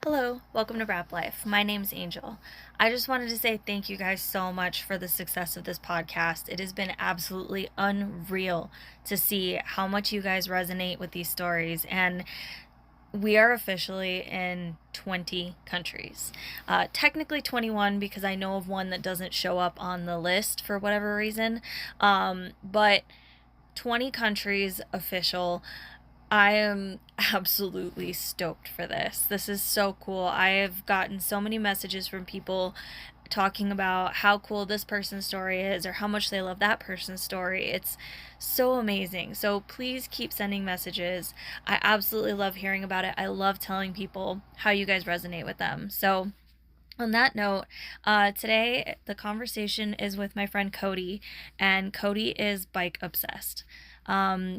Hello, welcome to Rap Life. My name's Angel. I just wanted to say thank you guys so much for the success of this podcast. It has been absolutely unreal to see how much you guys resonate with these stories, and we are officially in 20 countries. Technically 21 because I know of one that doesn't show up on the list for whatever reason, but 20 countries official. I am absolutely stoked for this. This is so cool. I have gotten so many messages from people talking about how cool this person's story is or how much they love that person's story. It's so amazing. So please keep sending messages. I absolutely love hearing about it. I love telling people how you guys resonate with them. So on that note, today the conversation is with my friend Codey, and Codey is bike obsessed.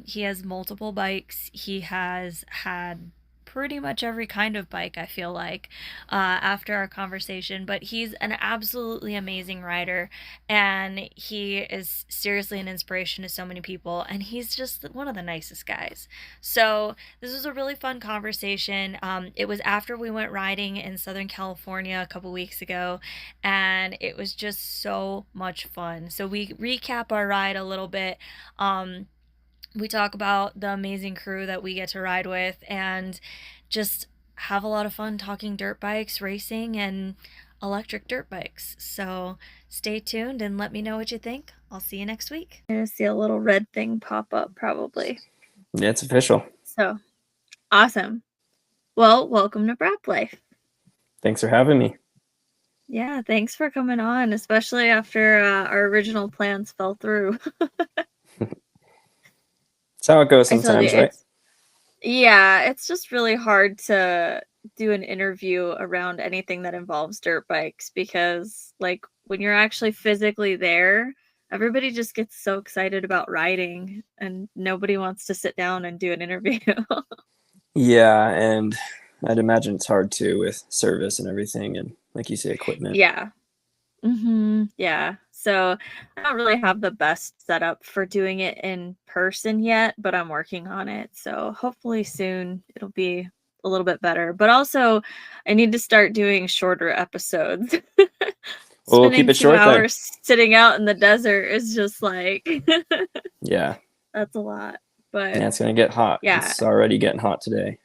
He has multiple bikes. He has had pretty much every kind of bike, I feel like, after our conversation. But he's an absolutely amazing rider, and he is seriously an inspiration to so many people, and he's just one of the nicest guys. So this was a really fun conversation. It was after we went riding in Southern California a couple weeks ago, and it was just so much fun. So we recap our ride a little bit. We talk about the amazing crew that we get to ride with and just have a lot of fun talking dirt bikes, racing, and electric dirt bikes. So stay tuned and let me know what you think. I'll see you next week. You're going to see a little red thing pop up probably. Yeah, it's official. So awesome. Well, welcome to Rap Life. Thanks for having me. Yeah, thanks for coming on, especially after our original plans fell through. That's how it goes sometimes, right? It's just really hard to do an interview around anything that involves dirt bikes because, like, when you're actually physically there, everybody just gets so excited about riding and nobody wants to sit down and do an interview. Yeah, and I'd imagine it's hard too with service and everything, and like you say, equipment. Yeah. Yeah. So I don't really have the best setup for doing it in person yet, but I'm working on it. So hopefully soon it'll be a little bit better. But also, I need to start doing shorter episodes. Well, we'll keep Spending it 2 short then. hours sitting out in the desert is just like Yeah. that's a lot. But Yeah, it's gonna get hot. yeah. It's already getting hot today.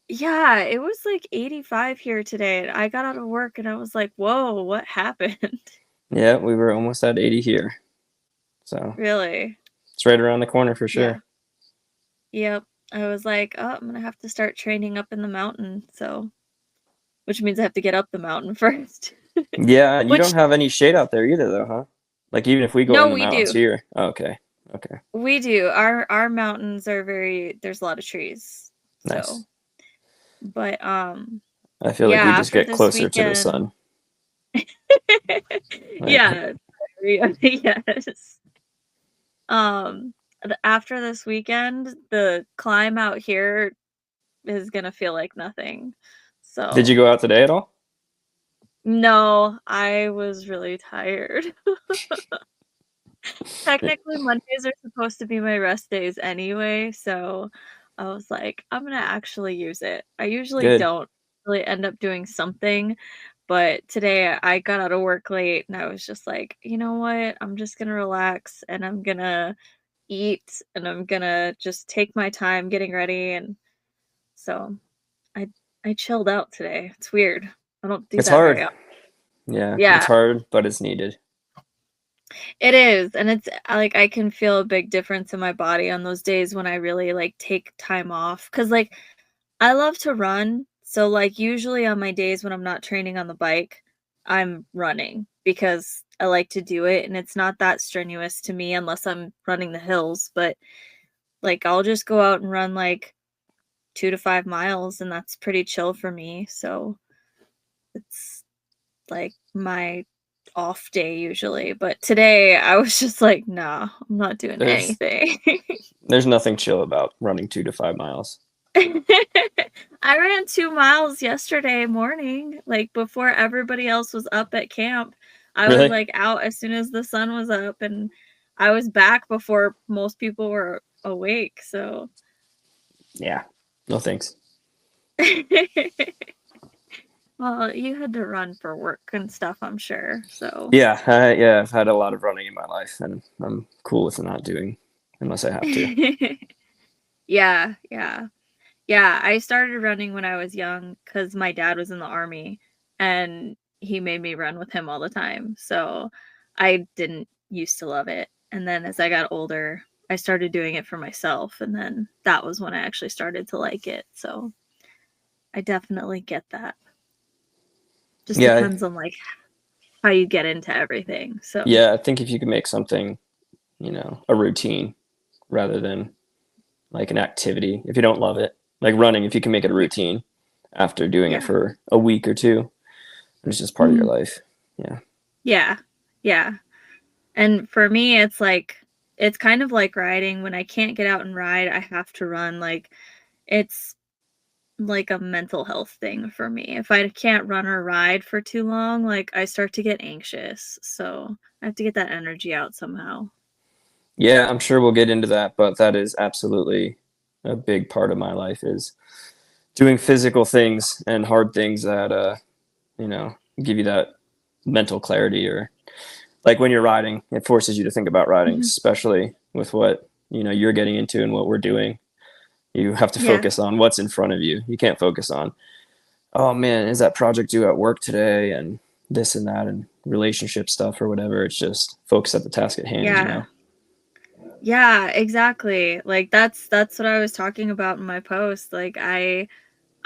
Yeah, it was like 85 here today. And I got out of work and I was like, whoa, what happened? Yeah, we were almost at 80 here. So Really? it's right around the corner for Yeah. sure. Yep. I was like, "Oh, I'm gonna have to start training up in the mountain." So, which means I have to get up the mountain first. Yeah, you don't Which have any shade out there either though, huh? Like even if we go in no, the we mountains do. here. Oh, okay. Okay. We do. Our mountains are there's a lot of trees. So, Nice. but I feel like yeah, we just after get this closer to the weekend. sun. Right. Yeah. Yes. After this weekend, the climb out here is gonna feel like nothing. Did you So, go out today at all? no, I was really tired. Technically, Mondays are supposed to be my rest days anyway, so I was like, "I'm gonna actually use it." I usually Good. don't really end up doing something, but today I got out of work late and I was just like, "You know what? I'm just gonna relax and I'm gonna eat and I'm gonna just take my time getting ready," and so I I chilled out today. It's weird. I don't do It's that hard. very often. Yeah, it's Yeah. hard, but it's needed. It is, and it's like, I can feel a big difference in my body on those days when I really, like, take time off. Cause like, I love to run, so, like, usually on my days when I'm not training on the bike, I'm running because I like to do it, and it's not that strenuous to me unless I'm running the hills, but, like, I'll just go out and run, like, 2 to 5 miles, and that's pretty chill for me, so it's like my off day usually, but today I was just like, "Nah, I'm not doing There's anything." there's nothing chill about running 2 to 5 miles. I ran 2 miles yesterday morning, like, before everybody else was up at camp. I was, Really? like, out as soon as the sun was up, and I was back before most people were awake, so Yeah. No thanks. Well, you had to run for work and stuff, I'm sure. So Yeah, I've had a lot of running in my life, and I'm cool with not doing unless I have to. yeah, yeah. Yeah, I started running when I was young because my dad was in the army and he made me run with him all the time. So I didn't used to love it. And then as I got older, I started doing it for myself. And then that was when I actually started to like it. So I definitely get that. Just Yeah, depends on like how you get into everything. So yeah. I think if you can make something, a routine rather than like an activity, if you don't love it, like running, if you can make it a yeah, routine after doing it yeah. for a week or two, it's just part of your Mhm. life. Yeah. Yeah. Yeah. And for me, it's like, it's kind of like riding. When I can't get out and ride, I have to run. Like, it's like a mental health thing for me. If I can't run or ride for too long, like, I start to get anxious. So I have to get that energy out somehow. Yeah, I'm sure we'll get into that, but that is absolutely a big part of my life is doing physical things and hard things that give you that mental clarity, or like when you're riding, it forces you to think about riding, Mhm. especially with what, you're getting into and what we're doing. You have to Yeah. focus on what's in front of you. You can't focus on, oh man, is that project due at work today and this and that and relationship stuff or whatever. It's just focus at the task at hand. Yeah. Yeah, exactly. Like that's what I was talking about in my post. Like I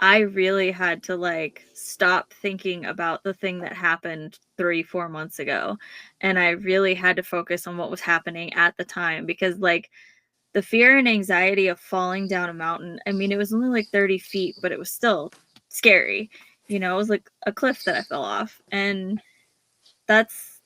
really had to like stop thinking about the thing that happened 3, 4 months ago. And I really had to focus on what was happening at the time because like the fear and anxiety of falling down a mountain, I mean, it was only like 30 feet, but it was still scary. It was like a cliff that I fell off. And that's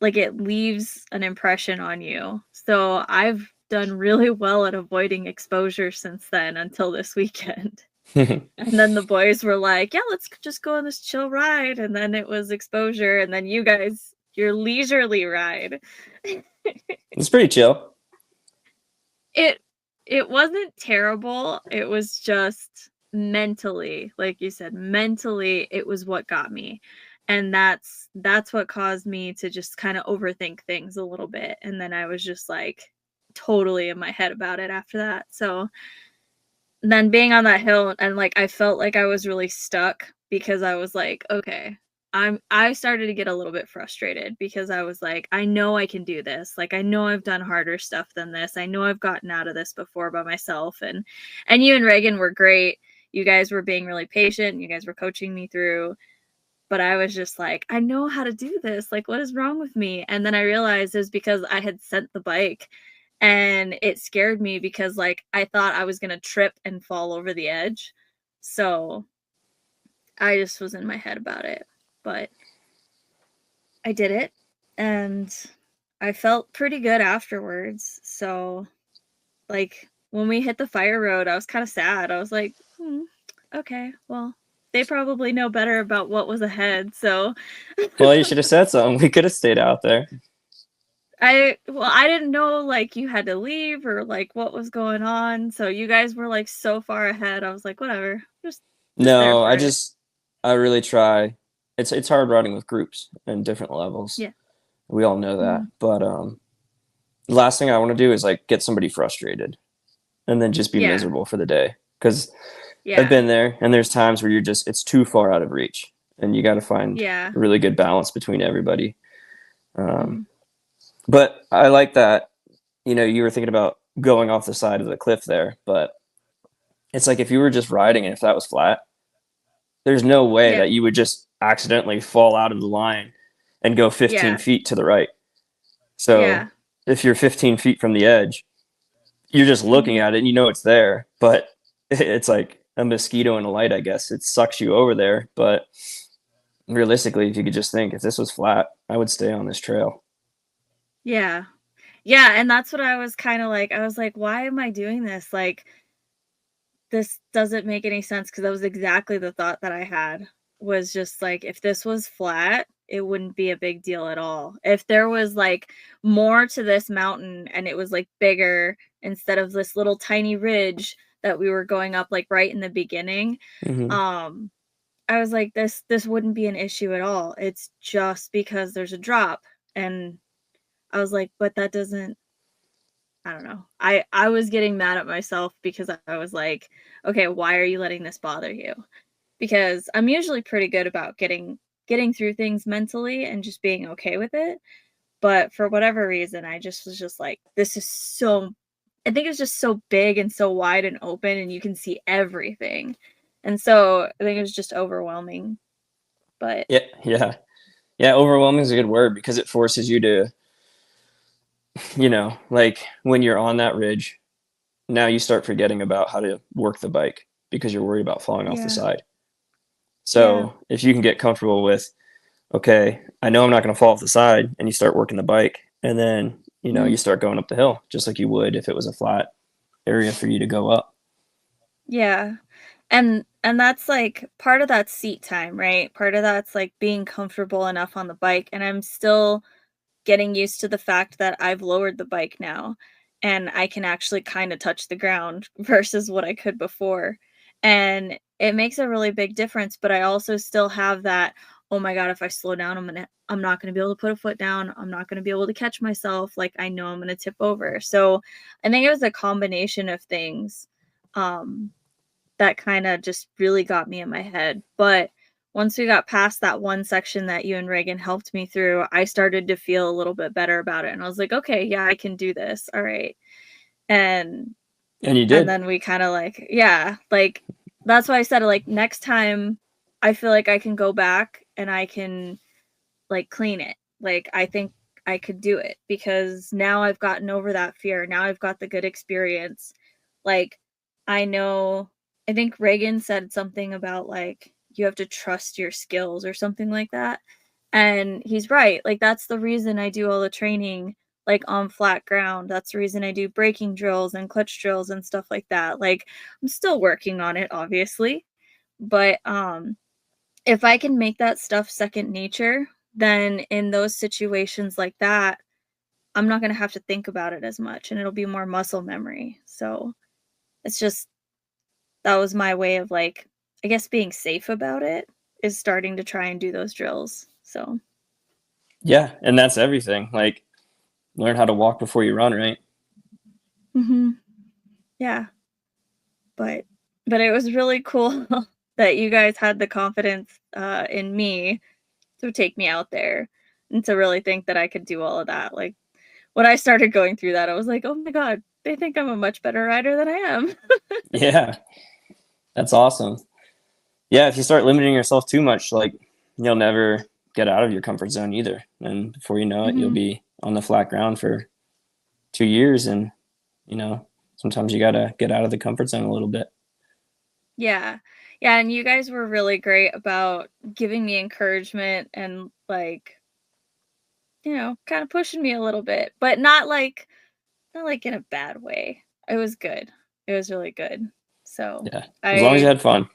like it leaves an impression on you. So I've done really well at avoiding exposure since then until this weekend. And then the boys were like, yeah, let's just go on this chill ride. And then it was exposure. And then you guys, your leisurely ride. It's pretty chill. It it wasn't terrible. It was just mentally, like you said, mentally it was what got me. And that's what caused me to just kind of overthink things a little bit. And then I was just like totally in my head about it after that. So then being on that hill and like I felt like I was really stuck because I was like, okay, I started to get a little bit frustrated because I was like, I know I can do this. Like I know I've done harder stuff than this. I know I've gotten out of this before by myself, and you and Reagan were great. You guys were being really patient. You guys were coaching me through, but I was just like, I know how to do this. Like, what is wrong with me? And then I realized it was because I had sent the bike and it scared me because, like, I thought I was going to trip and fall over the edge. So I just was in my head about it. But I did it and I felt pretty good afterwards. So, like, when we hit the fire road, I was kind of sad. I was like, okay, well, they probably know better about what was ahead. So Well, you should have said something. We could have stayed out there. I didn't know like you had to leave or like what was going on. So you guys were like so far ahead. I was like, whatever. Just there No, for it. I really try. It's hard riding with groups and different levels. Yeah. We all know that. Mhm. But the last thing I want to do is like get somebody frustrated and then just be Yeah. miserable for the day. Because I've Yeah. been there, and there's times where it's too far out of reach, and you got to find Yeah. a really good balance between everybody. Um, Mhm. but I like that. You were thinking about going off the side of the cliff there, but it's like if you were just riding and if that was flat, there's no way Yeah. that you would just accidentally fall out of the line and go 15 Yeah. feet to the right. So Yeah. if you're 15 feet from the edge, you're just looking Mhm. at it and it's there, but it's like a mosquito in a light, I guess. It sucks you over there. But realistically, if you could just think, if this was flat, I would stay on this trail. Yeah. Yeah, and that's what I was kind of like. I was like, why am I doing this? Like this doesn't make any sense because that was exactly the thought that I had, was just like if this was flat, it wouldn't be a big deal at all. If there was like more to this mountain and it was like bigger instead of this little tiny ridge that we were going up like right in the beginning, Hmm. um I was like, this wouldn't be an issue at all. It's just because there's a drop. And I was like, but that doesn't, I don't know. I was getting mad at myself because I was like, okay, why are you letting this bother you? Because I'm usually pretty good about getting through things mentally and just being okay with it. But for whatever reason, I just was just like, this is so, I think it's just so big and so wide and open and you can see everything. And so I think it was just overwhelming. But Yeah, yeah, yeah. Overwhelming is a good word because it forces you to, like when you're on that ridge, now you start forgetting about how to work the bike because you're worried about falling off the yeah, side. yeah. So if you can get comfortable with, okay, I know I'm not going to fall off the side, and you start working the bike, and then Mhm. you start going up the hill just like you would if it was a flat area for you to go up. Yeah. And that's like part of that seat time, right? Part of that's like being comfortable enough on the bike. And I'm still getting used to the fact that I've lowered the bike now and I can actually kind of touch the ground versus what I could before. And it makes a really big difference, but I also still have that, oh my god, if I slow down, I'm not going to be able to put a foot down. I'm not going to be able to catch myself. Like I know I'm going to tip over. So I think it was a combination of things um that kinda just really got me in my head, but once we got past that one section that you and Reagan helped me through, I started to feel a little bit better about it, and I was like, "Okay, yeah, I can do this, alright." And And you and did. then we kinda like yeah, like, that's why I said, like, next time, I feel like I can go back and I can, like, clean it. Like, I think I could do it because now I've gotten over that fear, now I've got the good experience. Like, I know I think Reagan said something about, like, you have to trust your skills or something like that, and he's right, like, that's the reason I do all the training, like, on flat ground, that's the reason I do braking drills and clutch drills and stuff like that, like, I'm still working on it, obviously, but, if I can make that stuff second nature, then in those situations like that, I'm not gonna have to think about it as much, and it'll be more muscle memory, so, it's just that was my way of, like, I guess being safe about it, is starting to try and do those drills, so Yeah, and that's everything. Like learn how to walk before you run, right? mhm, yeah, but but it was really cool that you guys had the confidence, in me to take me out there, and to really think that I could do all of that, like, when I started going through that, I was like, "Oh my god, they think I'm a much better rider than I am." Yeah, that's awesome. Yeah, if you start limiting yourself too much, like you'll never get out of your comfort zone either. And before you know it, you'll Mhm. be on the flat ground for 2 years. And, sometimes you got to get out of the comfort zone a little bit. Yeah. Yeah, and you guys were really great about giving me encouragement and, like, kinda pushing me a little bit, but not like in a bad way. It was good. It was really good. So, Yeah. As long as you I had fun.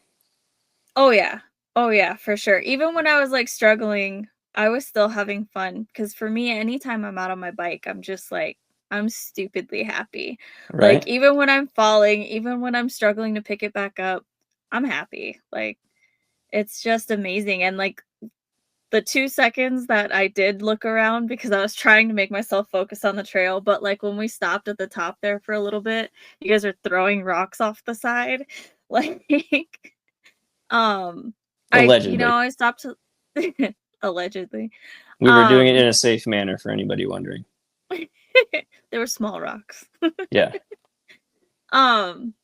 oh, yeah. Oh, yeah, for sure. Even when I was, like, struggling, I was still having fun. Because for me, anytime I'm out on my bike, I'm just, like I'm stupidly happy. Like, Right. even when I'm falling, even when I'm struggling to pick it back up, I'm happy. Like, it's just amazing, and, like, the 2 seconds that I did look around because I was trying to make myself focus on the trail, but, like, when we stopped at the top there for a little bit, you guys are throwing rocks off the side, like, um, Allegedly. I stopped to allegedly, We were doing it in um, a safe manner for anybody wondering. they were small rocks. Yeah. Um,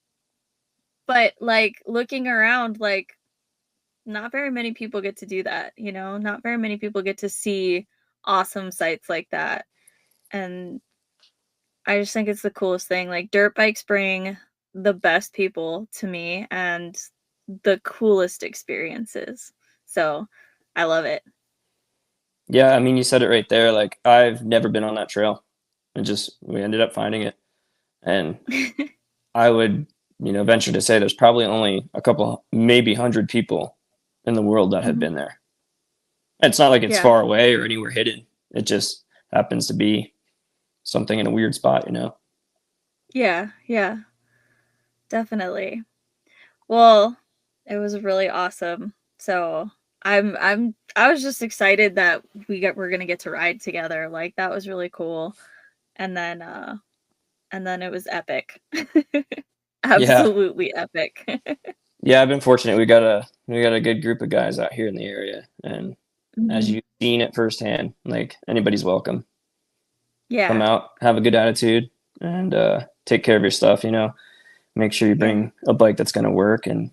but, like, looking around, like, not very many people get to do that, Not very many people get to see awesome sights like that, and I just think it's the coolest thing, like, dirt bikes bring the best people to me and the coolest experiences, so I love it. Yeah. I mean, you said it right there. Like, I've never been on that trail. And just, we ended up finding it. And I would, venture to say there's probably only a couple, maybe 100 people in the world that have Mhm. been there. It's not like it's Yeah. far away or anywhere hidden. It just happens to be something in a weird spot. Yeah, definitely. Well, it was really awesome So I was just excited that we're gonna get to ride together. Like that was really cool. And then it was epic. Yeah. Absolutely epic. Yeah, I've been fortunate. We got a good group of guys out here in the area, and as Mhm. you've seen it firsthand, like anybody's welcome. Come Yeah. out, have a good attitude, and take care of your stuff. Make sure you Yeah. bring a bike that's going to work, and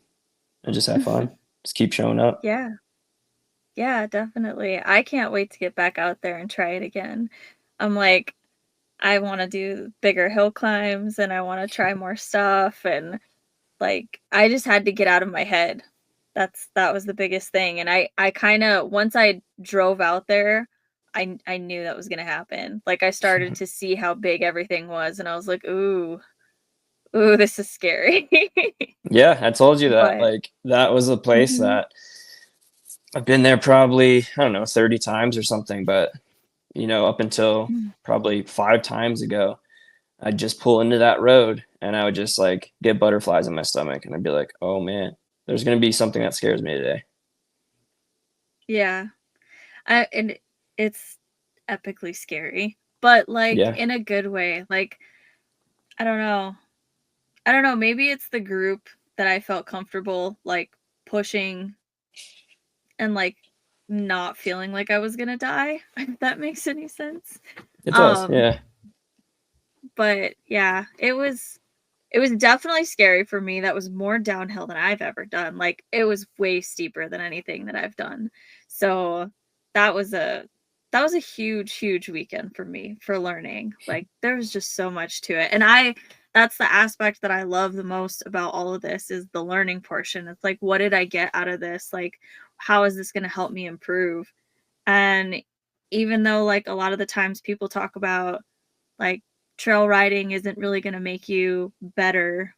just have fun. Just keep showing up. Yeah. Yeah, definitely. I can't wait to get back out there and try it again. I'm like, I want to do bigger hill climbs and I want to try more stuff, and like I just had to get out of my head. That was the biggest thing. And I kind of, once I drove out there, I knew that was going to happen. Like I started to see how big everything was and I was like, ooh, this is scary. Yeah, I told you that. But Like that was a place mhm, that I've been there probably, I don't know, 30 times or something, but up until mhm. probably 5 times ago, I'd just pull into that road and I would just like get butterflies in my stomach and I'd be like, "Oh man, there's going to be something that scares me today." Yeah. And it's epically scary, but like Yeah. in a good way. Like I don't know. I don't know, maybe it's the group that I felt comfortable like pushing and like not feeling like I was gonna die, if that makes any sense. It does. Um, Yeah. but yeah, it was definitely scary for me. That was more downhill than I've ever done. Like it was way steeper than anything that I've done. So that was a that was a huge, huge weekend for me for learning. Like there was just so much to it. And that's the aspect that I love the most about all of this is the learning portion. It's like, what did I get out of this? Like, how is this going to help me improve? And even though like a lot of the times people talk about like trail riding isn't really going to make you better,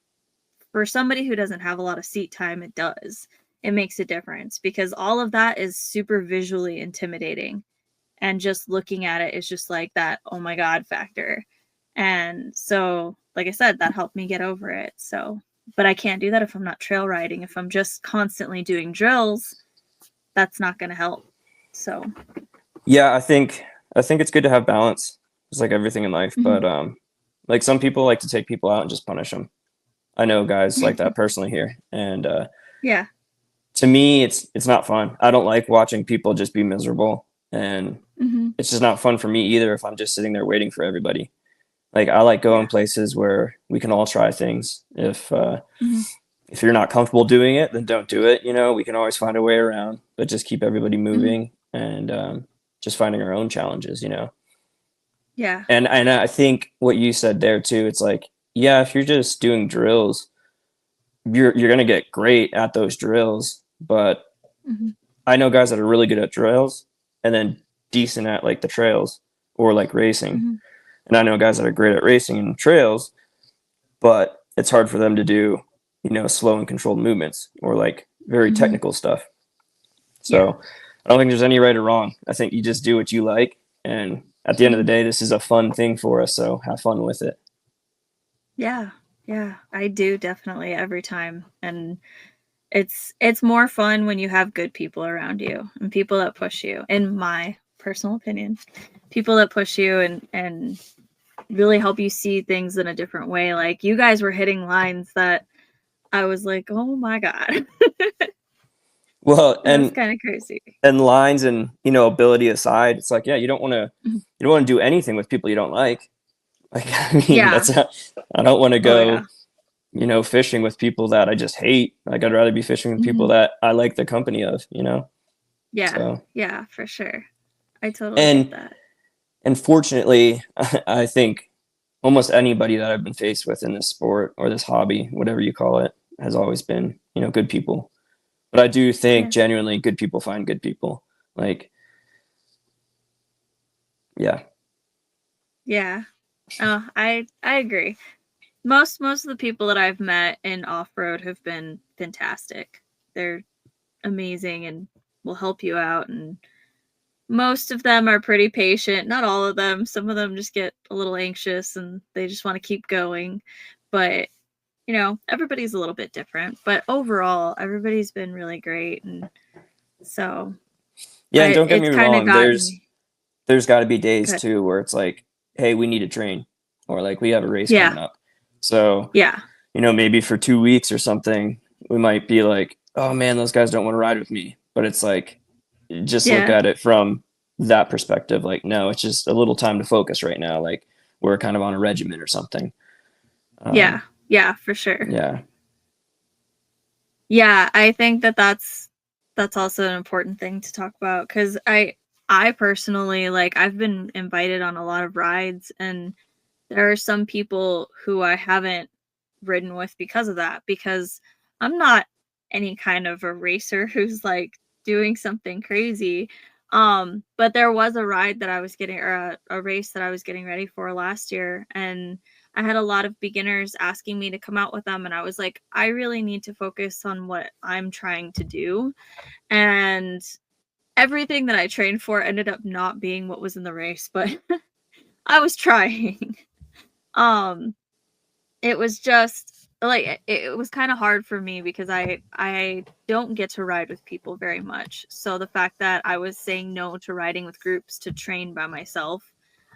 for somebody who doesn't have a lot of seat time, it does. It makes a difference because all of that is super visually intimidating. And just looking at it is just like that, oh my God factor. And so, like I said, that helped me get over it. So, but I can't do that if I'm not trail riding. If I'm just constantly doing drills, that's not going to help. So, Yeah, I think it's good to have balance. It's like everything in life, mhm. but like some people like to take people out and just punish them. I know guys like that personally here, and Yeah. to me, it's not fun. I don't like watching people just be miserable, and Hmm. it's just not fun for me either if I'm just sitting there waiting for everybody. Like I like going Yeah. places where we can all try things. Hmm. If you're not comfortable doing it, then don't do it. We can always find a way around, but just keep everybody Hmm. moving and just finding our own challenges. Yeah. And I think what you said there too, it's like, yeah, if you're just doing drills, you're gonna get great at those drills. But Hmm. I know guys that are really good at drills and then decent at like the trails or like racing. Hmm. And I know guys that are great at racing and trails, but it's hard for them to do, slow and controlled movements or like very Hmm. technical stuff. Yeah. So I don't think there's any right or wrong. I think you just do what you like. And at the end of the Hmm. day, this is a fun thing for us. So have fun with it. Yeah. Yeah. I do definitely every time. And it's more fun when you have good people around you and people that push you, in my personal opinion. People that push you and really help you see things in a different way. Like you guys were hitting lines that I was like, "Oh my God." Well, It was kind of crazy. and lines and ability aside, it's like, yeah, Mhm. you don't want to do anything with people you don't like. Like, I mean, Yeah. I don't want to Oh yeah. go, fishing with people that I just hate. Like, I'd rather be fishing with people Hmm. that I like the company of. Yeah. So, Yeah, for sure. I totally get and, that. and fortunately, I think almost anybody that I've been faced with in this sport or this hobby, whatever you call it, has always been, good people. But I do think Yeah. genuinely good people find good people. Like, yeah. Yeah. Oh, I agree. Most of the people that I've met in off-road have been fantastic. They're amazing and will help you out, and most of them are pretty patient. Not all of them. Some of them just get a little anxious and they just want to keep going. But, everybody's a little bit different. But overall, everybody's been really great, and So Yeah, and don't get me it's kind of wrong, gotten me there's got to be days good. too where it's like, hey, we need to train, or like we have a race Yeah. coming up. So, Yeah. maybe for 2 weeks or something, we might be like, oh man, those guys don't want to ride with me. But it's like, just look Yeah. at it from that perspective. Like, no, it's just a little time to focus right now. Like, we're kind of on a regimen or something. Yeah. Yeah, for sure. Yeah. Yeah, I think that that's also an important thing to talk about because I personally like I've been invited on a lot of rides and there are some people who I haven't ridden with because of that because I'm not any kind of a racer who's like doing something crazy. But there was a ride that I was getting or a race that I was getting ready for last year and I had a lot of beginners asking me to come out with them and I was like I really need to focus on what I'm trying to do and everything that I trained for ended up not being what was in the race, but I was trying. Um it was just like it was kind of hard for me because I don't get to ride with people very much. So the fact that I was saying no to riding with groups to train by myself,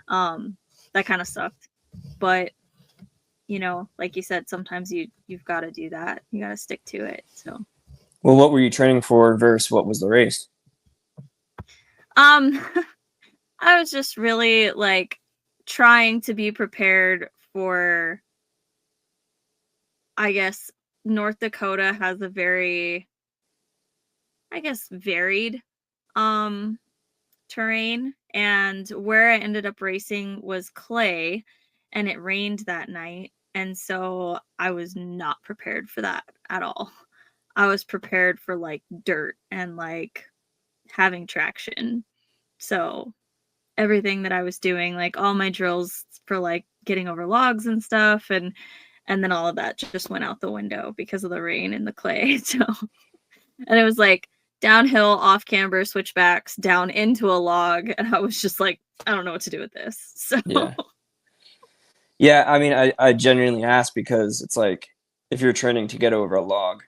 um, that kind of sucked. But like you said, sometimes you've got to do that. You got to stick to it. So, Well, what were you training for versus what was the race? um, I was just really like trying to be prepared for. I guess North Dakota has a very, I guess, varied um terrain and where I ended up racing was clay and it rained that night and so I was not prepared for that at all. I was prepared for like dirt and like having traction. So everything that I was doing like all my drills for like getting over logs and stuff and then all of that just went out the window because of the rain and the clay. So and it was like downhill, off camber, switchbacks, down into a log. And I was just like, I don't know what to do with this. So, Yeah. Yeah. I mean, I genuinely ask because it's like, if you're training to get over a log,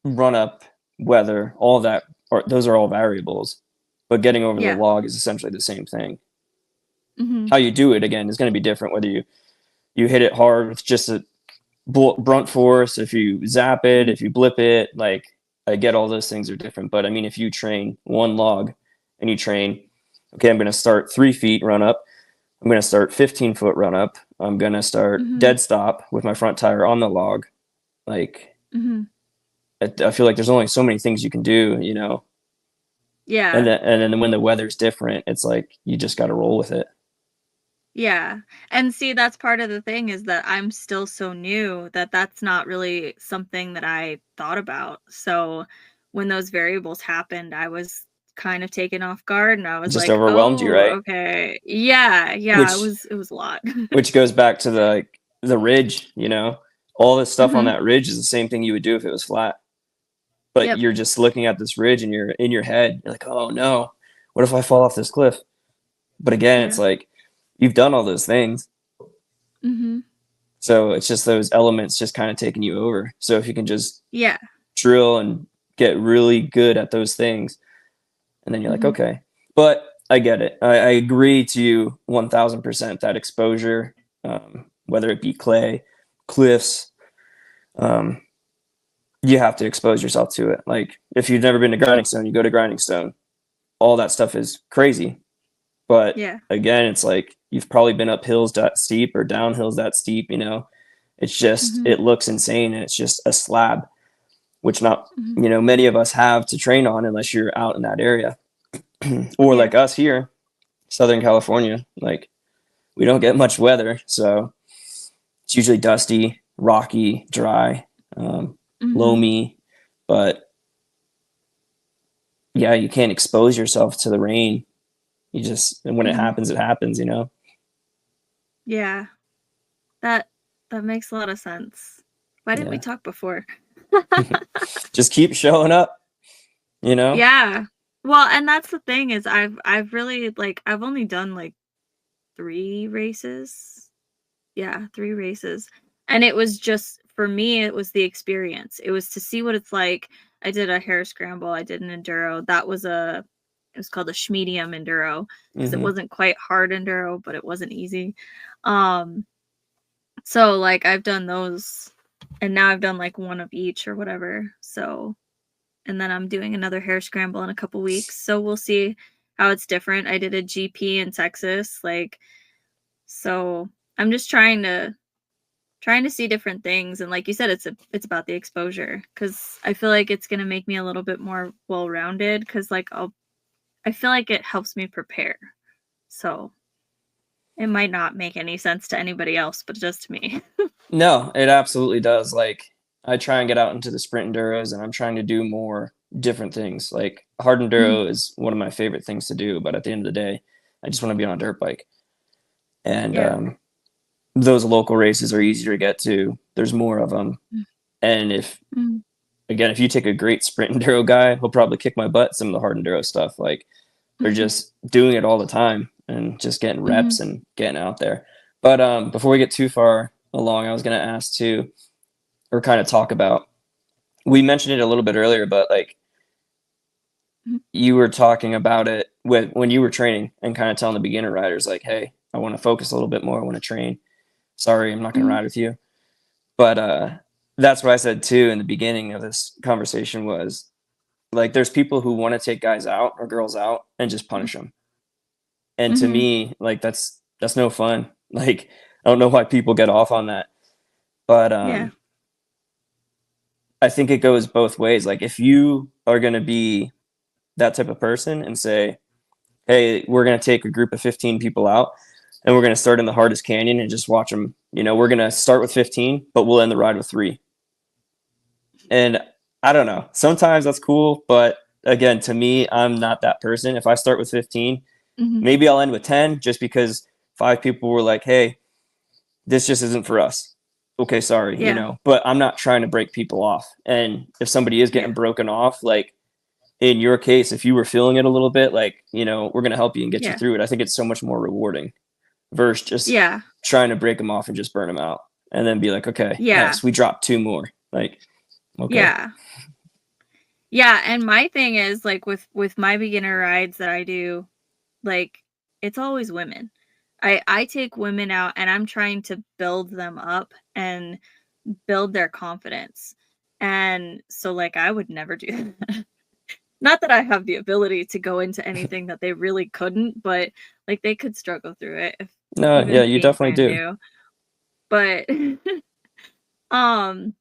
run up, weather, all that, or those are all variables. But getting over the yeah. log is essentially the same thing. Hmm. How you do it again is going to be different. Whether you hit it hard with just a brunt force, if you zap it, Hmm. if you blip it, like I get all those things are different. But I mean, if you train one log and you train, okay, I'm going to start 3 feet run up. I'm going to start 15-foot run up. I'm going to start Hmm. dead stop with my front tire on the log. Like, Hmm. I feel like there's only so many things you can do, Yeah. and then when the weather's different, it's like you just got to roll with it. Yeah. And see, that's part of the thing is that I'm still so new that that's not really something that I thought about. So when those variables happened, I was kind of taken off guard and I It was just like, overwhelmed you, "Oh, right? okay. Yeah, yeah, Which it was a lot." which goes back to the ridge. All this stuff on Hmm. that ridge is the same thing you would do if it was flat. But Yep. you're just looking at this ridge and you're in your head. You're like, oh no, what if I fall off this cliff? But again, it's Yeah. like you've done all those things. Mhm. So it's just those elements just kind of taking you over. So if you can just Yeah. drill and get really good at those things, and then you're like, Mhm. okay. But I get it. I agree to you 1000% that exposure, whether it be clay, cliffs, um, you have to expose yourself to it. Like if you've never been to Grinding Stone, you go to Grinding Stone. All that stuff is crazy. But Yeah. again, it's like you've probably been up hills that steep or down hills that steep. It's just Mhm. it looks insane, and it's just a slab, which not Mhm. many of us have to train on unless you're out in that area, or Yeah. like us here, Southern California. Like we don't get much weather, so it's usually dusty, rocky, dry, Mhm. loamy. But yeah, you can't expose yourself to the rain. And when it Mhm. happens, it happens. Yeah. That that makes a lot of sense. Why didn't we Yeah. talk before? Just keep showing up. Yeah. Well, and that's the thing is I've really like I've only done like 3 races. Yeah, 3 races. And it was just for me, it was the experience. It was to see what it's like. I did a hare scramble. I did an enduro. It was called a schmedium enduro because it Mm-hmm. wasn't quite hard enduro, but it wasn't easy. Um, so like I've done those, and now I've done like one of each or whatever. So, and then I'm doing another hare scramble in a couple weeks. So we'll see how it's different. I did a GP in Texas, like, so I'm just trying to see different things, and like you said, it's about the exposure, because I feel like it's going to make me a little bit more well-rounded, because like I feel like it helps me prepare, so it might not make any sense to anybody else but just to me. No, it absolutely does. Like I try and get out into the sprint enduros and I'm trying to do more different things. Like hard Mhm. enduro is one of my favorite things to do, but at the end of the day, I just want to be on a dirt bike. And Yeah. those local races are easier to get to. There's more of them. And Mhm. if you take a great sprint enduro guy, he'll probably kick my butt some of the hard enduro stuff. Like they're just doing it all the time and just getting Mhm. reps and getting out there. But before we get too far along, I was going to ask too, or kind of talk about, we mentioned it a little bit earlier, but like Mhm. you were talking about it with when you were training and kind of telling the beginner riders like, hey, I want to focus a little bit more. I want to train. Sorry, I'm not going to Mhm. ride with you. But that's what I said too in the beginning of this conversation was like, there's people who want to take guys out or girls out and just punish them. And to Mhm. me, like that's no fun. Like I don't know why people get off on that. But Yeah. I think it goes both ways. Like if you are going to be that type of person and say, hey, we're going to take a group of 15 people out and we're going to start in the hardest canyon and just watch them. We're going to start with 15, but we'll end the ride with 3. And I don't know. Sometimes that's cool, but again, to me, I'm not that person. If I start with 15, Mhm. maybe I'll end with 10 just because 5 people were like, hey, this just isn't for us. Okay, sorry, Yeah. but I'm not trying to break people off. And if somebody is getting Yeah. broken off, like in your case, if you were feeling it a little bit, like, we're going to help you and get you Yeah. through it. I think it's so much more rewarding versus just Yeah. trying to break them off and just burn them out and then be like, okay, Yeah. nice. We dropped 2 more. Like, okay. Yeah. Yeah, and my thing is like with my beginner rides that I do, like it's always women. I take women out and I'm trying to build them up and build their confidence. And so like I would never do that. Not that I have the ability to go into anything that they really couldn't, but like they could struggle through it if No, yeah, even you being definitely brand do. new. But um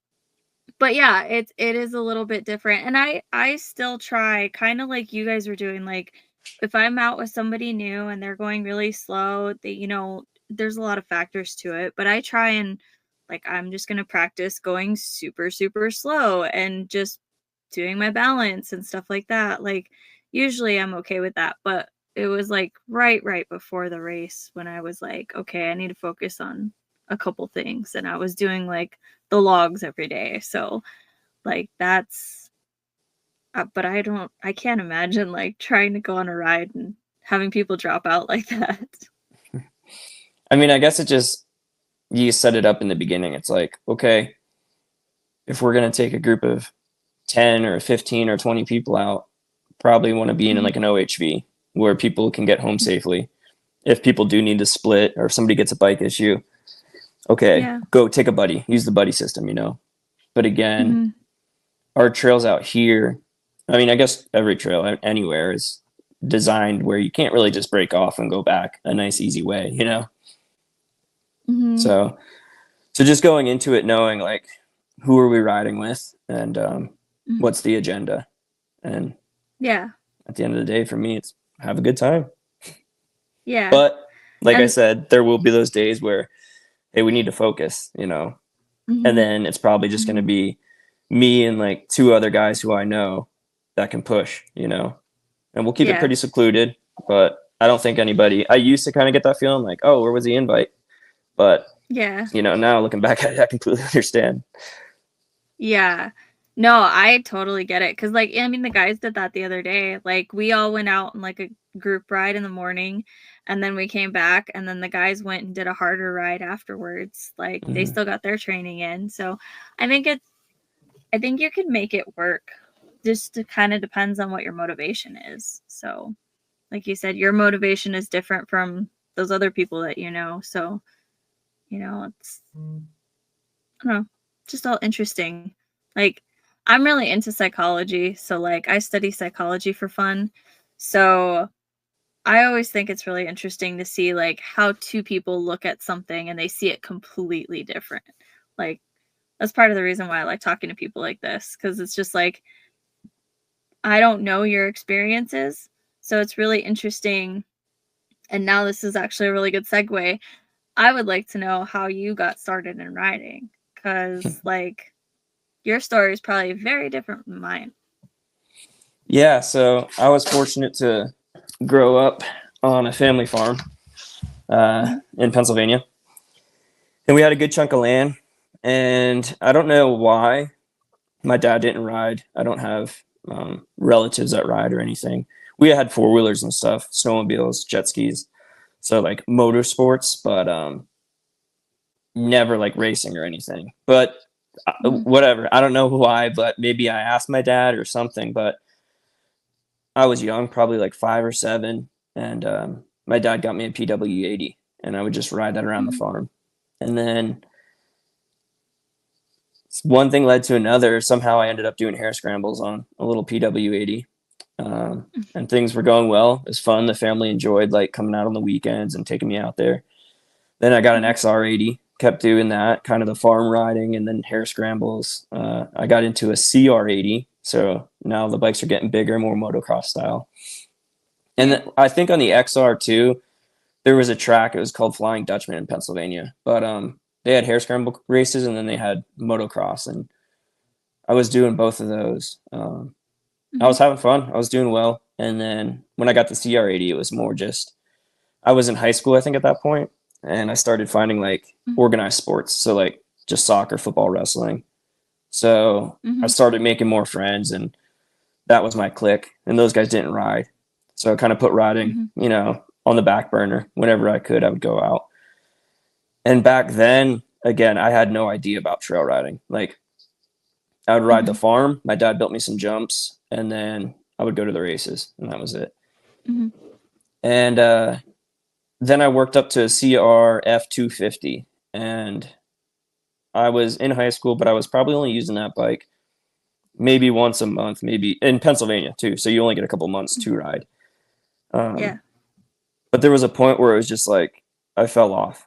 but yeah, it is a little bit different, and I still try kind of like you guys were doing, like if I'm out with somebody new and they're going really slow, there's a lot of factors to it, but I try and like I'm just going to practice going super super slow and just doing my balance and stuff like that. Like usually I'm okay with that, but it was like right before the race when I was like, okay, I need to focus on a couple things, and I was doing like the logs every day. So like that's but I can't imagine like trying to go on a ride and having people drop out like that. I mean, I guess it just, you set it up in the beginning. It's like, okay, if we're going to take a group of 10 or 15 or 20 people out, probably want to be in Mhm. like an OHV where people can get home safely. If people do need to split or if somebody gets a bike issue, okay, Yeah. go take a buddy, use the buddy system. But again, Mhm. our trails out here, I mean, I guess every trail anywhere is designed where you can't really just break off and go back a nice, easy way. Mhm. So, so just going into it knowing like who are we riding with and Mhm. what's the agenda. And Yeah. at the end of the day, for me, it's have a good time. Yeah. But like I And said, there will be those days where, hey, we need to focus. And mhm. then it's probably just going to Mhm. be me and like 2 other guys who I know that can push. And we'll keep it Yeah. pretty secluded. But I don't think anybody, I used to kind of get that feeling like, oh, where was the invite? But, Yeah. now looking back at it, I completely understand. Yeah. No, I totally get it. Cause like, I mean, the guys did that the other day. Like, we all went out on like a group ride in the morning and then we came back and then the guys went and did a harder ride afterwards. Like, they Mhm. still got their training in. So I think you can make it work. just kind of depends on what your motivation is. So, like you said, your motivation is different from those other people that you know. So, it's, I don't know, just all interesting. Like, I'm really into psychology. So, like, I study psychology for fun. So, I always think it's really interesting to see, like, how two people look at something and they see it completely different. Like, that's part of the reason why I like talking to people like this, because it's just like, I don't know your experiences. So it's really interesting. And now this is actually a really good segue. I would like to know how you got started in riding, because, like, your story is probably very different from mine. Yeah, so I was fortunate to grow up on a family farm in Pennsylvania. And we had a good chunk of land. And I don't know why my dad didn't ride. I don't have relatives that ride or anything. We had four-wheelers and stuff, snowmobiles, jet skis. So like motorsports, but never like racing or anything. But whatever. I don't know why, but maybe I asked my dad or something. But I was young, probably like 5 or 7. And my dad got me a PW80. And I would just ride that around the farm. And then one thing led to another. Somehow I ended up doing hair scrambles on a little PW80. And things were going well. It was fun. The family enjoyed like coming out on the weekends and taking me out there. Then I got an XR80, kept doing that, kind of the farm riding and then hair scrambles. I got into a CR80. So now the bikes are getting bigger, more motocross style. And then I think on the XR too, there was a track. It was called Flying Dutchman in Pennsylvania. But they had hair scramble races and then they had motocross. And I was doing both of those. I was having fun. I was doing well. And then when I got the CR80, it was more just, I was in high school, I think, at that point, and I started finding like organized sports. So like just soccer, football, wrestling. So I started making more friends, and that was my clique. And those guys didn't ride. So I kind of put riding, on the back burner. Whenever I could, I would go out. And back then, again, I had no idea about trail riding. Like I would ride the farm. My dad built me some jumps, and then I would go to the races, and that was it. And then I worked up to a CR F250, and I was in high school, but I was probably only using that bike maybe once a month, maybe in Pennsylvania too. So you only get a couple months to ride. But there was a point where it was just like I fell off,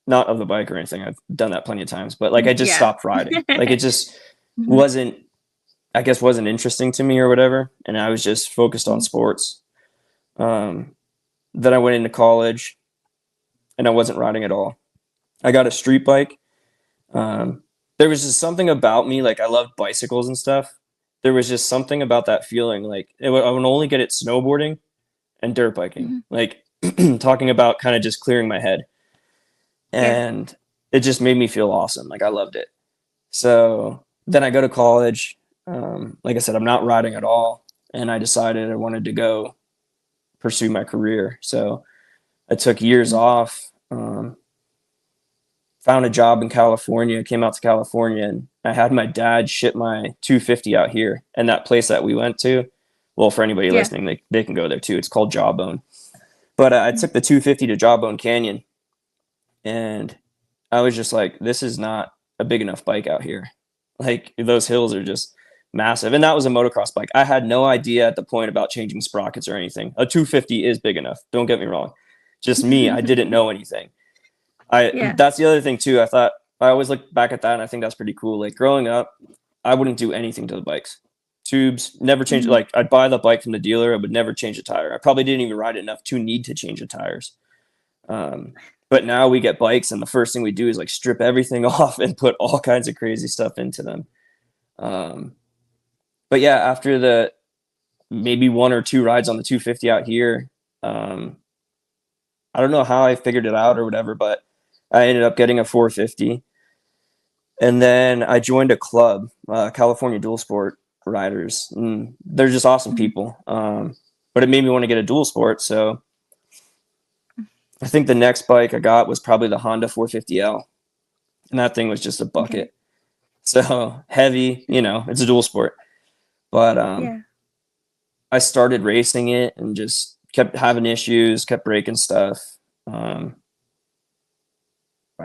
not of the bike or anything. I've done that plenty of times, but like I just stopped riding. Like it just wasn't interesting to me or whatever. And I was just focused on sports. Then I went into college and I wasn't riding at all. I got a street bike. There was just something about me. Like I loved bicycles and stuff. There was just something about that feeling. Like I would only get it snowboarding and dirt biking, like talking about kind of just clearing my head. And it just made me feel awesome. Like I loved it. So then I go to college. Like I said, I'm not riding at all. And I decided I wanted to go pursue my career. So I took years off, found a job in California, came out to California, and I had my dad ship my 250 out here. And that place that we went to, well, for anybody listening, they can go there too. It's called Jawbone. But I took the 250 to Jawbone Canyon, and I was just like, this is not a big enough bike out here. Like those hills are just massive. And that was a motocross bike. I had no idea at the point about changing sprockets or anything. A 250 is big enough. Don't get me wrong. Just me. I didn't know anything. That's the other thing too. I always look back at that and I think that's pretty cool. Like growing up, I wouldn't do anything to the bikes. Tubes, never change. Like I'd buy the bike from the dealer. I would never change a tire. I probably didn't even ride it enough to need to change the tires. But now we get bikes and the first thing we do is like strip everything off and put all kinds of crazy stuff into them. But yeah, after the maybe 1 or 2 rides on the 250 out here, I don't know how I figured it out or whatever, but I ended up getting a 450. And then I joined a club, California Dual Sport Riders. And they're just awesome people. But it made me want to get a dual sport. So I think the next bike I got was probably the Honda 450L. And that thing was just a bucket. So heavy, it's a dual sport. But Yeah. I started racing it and just kept having issues, kept breaking stuff. I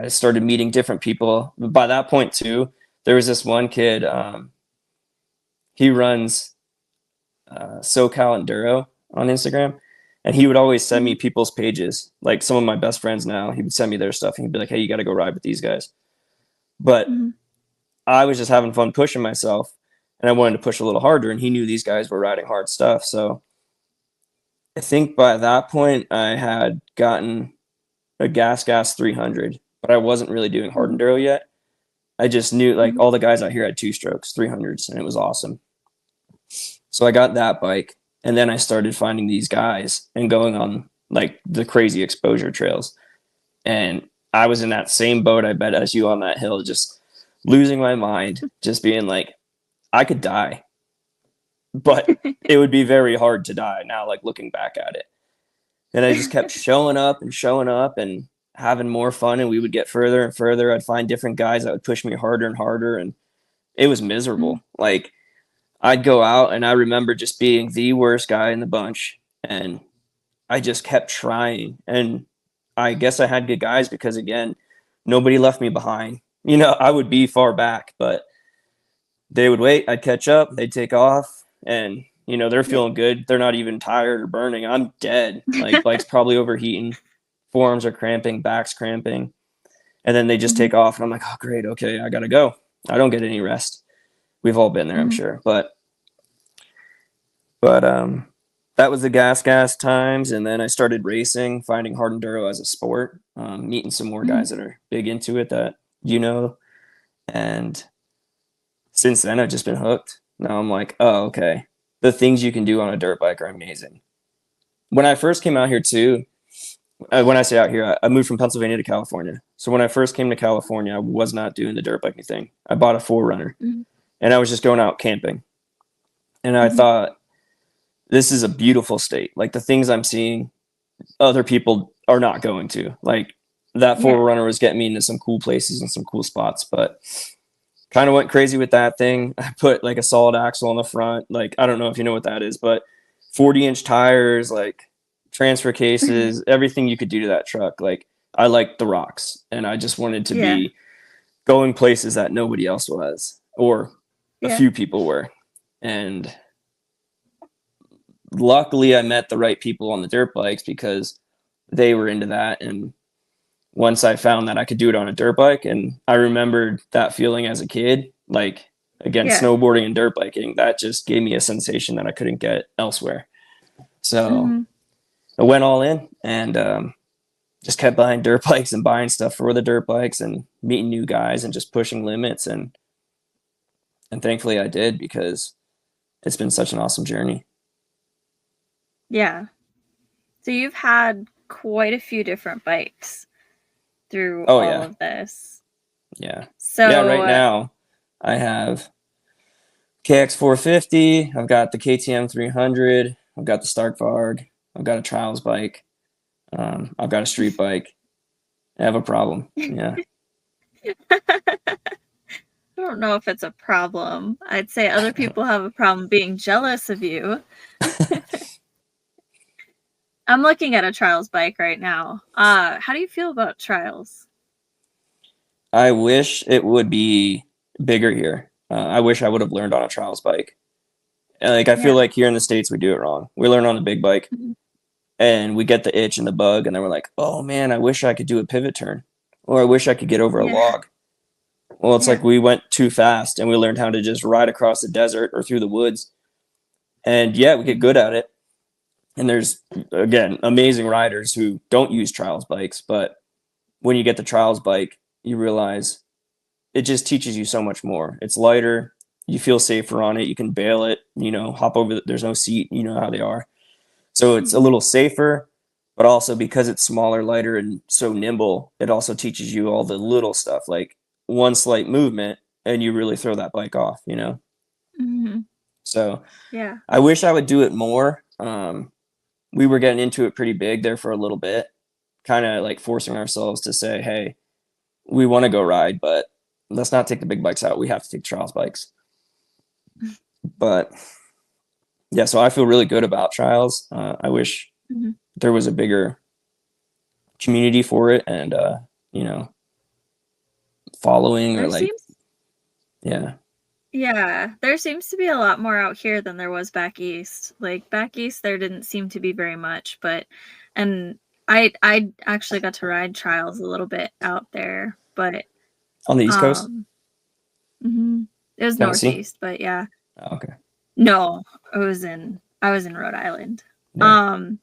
started meeting different people. But by that point too, there was this one kid. He runs SoCal Enduro on Instagram, and he would always send me Mhm. people's pages. Like some of my best friends now, he would send me their stuff, and he'd be like, "Hey, you got to go ride with these guys." But Mhm. I was just having fun pushing myself, and I wanted to push a little harder. And he knew these guys were riding hard stuff, so I think by that point I had gotten a gas 300, but I wasn't really doing hard Mhm. enduro yet. I just knew like Mhm. all the guys out here had two strokes, 300s, and it was awesome. So I got that bike, and then I started finding these guys and going on like the crazy exposure trails. And I was in that same boat, I bet, as you on that hill, just losing my mind, just being like, I could die, but it would be very hard to die now, like looking back at it. And I just kept showing up and having more fun. And we would get further and further. I'd find different guys that would push me harder and harder. And it was Mhm. miserable. Like I'd go out and I remember just being the worst guy in the bunch. And I just kept trying. And I guess I had good guys because, again, nobody left me behind. You know, I would be far back, but they would wait. I'd catch up. They'd take off. And, you know, they're Yeah. feeling good. They're not even tired or burning. I'm dead. Like, bike's probably overheating. Forearms are cramping, back's cramping. And then they just Mhm. take off. And I'm like, oh, great. Okay, I got to go. I don't get any rest. We've all been there, I'm Mhm. sure. But that was the gas times, and then I started racing, finding hard enduro as a sport, meeting some more Mhm. guys that are big into it that you know, and since then I've just been hooked. Now I'm like, oh, okay, the things you can do on a dirt bike are amazing. When I first came out here too, when I say out here, I moved from Pennsylvania to California. So when I first came to California, I was not doing the dirt biking thing. I bought a 4Runner, Mhm. and I was just going out camping, and I Mhm. thought this is a beautiful state. Like the things I'm seeing other people are not going to. Like that Yeah. Forerunner was getting me into some cool places and some cool spots, but kind of went crazy with that thing. I put like a solid axle on the front. Like I don't know if you know what that is, but 40-inch tires, like transfer cases, everything you could do to that truck. Like I liked the rocks, and I just wanted to Yeah. be going places that nobody else was, or a Yeah. few people were. And luckily I met the right people on the dirt bikes because they were into that. And once I found that I could do it on a dirt bike, and I remembered that feeling as a kid, like again, Yeah. snowboarding and dirt biking, that just gave me a sensation that I couldn't get elsewhere. So Mhm. I went all in and just kept buying dirt bikes and buying stuff for the dirt bikes and meeting new guys and just pushing limits. And thankfully I did because it's been such an awesome journey. Yeah. So you've had quite a few different bikes through Oh all yeah. of this. Yeah. Yeah. So, Right now I have KX 450. I've got the KTM 300. I've got the Stark Varg. I've got a trials bike. I've got a street bike. I have a problem. Yeah. I don't know if it's a problem. I'd say other people have a problem being jealous of you. I'm looking at a trials bike right now. How do you feel about trials? I wish it would be bigger here. I wish I would have learned on a trials bike. Like I feel Yeah. like here in the States we do it wrong. We learn on a big bike Mhm. and we get the itch and the bug, and then we're like, oh man, I wish I could do a pivot turn, or I wish I could get over a Yeah. log. Well, it's Yeah. like we went too fast and we learned how to just ride across the desert or through the woods. And yeah, we get Mhm. good at it. And there's, again, amazing riders who don't use trials bikes, but when you get the trials bike, you realize it just teaches you so much more. It's lighter, you feel safer on it, you can bail it, you know, hop over, there's no seat, you know how they are. So it's a Mhm. little safer, but also because it's smaller, lighter, and so nimble, it also teaches you all the little stuff, like one slight movement, and you really throw that bike off, you know? Mhm. So Yeah. I wish I would do it more. We were getting into it pretty big there for a little bit, kind of like forcing ourselves to say, hey, we want to go ride, but let's not take the big bikes out. We have to take trials bikes. But Yeah, so I feel really good about trials. I wish Mhm. there was a bigger community for it, and you know, following, or There like, seems yeah. Yeah, there seems to be a lot more out here than there was back east. Like back east there didn't seem to be very much, but and I actually got to ride trials a little bit out there, but On the East Coast, um mhm, it was Tennessee. northeast, but yeah. Oh, okay. No, I was in Rhode Island. Yeah. Um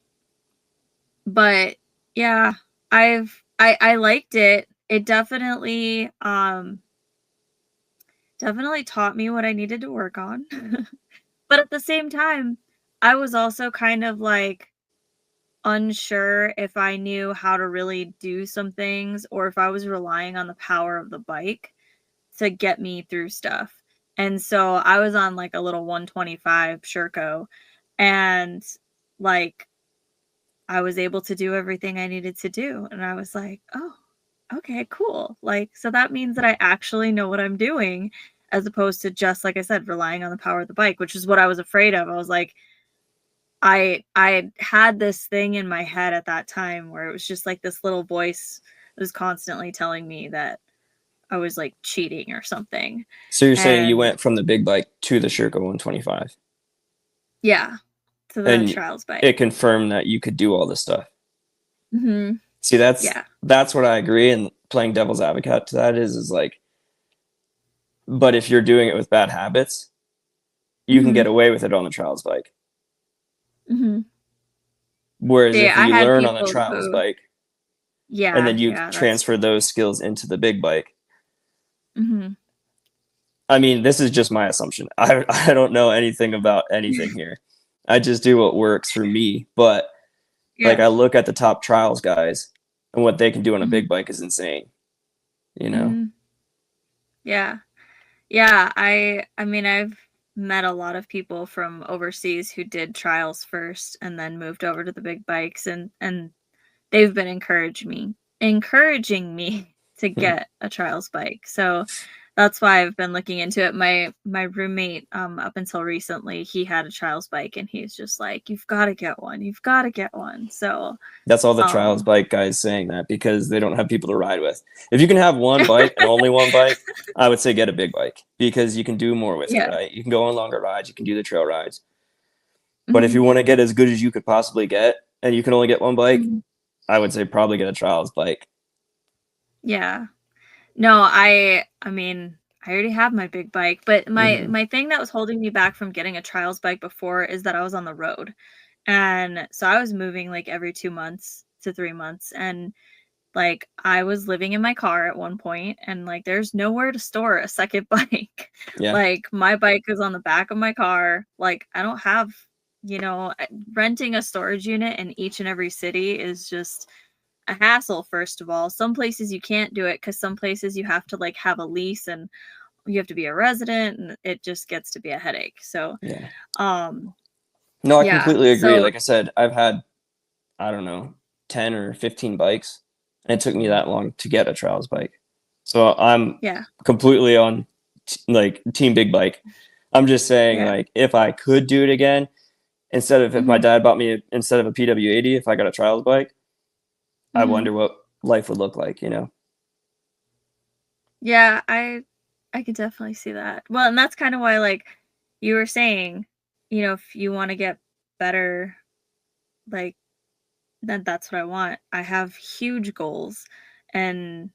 but yeah, I liked it. It definitely taught me what I needed to work on. But at the same time, I was also kind of like unsure if I knew how to really do some things or if I was relying on the power of the bike to get me through stuff. And so I was on like a little 125 Sherco and like I was able to do everything I needed to do. And I was like, oh, okay, cool. Like, so that means that I actually know what I'm doing as opposed to just, like I said, relying on the power of the bike, which is what I was afraid of. I was like, I had this thing in my head at that time where it was just like this little voice was constantly telling me that I was like cheating or something. So you're saying you And went from the big bike to the Sherco 125, yeah, to the and trials bike. it confirmed that you could do all this stuff. Mhm. See, that's Yeah. that's what I agree. And playing devil's advocate to that is like, but if you're doing it with bad habits, you can get Mhm. away with it on the trials bike. Mhm. Whereas See, if I you had learn on the people trials who bike and yeah, then you yeah, that's transfer those skills into the big bike, mhm. I mean, this is just my assumption. I don't know anything about anything here. I just do what works for me. But like, Yeah. I look at the top trials guys, and what they can do on a big Mhm. bike is insane. You know? Mhm. Yeah. Yeah, I mean, I've met a lot of people from overseas who did trials first and then moved over to the big bikes and they've been encouraging me to get a trials bike. So that's why I've been looking into it. My roommate up until recently, he had a trials bike and he's just like, "You've got to get one. You've got to get one." So, That's all the trials um bike guys saying that because they don't have people to ride with. If you can have one bike and only one bike, I would say get a big bike because you can do more with it, yeah. right? You can go on longer rides, you can do the trail rides. But if Mhm. you want to get as good as you could possibly get and you can only get one bike, Mhm. I would say probably get a trials bike. Yeah. No, I mean, I already have my big bike, but my Hmm. my thing that was holding me back from getting a trials bike before is that I was on the road. And so I was moving like every 2 months to 3 months and like I was living in my car at one point and like there's nowhere to store a second bike. Yeah. Like my bike is on the back of my car. Like I don't have, renting a storage unit in each and every city is just a hassle. First of all, some places you can't do it because some places you have to like have a lease and you have to be a resident and it just gets to be a headache. So Yeah. um No, I yeah, completely agree. so Like I said, I've had, I don't know, 10 or 15 bikes, and it took me that long to get a trials bike. So I'm yeah. completely on like team big bike. I'm just saying, Yeah. like, if I could do it again, instead of, if my Hmm. dad bought me instead of a PW80, if I got a trials bike, I Hmm. wonder what life would look like, you know? Yeah, I could definitely see that. Well, and that's kind of why like you were saying, if you want to get better, like then that's what I want. I have huge goals and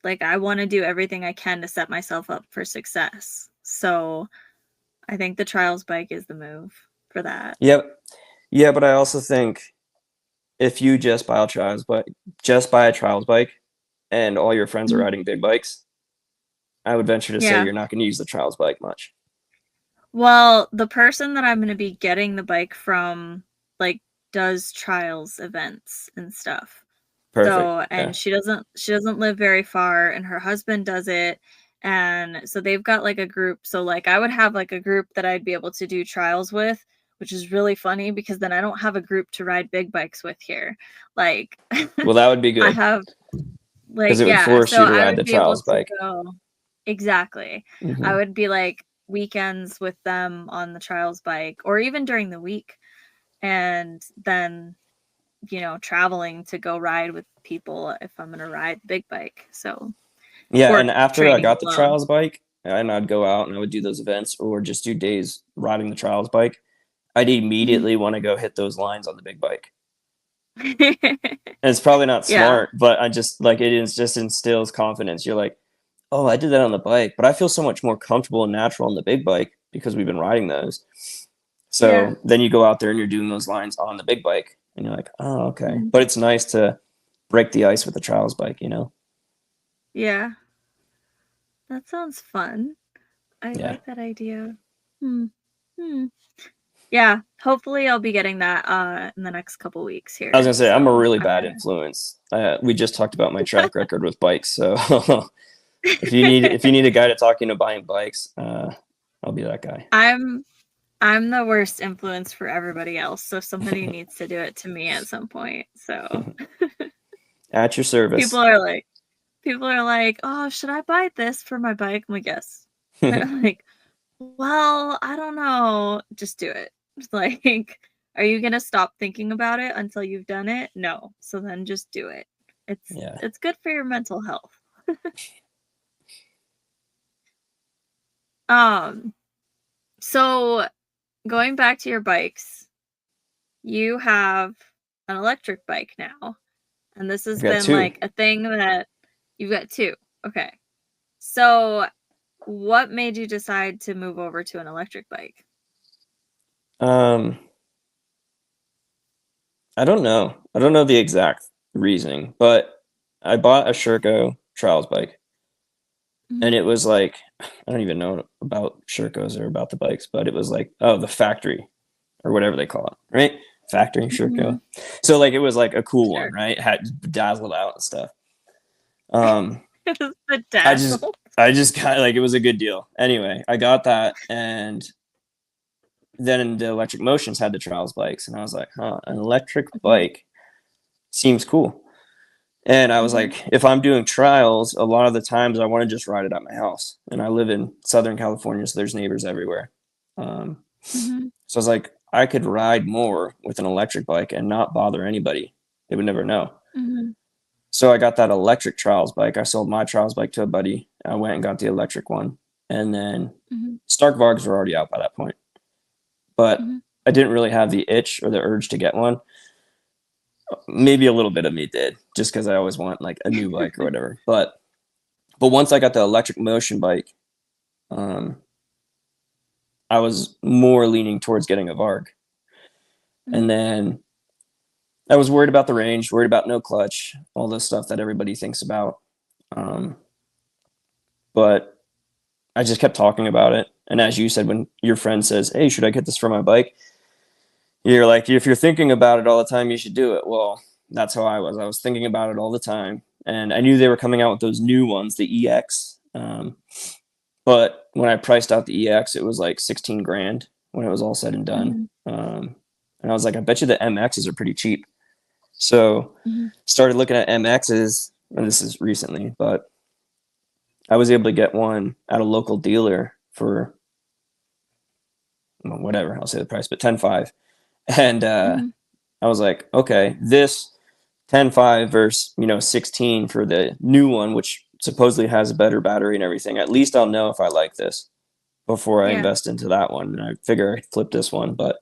like I want to do everything I can to set myself up for success. So I think the trials bike is the move for that. Yep. Yeah, but I also think if you just buy a trials bike and all your friends are Mhm. riding big bikes, I would venture to say Yeah. you're not going to use the trials bike much. Well, the person that I'm going to be getting the bike from like does trials events and stuff. Perfect. So, Yeah. and she doesn't live very far and her husband does it. And so they've got like a group. So like I would have like a group that I'd be able to do trials with, which is really funny because then I don't have a group to ride big bikes with here. Like Well, that would be I good have because like it would yeah, force so you to I ride would the be able trials to bike. go exactly. I Hmm. would be like weekends with them on the trials bike, or even during the week, and then, traveling to go ride with people if I'm going to ride the big bike. So Yeah, for and after I training got the alone. trials bike, and I'd go out and I would do those events or just do days riding the trials bike, I'd immediately want to go hit those lines on the big bike. And it's probably not Yeah. smart, but I just like it is just instills confidence. You're like, oh, I did that on the bike, but I feel so much more comfortable and natural on the big bike because we've been riding those. Yeah. So then you go out there and you're doing those lines on the big bike, and you're like, oh, okay. Mhm. But it's nice to break the ice with the trials bike, Yeah. That sounds fun. I Yeah. like that idea. Hmm. Hmm. Yeah. Hopefully I'll be getting that in the next couple weeks I was here. gonna say I'm a So really I'm bad gonna influence. We just talked about my track record with bikes, so if you need a guy to talk into buying bikes, I'll be that guy. I'm the worst influence for everybody else, so somebody needs to do it to me at some point. So At your people service. are like people are like, "Oh, should I buy this for my bike?" I'm like, "Yes." They're like, "Well, I don't know. Just do it." It's like, are you gonna stop thinking about it until you've done it? No. So then just do it. It's Yeah. it's good for your mental health. Um, so going back to your bikes, you have an electric bike now. And this I've has got been two. like a thing that you've got two. Okay. So what made you decide to move over to an electric bike? Um, I don't know. I don't know the exact reasoning, but I bought a Sherco trials bike, Mhm. and it was like I don't even know about Shercos or about the bikes, but it was like, oh, the factory or whatever they call it, right? Factory Sherco. Mhm. So like it was like a cool one, Sure. right? It had dazzled out and stuff. Um, It was the I just dazzle. I just got like it was a good deal. Anyway, I got that, and then the Electric Motions had the trials bikes, and I was like, huh, an electric Mhm. bike seems cool. And I was Mhm. like, if I'm doing trials, a lot of the times I want to just ride it at my house. And I live in Southern California, so there's neighbors everywhere. Mhm. So I was like, I could ride more with an electric bike and not bother anybody. They would never know. Mhm. So I got that electric trials bike. I sold my trials bike to a buddy. I went and got the electric one. And then Mhm. Stark Vargs were already out by that point. But Mhm. I didn't really have the itch or the urge to get one. Maybe a little bit of me did, just because I always want like a new bike or whatever. But once I got the electric motion bike, um, I was more leaning towards getting a Varg. And Mhm. then I was worried about the range, worried about no clutch, all this stuff that everybody thinks about. Um, but I just kept talking about it. And as you said, when your friend says, "Hey, should I get this for my bike?" You're like, if you're thinking about it all the time, you should do it. Well, that's how I was. I was thinking about it all the time. And I knew they were coming out with those new ones, the EX. But when I priced out the EX, it was like 16 grand when it was all said and done. Mhm. And I was like, I bet you the MXs are pretty cheap. So Mhm. started looking at MXs, and this is recently, but I was able to get one at a local dealer for whatever, I'll say the price, but 10.5. And Mhm. I was like, okay, this 10.5 versus 16 for the new one, which supposedly has a better battery and everything. At least I'll know if I like this before I Yeah. invest into that one. And I figure I flip this one, but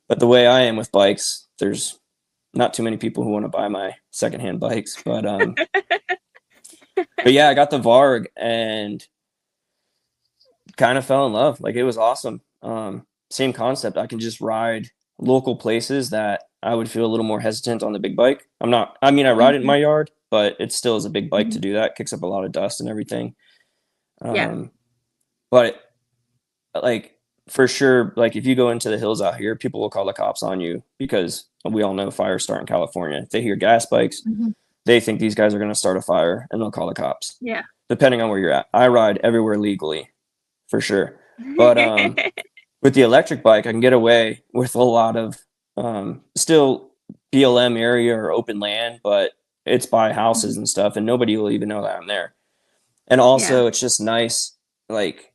the way I am with bikes, there's not too many people who want to buy my secondhand bikes. But yeah, I got the Varg and kind of fell in love. Like it was awesome. Same concept. I can just ride local places that I would feel a little more hesitant on the big bike. I'm not. I mean, I ride it in Mhm. my yard, but it still is a big bike to Mhm. do that. It kicks up a lot of dust and everything. Yeah. Um, but like for sure, like if you go into the hills out here, people will call the cops on you because we all know fires start in California. If they hear gas bikes, Mhm. they think these guys are going to start a fire and they'll call the cops. Yeah. Depending on where you're at, I ride everywhere legally for sure. But with the electric bike, I can get away with a lot of still BLM area or open land, but it's by houses Mhm. and stuff, and nobody will even know that I'm there. And Yeah. also, it's just nice. Like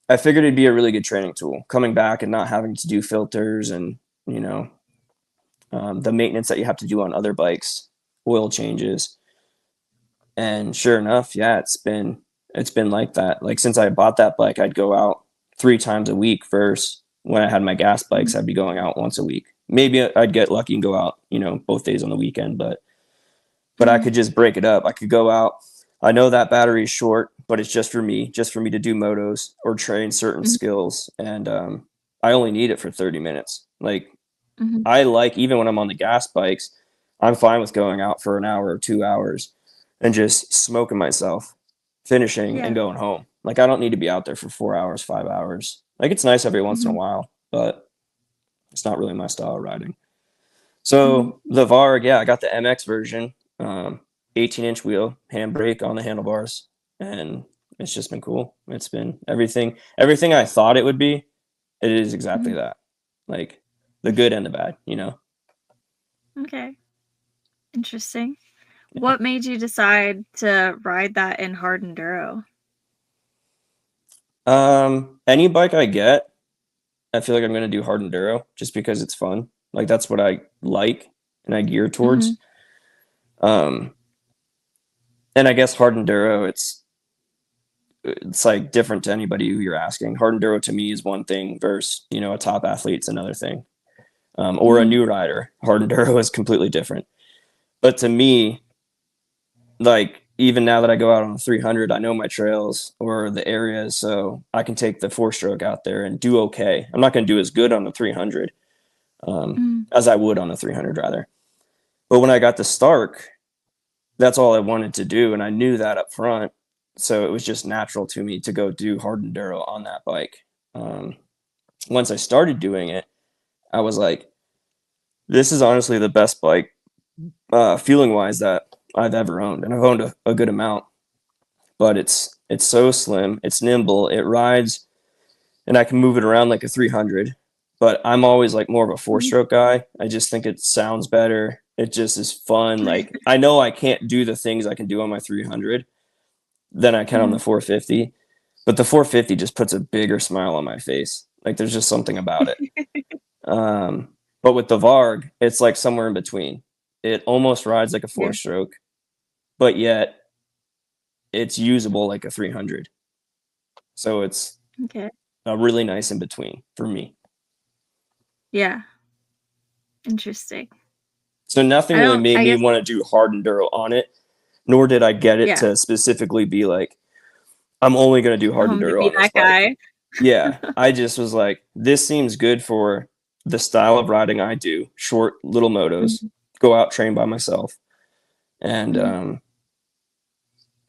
I figured it'd be a really good training tool coming back and not having to do filters and, the maintenance that you have to do on other bikes, oil changes. And sure enough, yeah, it's been like that. Like since I bought that bike, I'd go out 3 times a week versus when I had my gas bikes, I'd be going out once a week. Maybe I'd get lucky and go out, both days on the weekend, but I Mm-hmm. could just break it up. I could go out. I know that battery is short, but it's just for me to do motos or train certain skills. And I only need it for 30 minutes. Like Mm-hmm. even when I'm on the gas bikes, I'm fine with going out for an hour or 2 hours and just smoking myself, finishing and Yeah. going home. Like I don't need to be out there for 4 hours, 5 hours. Like it's nice every once in a Mm-hmm. while, but it's not really my style of riding. Mm-hmm. So the Varg, yeah, I got the MX version, 18-inch wheel, handbrake on the handlebars, and it's just been cool. It's been everything I thought it would be. It is exactly Mm-hmm. that, like the good and the bad. Okay. Interesting. Yeah. What made you decide to ride that in hard enduro? Any bike I get, I feel like I'm gonna do hard enduro just because it's fun. Like that's what I like and I gear Mm-hmm. towards. Um, and I guess hard enduro, it's like different to anybody who you're asking. Hard enduro to me is one thing versus a top athlete's another thing. Or a Mm-hmm. new rider. Hard enduro is completely different. But to me, like even now that I go out on the 300, I know my trails or the areas, so I can take the 4-stroke out there and do okay. I'm not going to do as good on the 300 Mm-hmm. as I would on the 300 rather. But when I got the Stark, that's all I wanted to do, and I knew that up front. So it was just natural to me to go do hard enduro on that bike. Um, Once I started doing it, I was like, this is honestly the best bike, feeling wise, that I've ever owned, and I've owned a good amount. But it's so slim, it's nimble, it rides, and I can move it around like a 300. But I'm always like more of a 4-stroke guy. I just think it sounds better. It just is fun. Like I know I can't do the things I can do on my 300 than I can on Mm-hmm. the 450, but the 450 just puts a bigger smile on my face. Like there's just something about it. But with the Varg, it's like somewhere in between. It almost rides like a Yeah. 4-stroke, but yet it's usable like a 300. So it's Okay. a really nice in between for me. Yeah. Interesting. So nothing really made I me guess, want to do hard enduro on it, nor did I get it yeah. to specifically be like, I'm only going to do hard To enduro be on this that bike. guy. Yeah, I just was like, this seems good for the style of riding I do, short little motos, Mm-hmm. go out, train by myself. And Mm-hmm.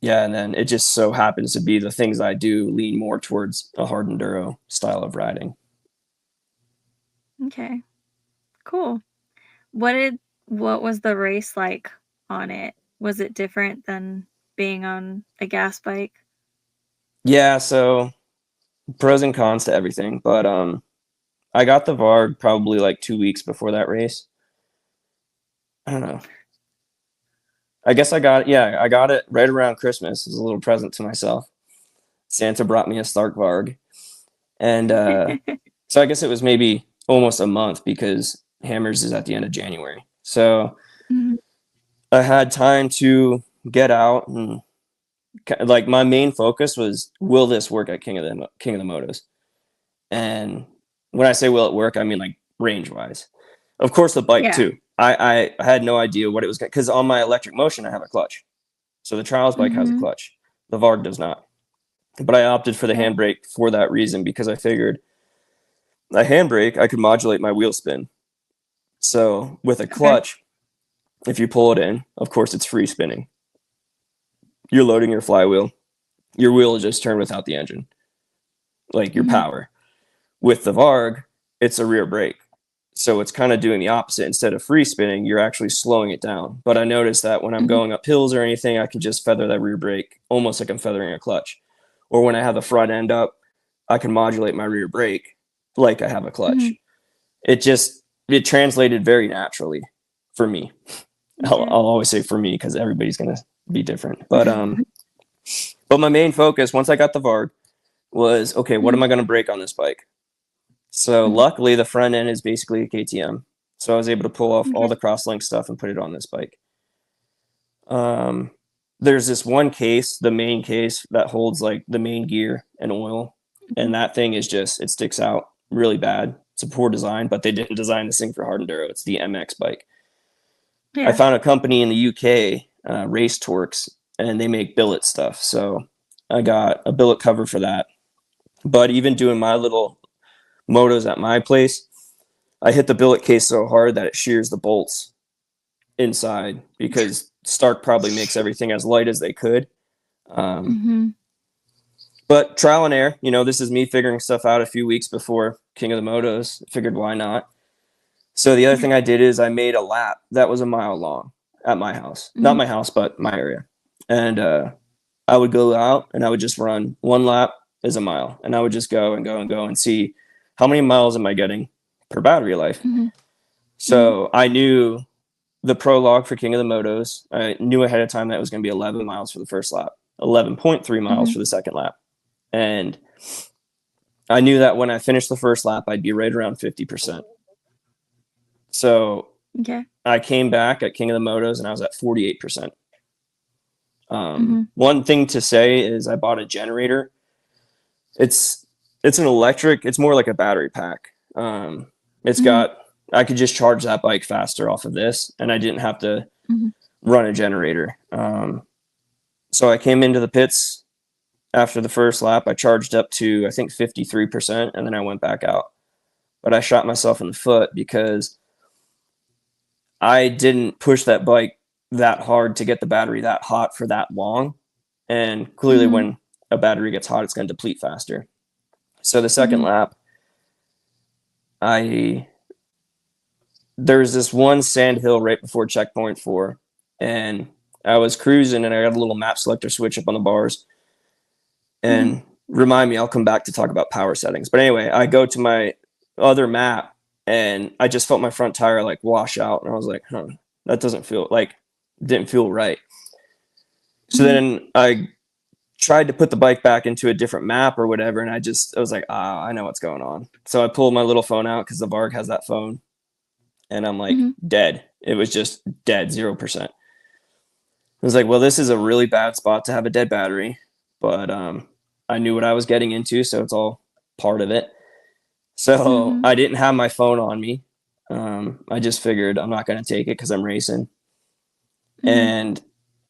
yeah, and then it just so happens to be the things I do lean more towards a hard enduro style of riding. Okay. Cool. What did what was the race like on it? Was it different than being on a gas bike? Yeah, so pros and cons to everything, but I got the Varg probably like 2 weeks before that race. I don't know. I guess I got it right around Christmas as a little present to myself. Santa brought me a Stark Varg. And so I guess it was maybe almost a month because Hammers is at the end of January. So Mhm. I had time to get out and like my main focus was, will this work at King of the Motos? And when I say will it work, I mean like range wise. Of course, the bike Yeah. too. I had no idea what it was because on my electric motion I have a clutch. So the Trials bike has a Mhm. clutch. The Varg does not. But I opted for the Yeah. handbrake for that reason because I figured a handbrake I could modulate my wheel spin. So with a Okay. clutch, if you pull it in, of course it's free spinning. You're loading your flywheel. Your wheel is just turned without the engine, like your Mhm. power. With the Varg, it's a rear brake. So it's kind of doing the opposite. Instead of free spinning, you're actually slowing it down. But I noticed that when I'm Mhm. going up hills or anything, I can just feather that rear brake almost like I'm feathering a clutch. Or when I have the front end up, I can modulate my rear brake like I have a clutch. Mhm. It translated very naturally for me. I'll Okay. always say for me because everybody's gonna be different. But my main focus once I got the Varg, was, okay, what am I going to break on this bike? So luckily the front end is basically a KTM. So I was able to pull off all the crosslink stuff and put it on this bike. There's this one case, the main case that holds like the main gear and oil. And that thing is just, it sticks out really bad. It's a poor design, but they didn't design this thing for hard enduro. It's the MX bike. I found a company in the UK, Race Torques, and they make billet stuff. So I got a billet cover for that. But even doing my little motos at my place, I hit the billet case so hard that it shears the bolts inside because Stark probably makes everything as light as they could. But trial and error, you know, this is me figuring stuff out a few weeks before King of the Motos. Figured why not. So the other thing I did is I made a lap that was a mile long at my house. Not my house, but my area. And I would go out and I would just run one lap is a mile. And I would just go and go and go and see how many miles am I getting per battery life. So I knew the prologue for King of the Motos. I knew ahead of time that it was going to be 11 miles for the first lap, 11.3 miles for the second lap. And I knew that when I finished the first lap, I'd be right around 50%. So I came back at King of the Motos and I was at 48%. One thing to say is I bought a generator. It's an electric, it's more like a battery pack. It's got, I could just charge that bike faster off of this and I didn't have to run a generator. So I came into the pits after the first lap. I charged up to, I think, 53%, and then I went back out. But I shot myself in the foot because I didn't push that bike that hard to get the battery that hot for that long. And clearly when a battery gets hot, it's going to deplete faster. So the second lap, there's this one sand hill right before checkpoint 4, and I was cruising and I got a little map selector switch up on the bars. And remind me, I'll come back to talk about power settings. But anyway, I go to my other map and I just felt my front tire like wash out. And I was like, that doesn't feel like, didn't feel right. So then I tried to put the bike back into a different map or whatever. And I was like, I know what's going on. So I pulled my little phone out because the Varg has that phone. And I'm like, dead. It was just dead, 0%. I was like, well, this is a really bad spot to have a dead battery. But I knew what I was getting into, so it's all part of it. So I didn't have my phone on me. I just figured I'm not going to take it because I'm racing. And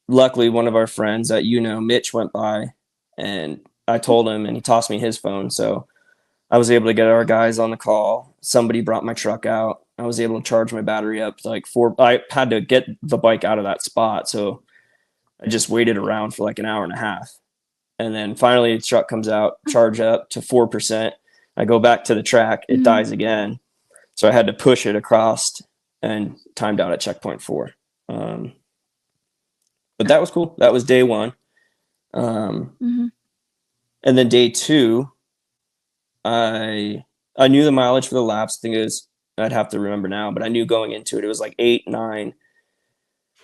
luckily, one of our friends that Mitch, went by, and I told him, and he tossed me his phone. So I was able to get our guys on the call. Somebody brought my truck out. I was able to charge my battery up to like 4. I had to get the bike out of that spot, so I just waited around for like an hour and a half. And then finally the truck comes out, charge up to 4%. I go back to the track, it dies again. So I had to push it across and timed out at checkpoint 4. But that was cool. That was day 1. And then day 2, I knew the mileage for the laps. I think it was, I'd have to remember now, but I knew going into it, it was like 8, 9.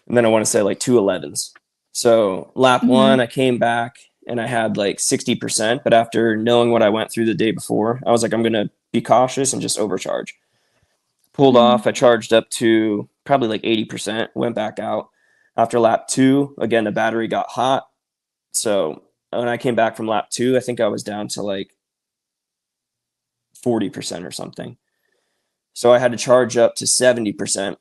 And then I want to say like 2 11s. So lap 1, I came back and I had like 60%. But after knowing what I went through the day before, I was like, I'm going to be cautious and just overcharge. Pulled off. I charged up to probably like 80%, went back out. After lap 2, again, the battery got hot. So when I came back from lap 2, I think I was down to like 40% or something. So I had to charge up to 70%.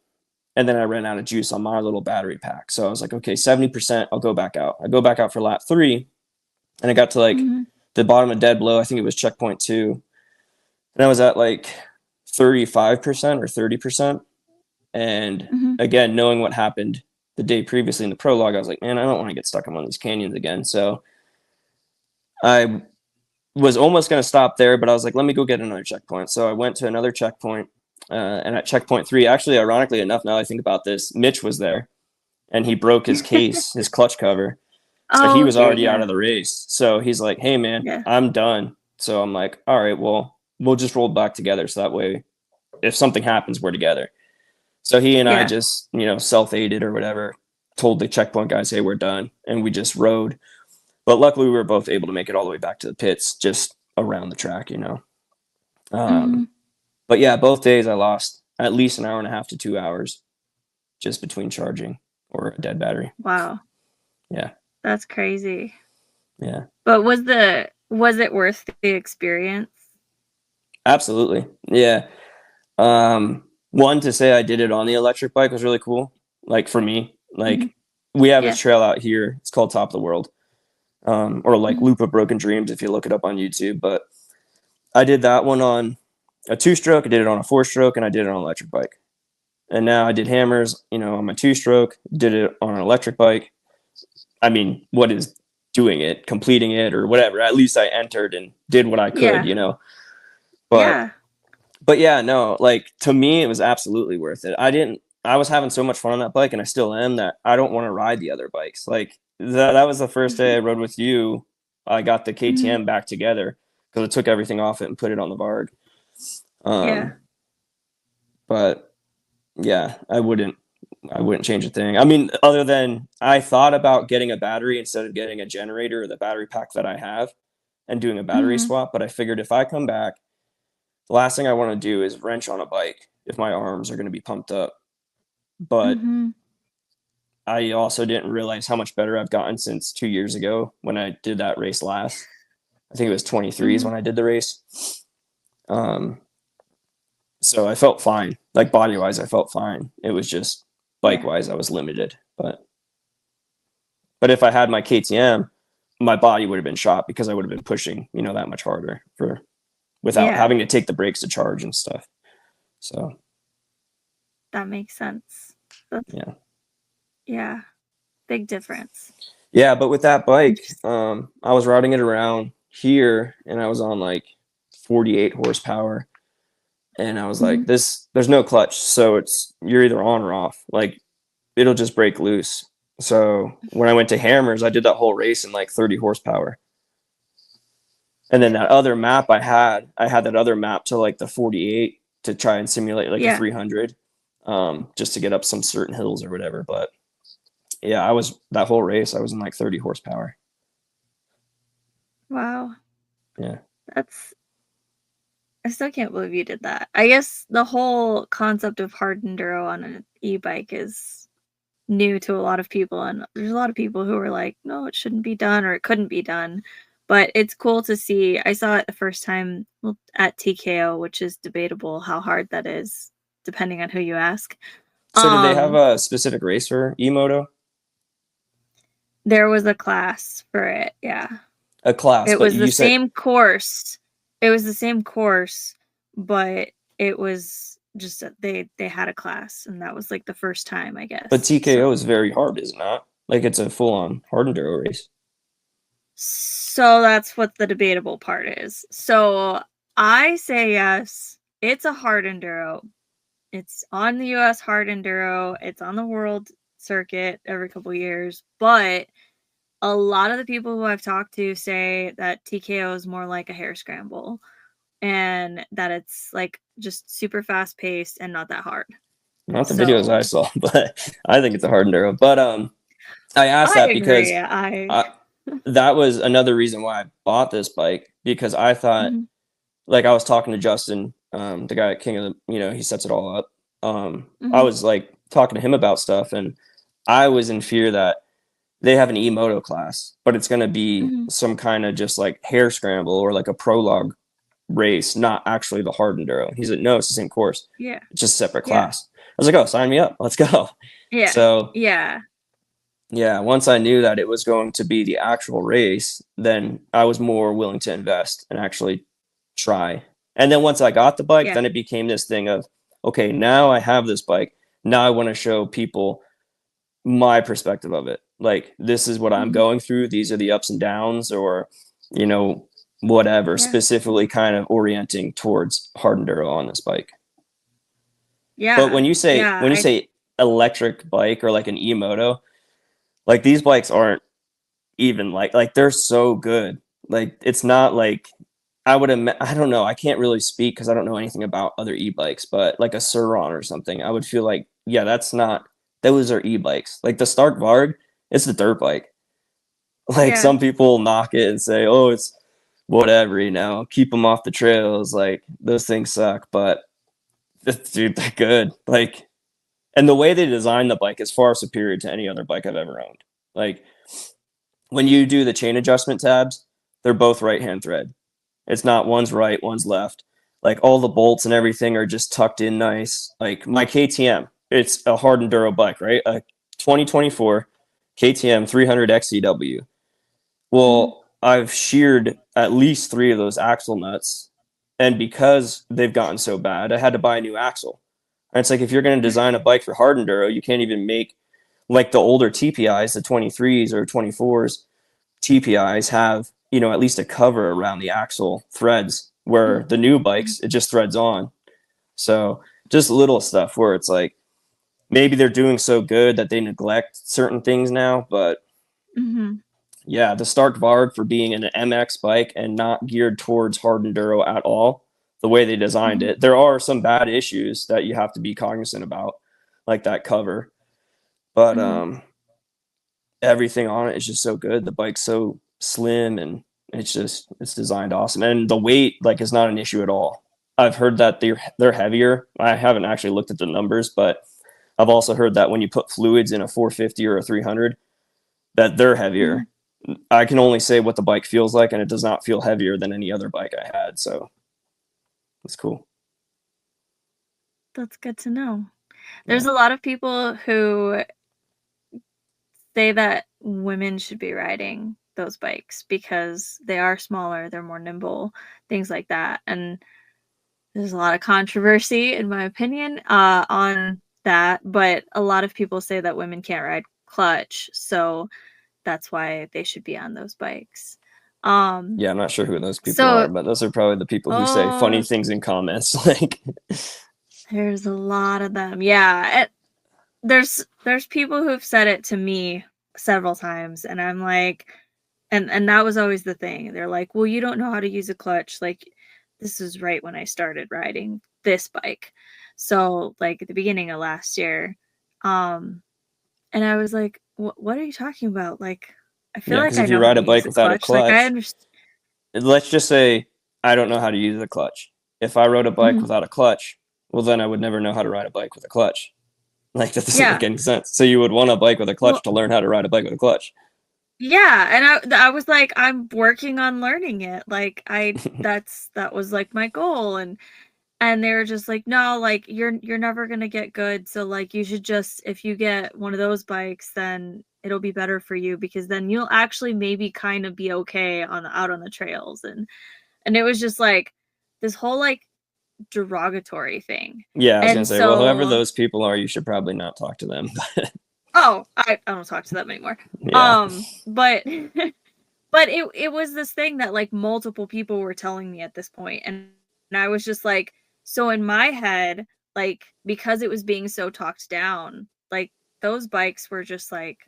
And then I ran out of juice on my little battery pack. So I was like, okay, 70%, I'll go back out. I go back out for lap 3. And I got to like the bottom of dead blow. I think it was checkpoint 2. And I was at like 35% or 30%. And again, knowing what happened the day previously in the prologue, I was like, man, I don't want to get stuck in one of these canyons again. So I was almost going to stop there, but I was like, let me go get another checkpoint. So I went to another checkpoint. And at checkpoint 3, actually, ironically enough, now I think about this, Mitch was there and he broke his case, his clutch cover. So he was already out of the race. So he's like, hey, man, I'm done. So I'm like, all right, well, we'll just roll back together. So that way, if something happens, we're together. So he and I just, self-aided or whatever, told the checkpoint guys, hey, we're done. And we just rode. But luckily, we were both able to make it all the way back to the pits, just around the track, you know. Hmm. But yeah, both days I lost at least an hour and a half to 2 hours just between charging or a dead battery. Wow, Yeah, that's crazy. yeah, But was it worth the experience? absolutely. Yeah. One, to say I did it on the electric bike was really cool. Like for me, Hmm. like we have this Yeah. trail out here. It's called Top of the World, or like Hmm. Loop of Broken Dreams if you look it up on YouTube. But I did that one on a 2-stroke. I did it on a 4-stroke, and I did it on an electric bike. And now I did hammers, you know, on my 2-stroke. Did it on an electric bike. I mean, what is doing it, completing it, or whatever? At least I entered and did what I could, Yeah. you know. But Yeah. yeah, no, like to me, it was absolutely worth it. I was having so much fun on that bike, and I still am, that I don't want to ride the other bikes. Like that was the first day I rode with you. I got the Hmm. KTM back together because I took everything off it and put it on the Varg. Yeah. Um, but yeah, I wouldn't change a thing. I mean, other than I thought about getting a battery instead of getting a generator or the battery pack that I have and doing a battery Hmm. swap. But I figured if I come back, the last thing I want to do is wrench on a bike if my arms are going to be pumped up. But Hmm. I also didn't realize how much better I've gotten since 2 years ago when I did that race last. I think it was 23s Hmm. when I did the race. Um, so I felt fine. Like body wise, I felt fine. It was just bike Yeah. wise, I was limited. But if I had my KTM, my body would have been shot because I would have been pushing, you know, that much harder for without Yeah. having to take the brakes to charge and stuff. So That makes sense. That's, yeah. yeah. Big difference. Yeah, but with that bike, Interesting. I was riding it around here and I was on like 48 horsepower. And I was Hmm. like, there's no clutch. So you're either on or off. Like it'll just break loose. So when I went to hammers, I did that whole race in like 30 horsepower. And then Yeah. that other map I had that other map to like the 48 to try and simulate like a Yeah. 300, just to get up some certain hills or whatever. But yeah, that whole race, I was in like 30 horsepower. Wow. Yeah. That's I still can't believe you did that. I guess the whole concept of hard enduro on an e-bike is new to a lot of people, and there's a lot of people who are like, no, it shouldn't be done or it couldn't be done. But it's cool to see. I saw it the first time at TKO, which is debatable how hard that is, depending on who you ask. So did they have Um, a specific race for Emoto? there was a class for it, yeah. A class, It but was the you said, same course. It was the same course, but it was just that they had a class, and that was like the first time, I but guess. TKO is very hard, is it not? Like it's a full on hard enduro race. So that's what the debatable part is. So I say yes. It's a hard enduro. It's on the US hard enduro. It's on the world circuit every couple years, but a lot of the people who I've talked to say that TKO is more like a hair scramble and that it's like just super fast paced and not that hard. Not the videos I So saw, but I think it's a hard enduro. But I asked I that agree. because I I, that was another reason why I bought this bike, because I thought, Mhm. like I was talking to Justin, the guy at King of the, he sets it all up. I Mhm. was like talking to him about stuff, and I was in fear that they have an e-moto class, but it's going to be Mhm. some kind of just like hair scramble or like a prologue race, not actually the hard enduro. He's like, no, it's the same course. Yeah. It's just a separate Yeah. class. I was like, oh, sign me up. Let's go. Yeah. So Yeah. yeah, once I knew that it was going to be the actual race, then I was more willing to invest and actually try. And then once I got the bike, Yeah. then it became this thing of, okay, now I have this bike. Now I want to show people my perspective of it. Like, this is what I'm Mhm. going through. These are the ups and downs, or, you know, whatever, Yeah. specifically kind of orienting towards hard enduro on this bike. But Yeah. Yeah. when you say electric bike or like an e-moto, like these bikes aren't even like they're so good. Like it's not like I don't know. I can't really speak because I don't know anything about other e-bikes, but like a Suron or something, I would feel like, yeah, those are e-bikes. Like the Stark Varg, it's the dirt bike. Like Yeah. some people knock it and say, "Oh, it's whatever, keep them off the trails." Like those things suck, but dude, they're good. Like, and the way they design the bike is far superior to any other bike I've ever owned. Like when you do the chain adjustment tabs, they're both right hand thread. It's not one's right, one's left. Like all the bolts and everything are just tucked in nice. Like my KTM, it's a hard enduro bike, right? A 2024 KTM 300 XCW. Hmm. Well, I've sheared at least 3 of those axle nuts, and because they've gotten so bad, I had to buy a new axle. And it's like if you're going to design a bike for hard enduro, you can't even make like the older TPIs, the 23s or 24s TPIs have, at least a cover around the axle threads, where the new bikes, it just threads on. So just little stuff where it's like maybe they're doing so good that they neglect certain things now. But Hmm. yeah, the Stark Varg, for being an MX bike and not geared towards hard enduro at all, the way they designed Hmm. it, there are some bad issues that you have to be cognizant about, like that cover. But Hmm. everything on it is just so good. The bike's so slim, and it's designed awesome. And the weight like is not an issue at all. I've heard that they're heavier. I haven't actually looked at the numbers, but I've also heard that when you put fluids in a 450 or a 300, that they're Hmm. heavier. I can only say what the bike feels like, and it does not feel heavier than any other bike I had. So it's cool. That's good to know. Yeah. There's a lot of people who say that women should be riding those bikes because they are smaller, they're more nimble, things like that. And there's a lot of controversy, in my opinion, on that. But a lot of people say that women can't ride clutch, so that's why they should be on those bikes. Um, Yeah, I'm not sure who those people so are, but those are probably the people who say funny oh, things in comments. Like, there's a lot of them. Yeah, there's people who've said it to me several times, and I'm like, and that was always the thing. They're like, "Well, you don't know how to use a clutch." Like, this is right when I started riding this bike. So, like at the beginning of last year. Um, and I was like, What are you talking about? Like, I feel yeah, like because I if you know how ride to a bike use a without a clutch. Like, I clutch, understand." let's just say I don't know how to use a clutch. If I rode a bike Mhm. without a clutch, well, then I would never know how to ride a bike with a clutch. Like that doesn't make Yeah. any sense. So you would want a bike with a clutch Well, to learn how to ride a bike with a clutch. yeah, and I was like, I'm working on learning it. Like, that was like my goal, and they were just like, no, like you're never gonna get good, so like you should just, if you get one of those bikes, then it'll be better for you, because then you'll actually maybe kind of be okay on out on the trails. And it was just like this whole like derogatory thing. Yeah, I was gonna And say, well, whoever so, those people are, you should probably not talk to them. oh, I don't talk to them anymore. Yeah, But but it was this thing that like multiple people were telling me at this point, and I was just like, so in my head, like, because it was being so talked down, like those bikes were just like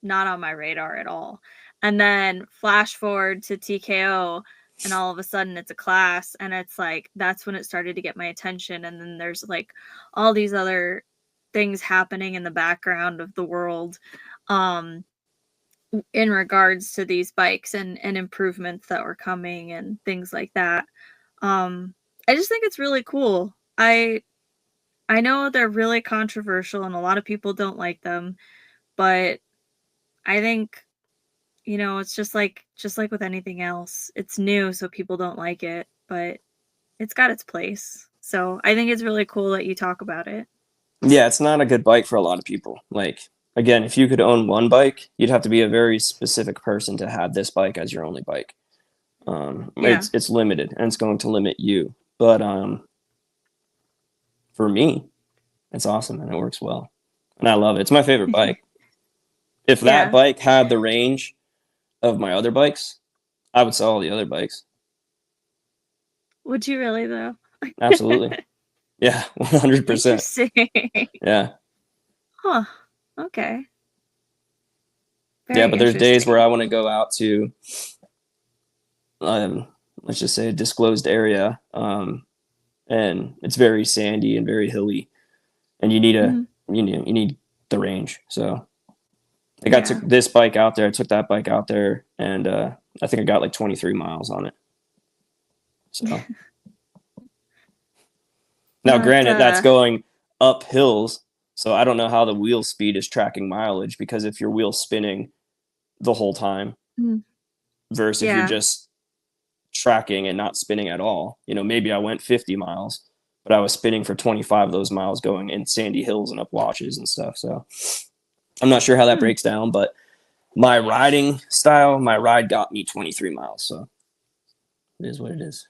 not on my radar at all. And then flash forward to TKO, and all of a sudden it's a class, and it's like that's when it started to get my attention. And then there's like all these other things happening in the background of the world, um in regards to these bikes, and improvements that were coming and things like that. um I just think it's really cool. I know they're really controversial and a lot of people don't like them, but I think, it's just like with anything else. It's new, so people don't like it, but it's got its place. So I think it's really cool that you talk about it. yeah, it's not a good bike for a lot of people. Like again, if you could own one bike, you'd have to be a very specific person to have this bike as your only bike. Yeah. It's limited, and it's going to limit you. But for me, it's awesome and it works well, and I love it. It's my favorite bike. If that Yeah. bike had the range of my other bikes, I would sell all the other bikes. Would you really though? Absolutely. Yeah, 100%. Interesting. Yeah. Huh. Okay. Yeah, Very but there's days where interesting. I want to go out to, um, let's just say a disclosed area, and it's very sandy and very hilly, and you need Mhm. you need the range. So Like I took this bike out there, I took that bike out there, and I think I got like 23 miles on it. So now, granted, that's going up hills, so I don't know how the wheel speed is tracking mileage, because if your wheel's spinning the whole time versus if you're just tracking and not spinning at all, maybe I went 50 miles, but I was spinning for 25 of those miles going in sandy hills and up washes and stuff. So I'm not sure how that breaks down, but my riding style, my ride got me 23 miles. So it is what it is.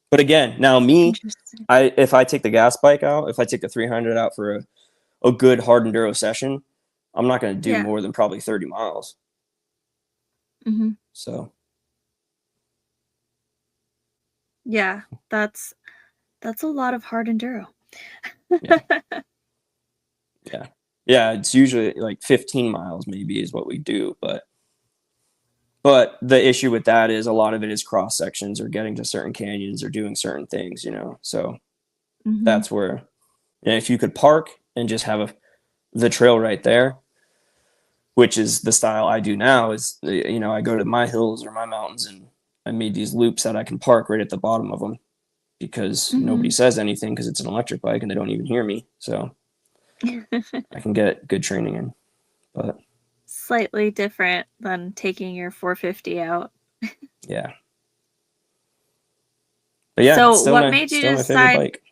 But again, now if I take the gas bike out, if I take the 300 out for a good hard enduro session, I'm not going to do more than probably 30 miles. So. Yeah, that's a lot of hard enduro. Yeah, it's usually like 15 miles maybe is what we do, but the issue with that is a lot of it is cross sections or getting to certain canyons or doing certain things, so that's where, if you could park and just have the trail right there, which is the style I do now, is I go to my hills or my mountains and I made these loops that I can park right at the bottom of them, because nobody says anything because it's an electric bike and they don't even hear me, so I can get good training in. But slightly different than taking your 450 out. Yeah. But yeah, so what made you decide? My favorite bike.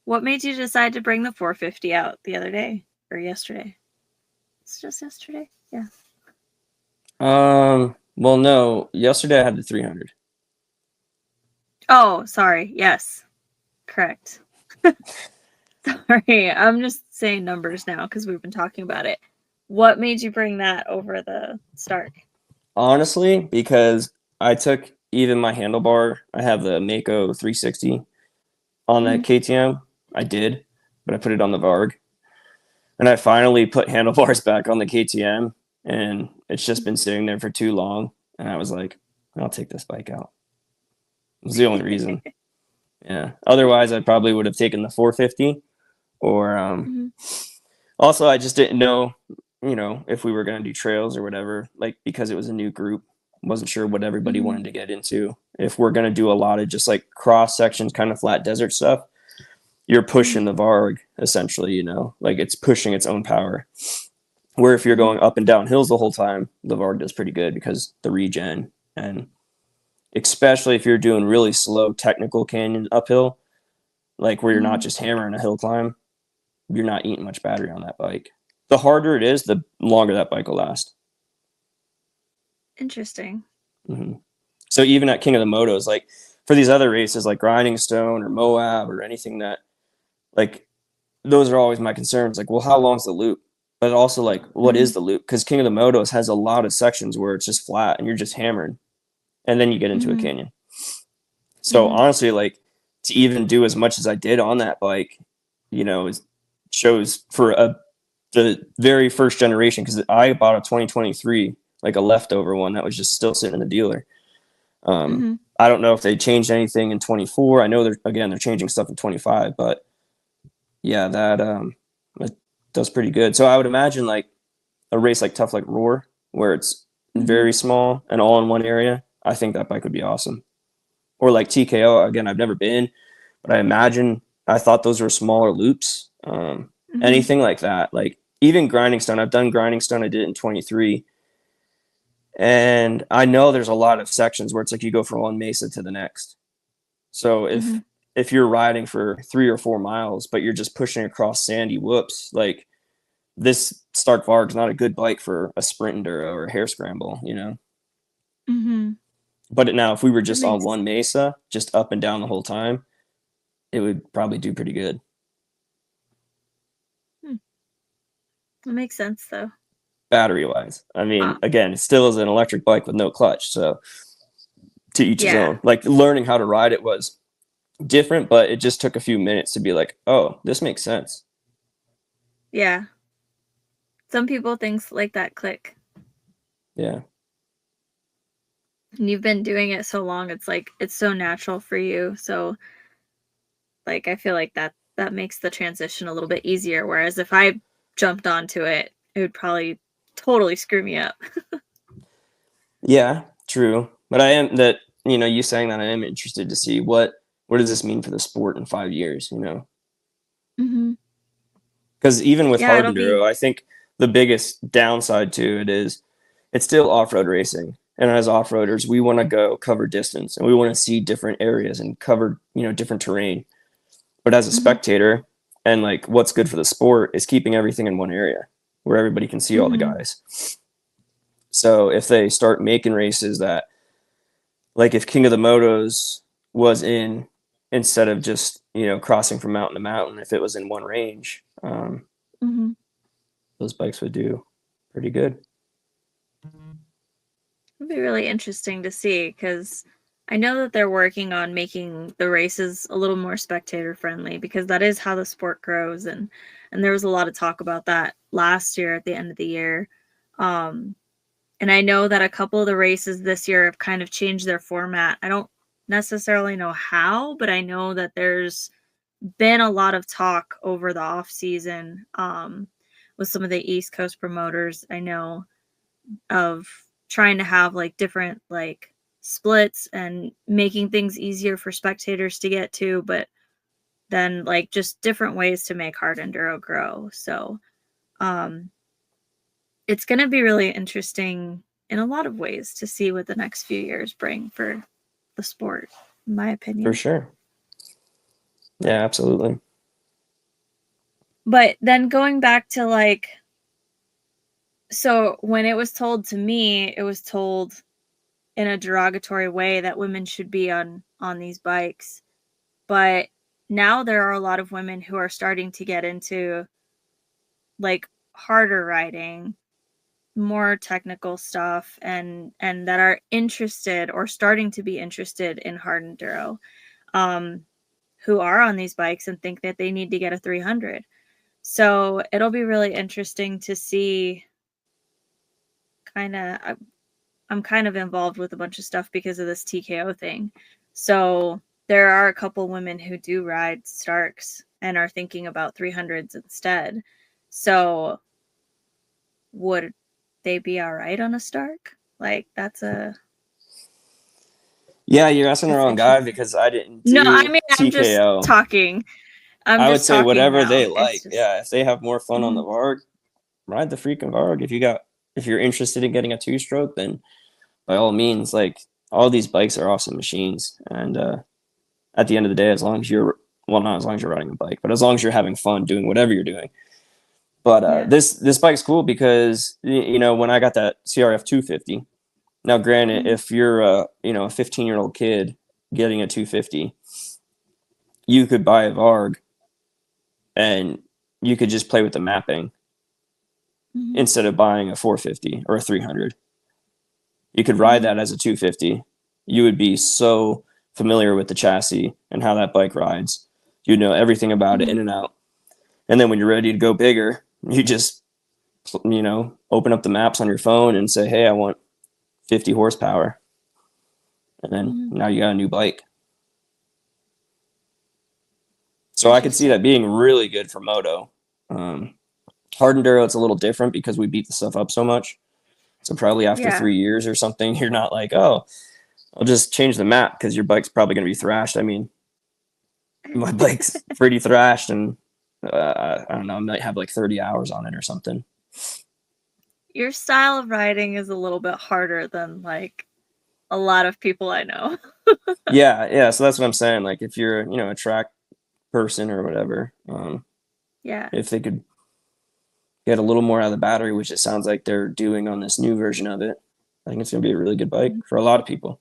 What made you decide to bring the 450 out the other day or yesterday? It's just yesterday. Yeah. Well, no. Yesterday I had the 300. Oh, sorry. Yes. Correct. Sorry. I'm just saying numbers now because we've been talking about it. What made you bring that over the Stark? Honestly, because I took even my handlebar. I have the Mako 360 on that KTM. I did, but I put it on the Varg. And I finally put handlebars back on the KTM, and it's just been sitting there for too long. And I was like, I'll take this bike out. It was the only reason. Yeah. Otherwise, I probably would have taken the 450, or also I just didn't know, if we were going to do trails or whatever, like, because it was a new group, wasn't sure what everybody wanted to get into. If we're going to do a lot of just like cross sections, kind of flat desert stuff, you're pushing the Varg essentially, like it's pushing its own power. Where if you're going up and down hills the whole time, the Varg does pretty good because the regen, and especially if you're doing really slow technical canyon uphill, like where you're not just hammering a hill climb, you're not eating much battery on that bike. The harder it is, the longer that bike will last. Interesting. So even at King of the Motos, like for these other races like Grinding Stone or Moab or anything, that like those are always my concerns. Like, well, how long's the loop? But also like, what is the loop? Because King of the Motos has a lot of sections where it's just flat and you're just hammering, and then you get into a canyon. So honestly, like to even do as much as I did on that bike, shows for the very first generation, because I bought a 2023, like a leftover one that was just still sitting in the dealer. I don't know if they changed anything in 24. I know they're changing stuff in 25, but yeah, that it does pretty good. So I would imagine like a race like Tough Like Roar, where it's very small and all in one area. I think that bike would be awesome. Or like TKO, again, I've never been, but I thought those were smaller loops. Anything like that, like even Grinding Stone. I've done Grinding Stone. I did it in 23. And I know there's a lot of sections where it's like you go from one mesa to the next. So if you're riding for 3 or 4 miles, but you're just pushing across sandy whoops, like this Stark Varg is not a good bike for a sprint enduro or a hare scramble, But now if we were just on one mesa, just up and down the whole time, it would probably do pretty good. That makes sense though. Battery wise. I mean, again, it still is an electric bike with no clutch. So to each his own. Like learning how to ride it was different, but it just took a few minutes to be like, oh, this makes sense. Yeah. Some people things like that click. Yeah. And you've been doing it so long, it's like it's so natural for you. So like I feel like that makes the transition a little bit easier. Whereas if I jumped onto it, it would probably totally screw me up. Yeah, true. But I am that, you saying that, I am interested to see what does this mean for the sport in 5 years, Hmm. Because even with Yeah, hard it'll be. enduro, I think the biggest downside to it is it's still off-road racing. And as off-roaders, we want to go cover distance and we want to see different areas and cover, different terrain. But as a Hmm. spectator, and like what's good for the sport is keeping everything in one area where everybody can see all the Hmm. guys. So if they start making races that, like if King of the Motos was in, instead of just, crossing from mountain to mountain, if it was in one range, Hmm. those bikes would do pretty good. It'll be really interesting to see because I know that they're working on making the races a little more spectator friendly because that is how the sport grows, and there was a lot of talk about that last year at the end of the year. Um, and I know that a couple of the races this year have kind of changed their format. I don't necessarily know how, but I know that there's been a lot of talk over the off season with some of the East Coast promoters. I know of trying to have like different like splits and making things easier for spectators to get to, but then like just different ways to make hard enduro grow. So um it's going to be really interesting in a lot of ways to see what the next few years bring for the sport, in my For opinion. sure. Yeah, absolutely. But then going back to like, so when it was told to me, it was told in a derogatory way that women should be on these bikes. But now there are a lot of women who are starting to get into like harder riding, more technical stuff, and that are interested or starting to be interested in hard enduro, um, who are on these bikes and think that they need to get a 300. So it'll be really interesting to see kind of. I'm kind of involved with a bunch of stuff because of this TKO thing. So there are a couple women who do ride Starks and are thinking about 300s instead. So would they be all right on a Stark? Like Yeah, you're asking the that's wrong guy interesting. because I didn't No, I do mean I'm just TKO. talking. I'm I would just say talking whatever now. they It's like. just Yeah, if they have more fun on the mhm. Varg, ride the freaking Varg. If you're interested in getting a two-stroke, then by all means, like all these bikes are awesome machines. And at the end of the day, as long as you're well, not as long as you're riding a bike, but as long as you're having fun doing whatever you're doing. But Yeah. this bike's cool because when I got that CRF 250. Now, granted, Mhm. if you're a 15-year-old kid getting a 250, you could buy a Varg and you could just play with the mapping Mhm. instead of buying a 450 or a 300. You could ride Mhm. that as a 250. You would be so familiar with the chassis and how that bike rides. You'd know everything about it in Mhm. and out. And then when you're ready to go bigger, you just open up the maps on your phone and say, "Hey, I want 50 horsepower." And then Mhm. now you got a new bike. So I could see that Interesting. being really good for moto. Um, Hard enduro, it's a little different because we beat the stuff up so much. So probably after Yeah. 3 years or something, you're not like, oh, I'll just change the map because your bike's probably going to be thrashed. I mean, my bike's pretty thrashed, and I don't know, I might have like 30 hours on it or something. Your style of riding is a little bit harder than like a lot of people I know. Yeah, yeah. So that's what I'm saying. Like, if you're, a track person or whatever, Yeah. if they could get a little more out of the battery, which it sounds like they're doing on this new version of it, I think it's going to be a really good bike Mhm. for a lot of people.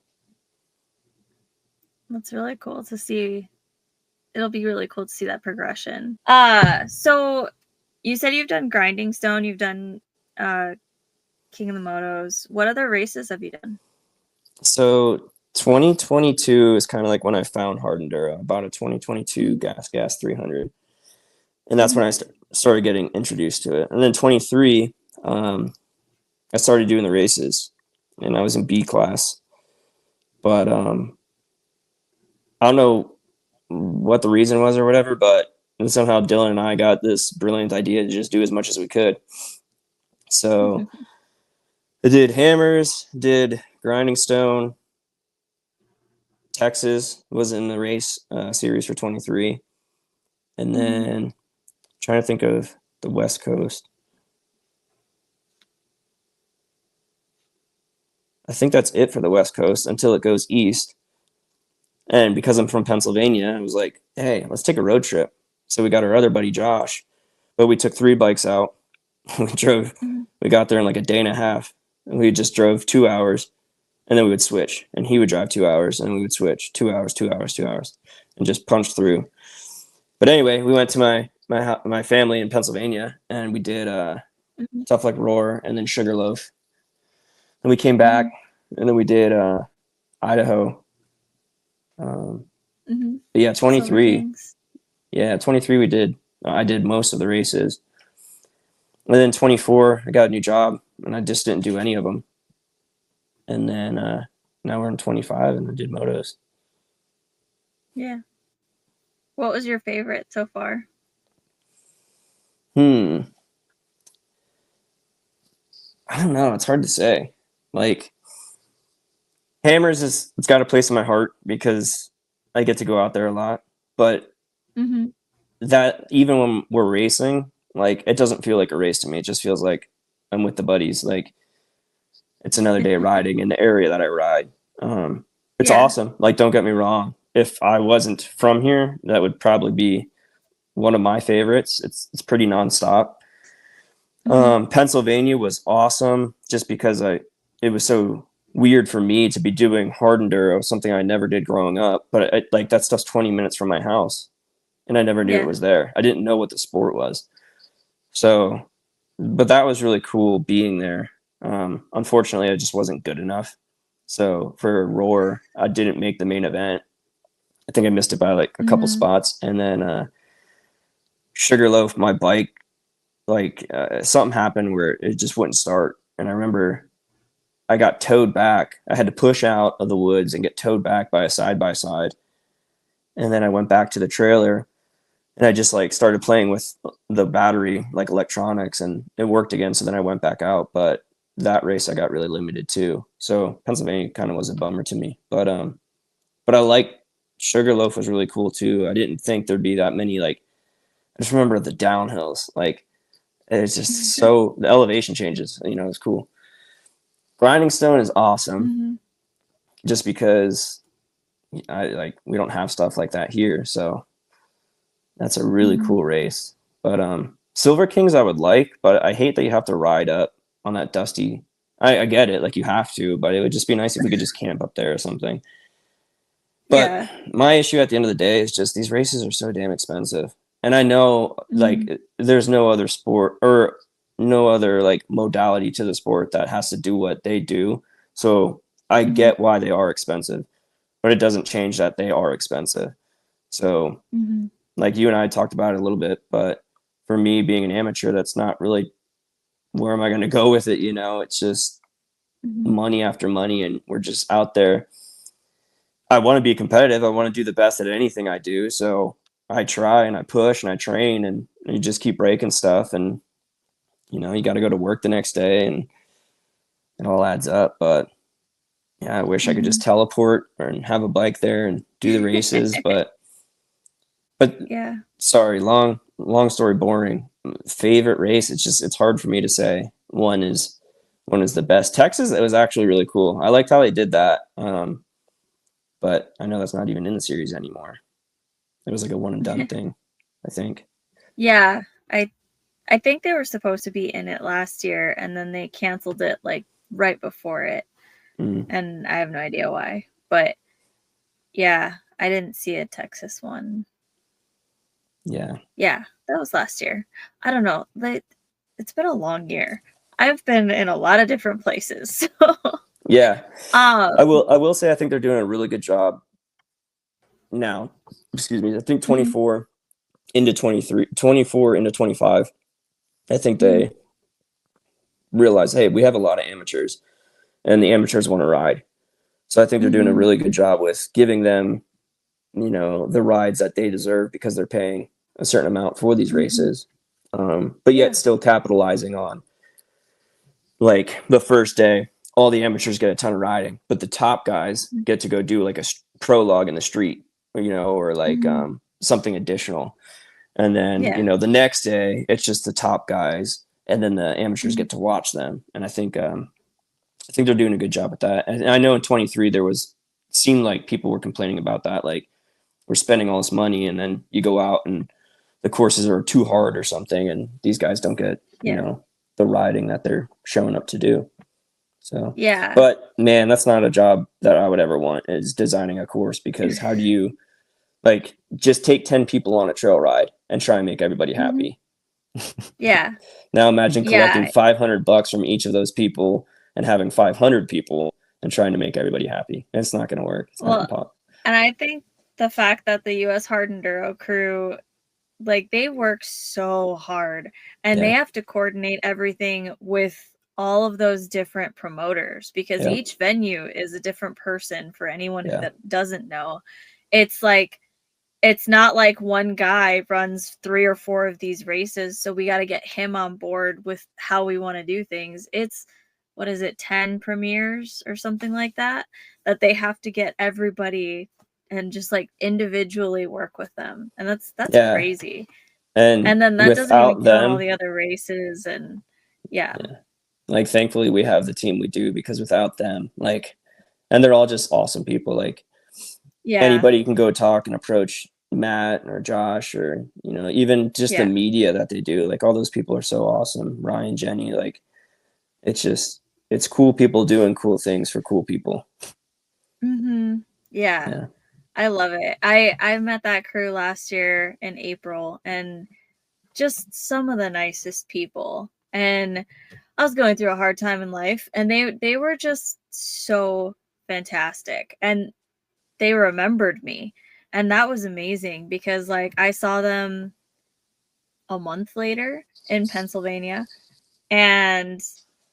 That's really cool to see. It'll be really cool to see that progression. So you said you've done Grinding Stone, you've done uh King of the Motos. What other races have you done? So 2022 is kind of like when I found hard enduro. I bought a 2022 Mhm. gas 300, and that's when Mhm. I started getting introduced to it. And then 23, I started doing the races, and I was in B class. But I don't know what the reason was or whatever, but and somehow Dylan and I got this brilliant idea to just do as much as we could. So I did Hammers, did Grinding Stone. Texas was in the race series for 23. And then trying to think of the West Coast. I think that's it for the West Coast until it goes east. And because I'm from Pennsylvania, I was like, hey, let's take a road trip. So we got our other buddy, Josh, but we took 3 bikes out. We got there in like a day and a half. And we just drove 2 hours and then we would switch. And he would drive 2 hours and we would switch 2 hours, 2 hours, 2 hours and just punch through. But anyway, we went to my family in Pennsylvania and we did Tough Like Roar and then Sugarloaf. And we came back and then we did Idaho. But yeah, 23. Yeah, 23 we did. I did most of the races. And then 24, I got a new job and I just didn't do any of them. And then now we're in 25 and I did Motos. Yeah. What was your favorite so far? I don't know. It's hard to say. Like, Hammers it's got a place in my heart because I get to go out there a lot. But that even when we're racing, like, it doesn't feel like a race to me. It just feels like I'm with the buddies. Like, it's another day of riding in the area that I ride. It's awesome. Like, don't get me wrong. If I wasn't from here, that would probably be one of my favorites. It's pretty nonstop. Pennsylvania was awesome just because it was so weird for me to be doing hard enduro, something I never did growing up. But like that stuff's 20 minutes from my house, and I never knew it was there. I didn't know what the sport was. So, but that was really cool being there. Unfortunately, I just wasn't good enough. So for Roar, I didn't make the main event. I think I missed it by like a couple spots, and then Sugarloaf, my bike, like something happened where it just wouldn't start. And I remember I got towed back. I had to push out of the woods and get towed back by a side-by-side. And then I went back to the trailer and I just like started playing with the battery, like electronics, and it worked again. So then I went back out, but that race I got really limited too. So Pennsylvania kind of was a bummer to me, but I like Sugarloaf was really cool too. I didn't think there'd be that many, like, I just remember the downhills, like, it's just so the elevation changes, it's cool. Grinding Stone is awesome just because we don't have stuff like that here. So that's a really cool race. But Silver Kings I would like, but I hate that you have to ride up on that dusty. I get it, like you have to, but it would just be nice if we could just camp up there or something. But my issue at the end of the day is just these races are so damn expensive. And I know like there's no other sport or no other like modality to the sport that has to do what they do. So I get why they are expensive, but it doesn't change that they are expensive. So like you and I talked about it a little bit, but for me being an amateur, that's not really where am I going to go with it? It's just money after money, and we're just out there. I want to be competitive. I want to do the best at anything I do. So I try and I push and I train, and you just keep breaking stuff, and you got to go to work the next day, and it all adds up. But yeah, I wish I could just teleport and have a bike there and do the races. but yeah, sorry, long story, boring. Favorite race? It's hard for me to say. One is the best. Texas, it was actually really cool. I liked how they did that. But I know that's not even in the series anymore. It was like a one and done thing, I think. Yeah, I think they were supposed to be in it last year, and then they canceled it like right before it. And I have no idea why. But yeah, I didn't see a Texas one. Yeah. Yeah, that was last year. I don't know. It's been a long year. I've been in a lot of different places. So. Yeah. I will say I think they're doing a really good job now. Excuse me. I think 24 into 23, 24 into 25. I think they realize, hey, we have a lot of amateurs, and the amateurs want to ride. So I think they're doing a really good job with giving them, the rides that they deserve because they're paying a certain amount for these races. But yet still capitalizing on like the first day, all the amateurs get a ton of riding, but the top guys get to go do like a prologue in the street, or like Mm-hmm. something additional. And then, Yeah. the next day it's just the top guys, and then the amateurs Mm-hmm. get to watch them. And I think they're doing a good job at that. And I know in 23 seemed like people were complaining about that, like we're spending all this money and then you go out and the courses are too hard or something, and these guys don't get, Yeah. the riding that they're showing up to do. So, Yeah. but man, that's not a job that I would ever want, is designing a course, because how do you, like, just take 10 people on a trail ride and try and make everybody Mm-hmm. happy? Yeah. Now imagine collecting Yeah. $500 from each of those people and having 500 people and trying to make everybody happy. It's not going to work. It's not Well, impossible. and I think the fact that the US Hard Enduro crew, like, they work so hard and they Yeah. have to coordinate everything with all of those different promoters, because Yeah. each venue is a different person. For anyone Yeah. that doesn't know, it's like, it's not like one guy runs 3 or 4 of these races, so we got to get him on board with how we want to do things. It's, what is it, 10 premieres or something like that they have to get everybody and just like individually work with them. And that's Yeah. crazy. And And then that doesn't even without count all them, the other races. And yeah. yeah, like, thankfully we have the team we do, because without them, like, and they're all just awesome people. Like, Yeah. anybody can go talk and approach Matt or Josh, or, even just the Yeah. media that they do. Like, all those people are so awesome. Ryan, Jenny, like, it's cool people doing cool things for cool people. Mhm. Yeah. Yeah. I love it. I met that crew last year in April, and just some of the nicest people. And I was going through a hard time in life, and they were just so fantastic, and they remembered me. And that was amazing, because like I saw them a month later in Pennsylvania, and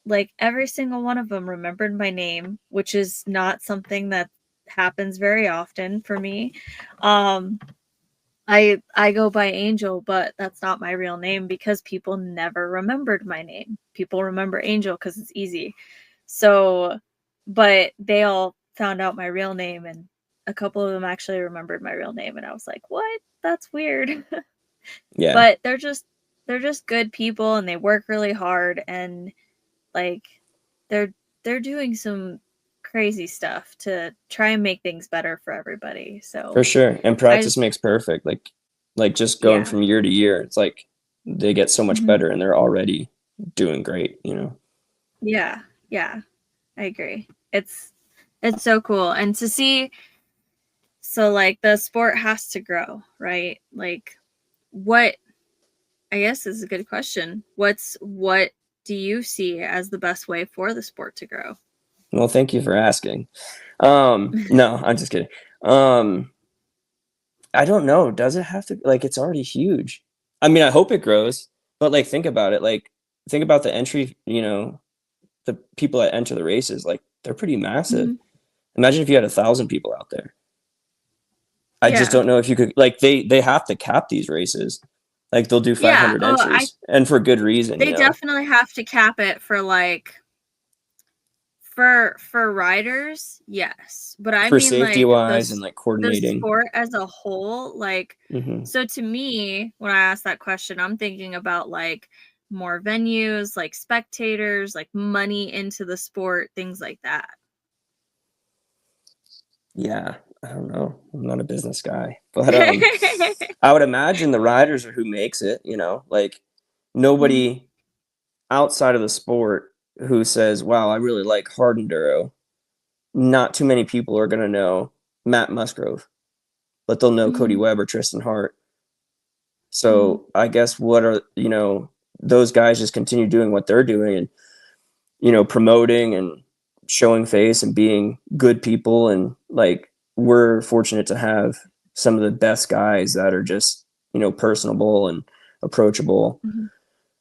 like every single one of them remembered my name, which is not something that happens very often for me. Um I go by Angel, but that's not my real name, because people never remembered my name. People remember Angel because it's easy. So, but they all found out my real name, and a couple of them actually remembered my real name, and I was like, "What? That's weird." Yeah, But they're just good people, and they work really hard, and like they're they're doing some crazy stuff to try and make things better for everybody. for So, sure. And I practice just makes perfect. Like just going yeah. from year to year, it's like they get so much Mhm. better and they're already doing great. Yeah, yeah, I agree. It's so cool. And to see, so like the sport has to grow, right? Like, what, I guess is a good question. What do you see as the best way for the sport to grow? Well, thank you for asking. No, I'm just kidding. I don't know. Does it have to, like, it's already huge. I mean, I hope it grows, but like, think about it. Like, think about the entry, the people that enter the races, like, they're pretty massive. Mhm. Imagine if you had 1,000 people out there. I just Yeah. don't know if you could, like, they have to cap these races. Like, they'll do Yeah. 500 Oh, I entries, and for good reason. they definitely have to cap it for like, for riders, yes. But I For mean safety like wise and like the coordinating. sport as a whole, like, Hmm. so to me, when I ask that question, I'm thinking about like more venues, like spectators, like money into the sport, things like that. Yeah, I don't know. I'm not a business guy, but I would imagine the riders are who makes it. Like, Mhm. nobody outside of the sport who says, "Wow, I really like hard enduro." Not too many people are gonna know Matt Musgrove, but they'll know Cody Mhm. Webb or Tristan Hart. Mhm. So I guess what are those guys just continue doing what they're doing, and promoting and showing face and being good people. And like, we're fortunate to have some of the best guys that are just, personable and approachable. Mhm.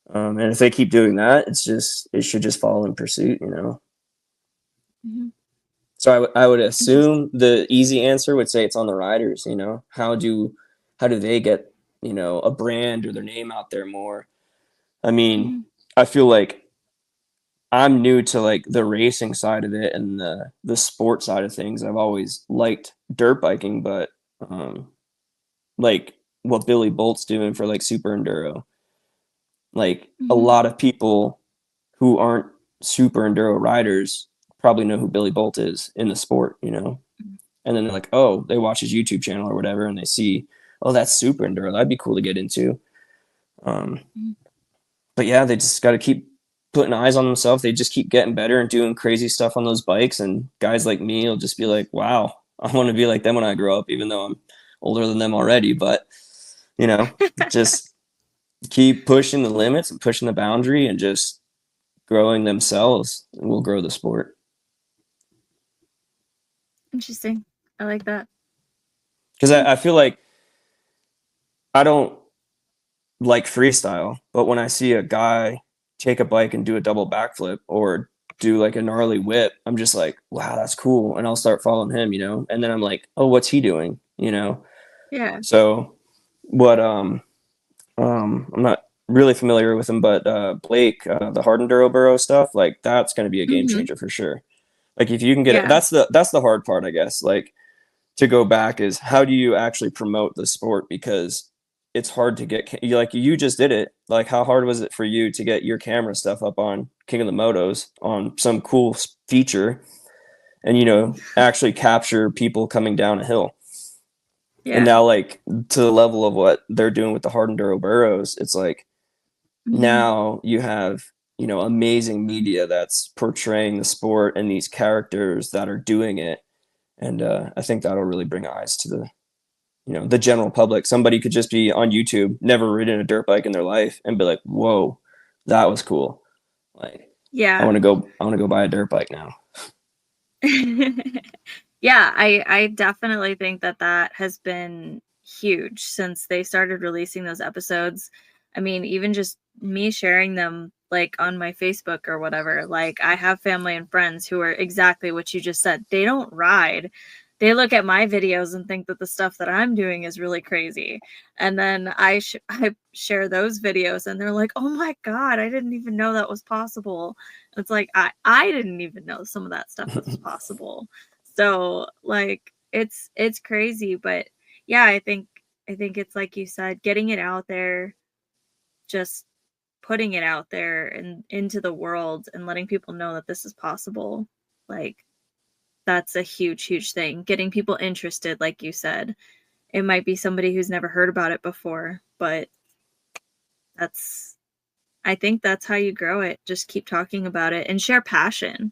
And if they keep doing that, it should just follow in pursuit. Mhm. So I would Interesting. assume the easy answer would say it's on the riders. How do they get, a brand or their name out there more? I mean, Mhm. I feel like I'm new to like the racing side of it and the sport side of things. I've always liked dirt biking, but like what Billy Bolt's doing for like super enduro, like a Mm-hmm. lot of people who aren't super enduro riders probably know who Billy Bolt is in the sport, you know? And then they're like, oh, they watch his YouTube channel or whatever, and they see, oh, that's super enduro. That'd be cool to get into. Um, but yeah, they just got to keep putting eyes on themselves. They just keep getting better and doing crazy stuff on those bikes. And guys like me will just be like, wow, I want to be like them when I grow up, even though I'm older than them already. But, you know, just keep pushing the limits and pushing the boundary and just growing themselves will grow the sport. Interesting. I like that. Because I feel like I don't like freestyle, but when I see a guy take a bike and do a double backflip or do like a gnarly whip, I'm just like, wow, that's cool. And I'll start following him, you know? And then I'm like, oh, what's he doing? You know? Yeah. So what I'm not really familiar with him, but Blake, the hard enduro burrow stuff, like that's gonna be a game Mm-hmm. changer for sure. Like if you can get it, Yeah. that's the hard part, I guess. Like to go back is how do you actually promote the sport, because it's hard to get like you just did it. Like how hard was it for you to get your camera stuff up on King of the Motos on some cool feature and actually capture people coming down a hill? And Yeah. now like to the level of what they're doing with the hard enduro burrows, it's like Mm-hmm. now you have amazing media that's portraying the sport and these characters that are doing it. And I think that'll really bring eyes to the general public. Somebody could just be on YouTube, never ridden a dirt bike in their life, and be like, "Whoa, that was cool! Like, I Yeah. want to go. I want to go buy a dirt bike now." Yeah, I definitely think that that has been huge since they started releasing those episodes. I mean, even just me sharing them like on my Facebook or whatever. Like I have family and friends who are exactly what you just said. They don't ride. They look at my videos and think that the stuff that I'm doing is really crazy. And then I share those videos and they're like, "Oh my God, I didn't even know that was possible." It's like I didn't even know some of that stuff was possible. So like it's crazy, but yeah, I think it's like you said, getting it out there, just putting it out there and into the world and letting people know that this is possible. Like that's a huge, huge thing. Getting people interested, like you said. It might be somebody who's never heard about it before, but that's I think that's how you grow it. Just keep talking about it and share passion.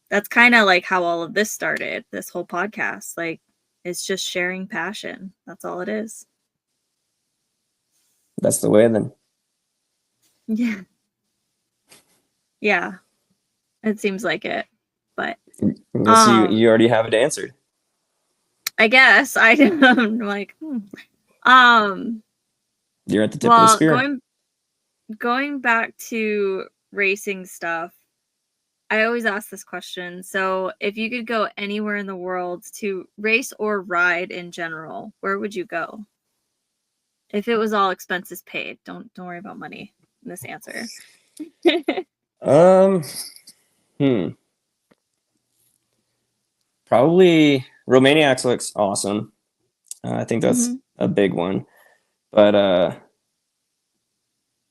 That's kind of like how all of this started, this whole podcast. Like it's just sharing passion. That's all it is. That's the way. Then Yeah. Yeah. It seems like it. But I guess you um already have it answered. I guess I'm like um You're at the tip of the well, spear. going back to racing stuff, I always ask this question. So, if you could go anywhere in the world to race or ride in general, where would you go? If it was all expenses paid, don't worry about money in this answer. Um, hmm, probably Romaniacs looks awesome. I think that's Hmm. a big one. But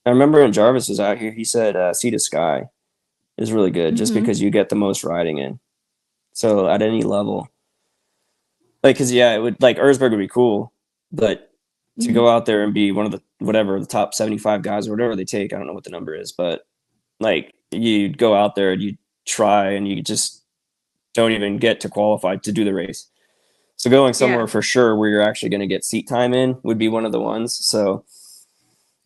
I remember when Jarvis was out here, he said Sea to Sky is really good just Hmm. because you get the most riding in. So at any level, like, cause yeah, it would like Erzberg would be cool, but to Hmm. go out there and be one of the whatever the top 75 guys or whatever they take, I don't know what the number is, but like you'd go out there and you try and you just don't even get to qualify to do the race. So going somewhere Yeah. for sure where you're actually going to get seat time in would be one of the ones. So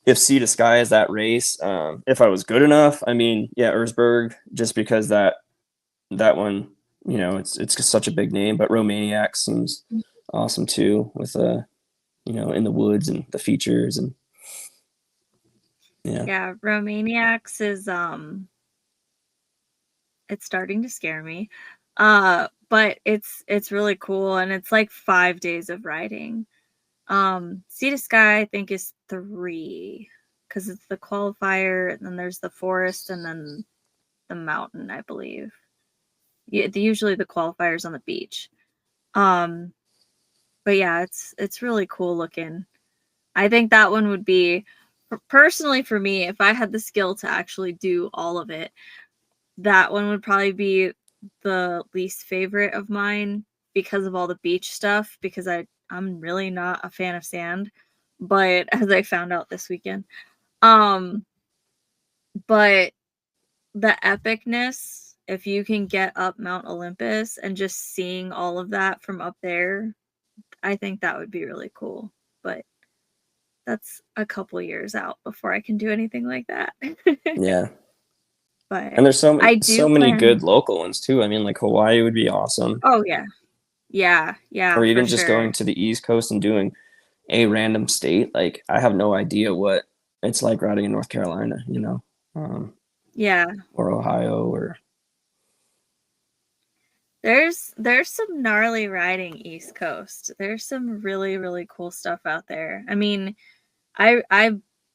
if Sea to Sky is that race, if I was good enough, I mean, yeah, Erzberg, just because that one, it's just such a big name. But Romaniac seems awesome too, with in the woods and the features and yeah. Yeah, Romaniacs is it's starting to scare me. But it's really cool and it's like 5 days of riding. Sea to Sky I think is 3. because it's the qualifier, and then there's the forest, and then the mountain, I believe. Yeah, usually the qualifier's on the beach. But yeah, it's really cool looking. I think that one would be, personally for me, if I had the skill to actually do all of it, that one would probably be the least favorite of mine because of all the beach stuff, because I'm really not a fan of sand, but as I found out this weekend. But the epicness, if you can get up Mount Olympus and just seeing all of that from up there, I think that would be really cool. But that's a couple years out before I can do anything like that. Yeah. But And there's I so do many plan. good local ones too. I mean, like Hawaii would be awesome. Oh yeah. Yeah, Or for even just going sure. to the East Coast and doing a random state. Like I have no idea what it's like riding in North Carolina, Yeah. or Ohio or There's some gnarly riding East Coast. There's some really, really cool stuff out there. I mean, I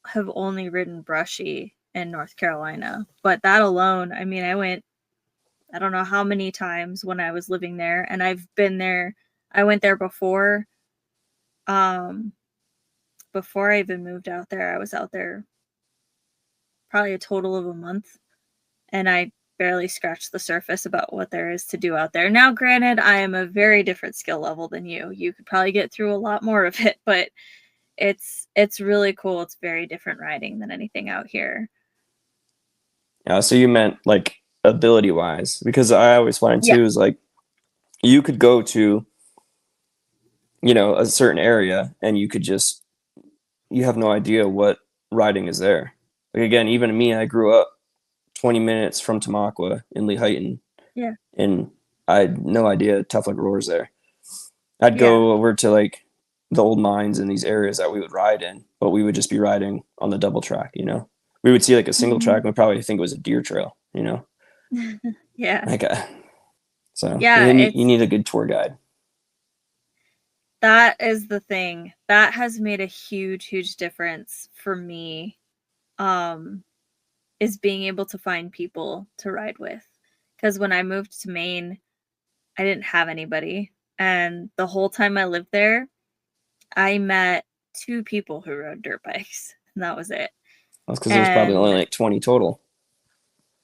have only ridden brushy in North Carolina, but that alone, I mean, I don't know how many times when I was living there, and I've been there. I went there um before I even moved out there. I was out there probably a total of a month, and I barely scratched the surface about what there is to do out there. Now, granted, I am a very different skill level than you. You could probably get through a lot more of it, but it's really cool. It's very different riding than anything out here. yeah. So you meant like ability wise, because I always find Yeah. too is like you could go to, a certain area and you have no idea what riding is there. Like again, even me, I grew up 20 minutes from Tamaqua in Lehighton, Yeah. and I had no idea Tough Like Roar's there. I'd Yeah. go over to like the old mines in these areas that we would ride in, but we would just be riding on the double track. We would see like a single track Mhm. and we probably think it was a deer trail. Yeah. Like, so Yeah, you need a good tour guide. that is the thing. That has made a huge, huge difference for me. Um, is being able to find people to ride with. Because when I moved to Maine, I didn't have anybody. And the whole time I lived there, I met two people who rode dirt bikes, and that was it. That's because there's probably only And like 20 total.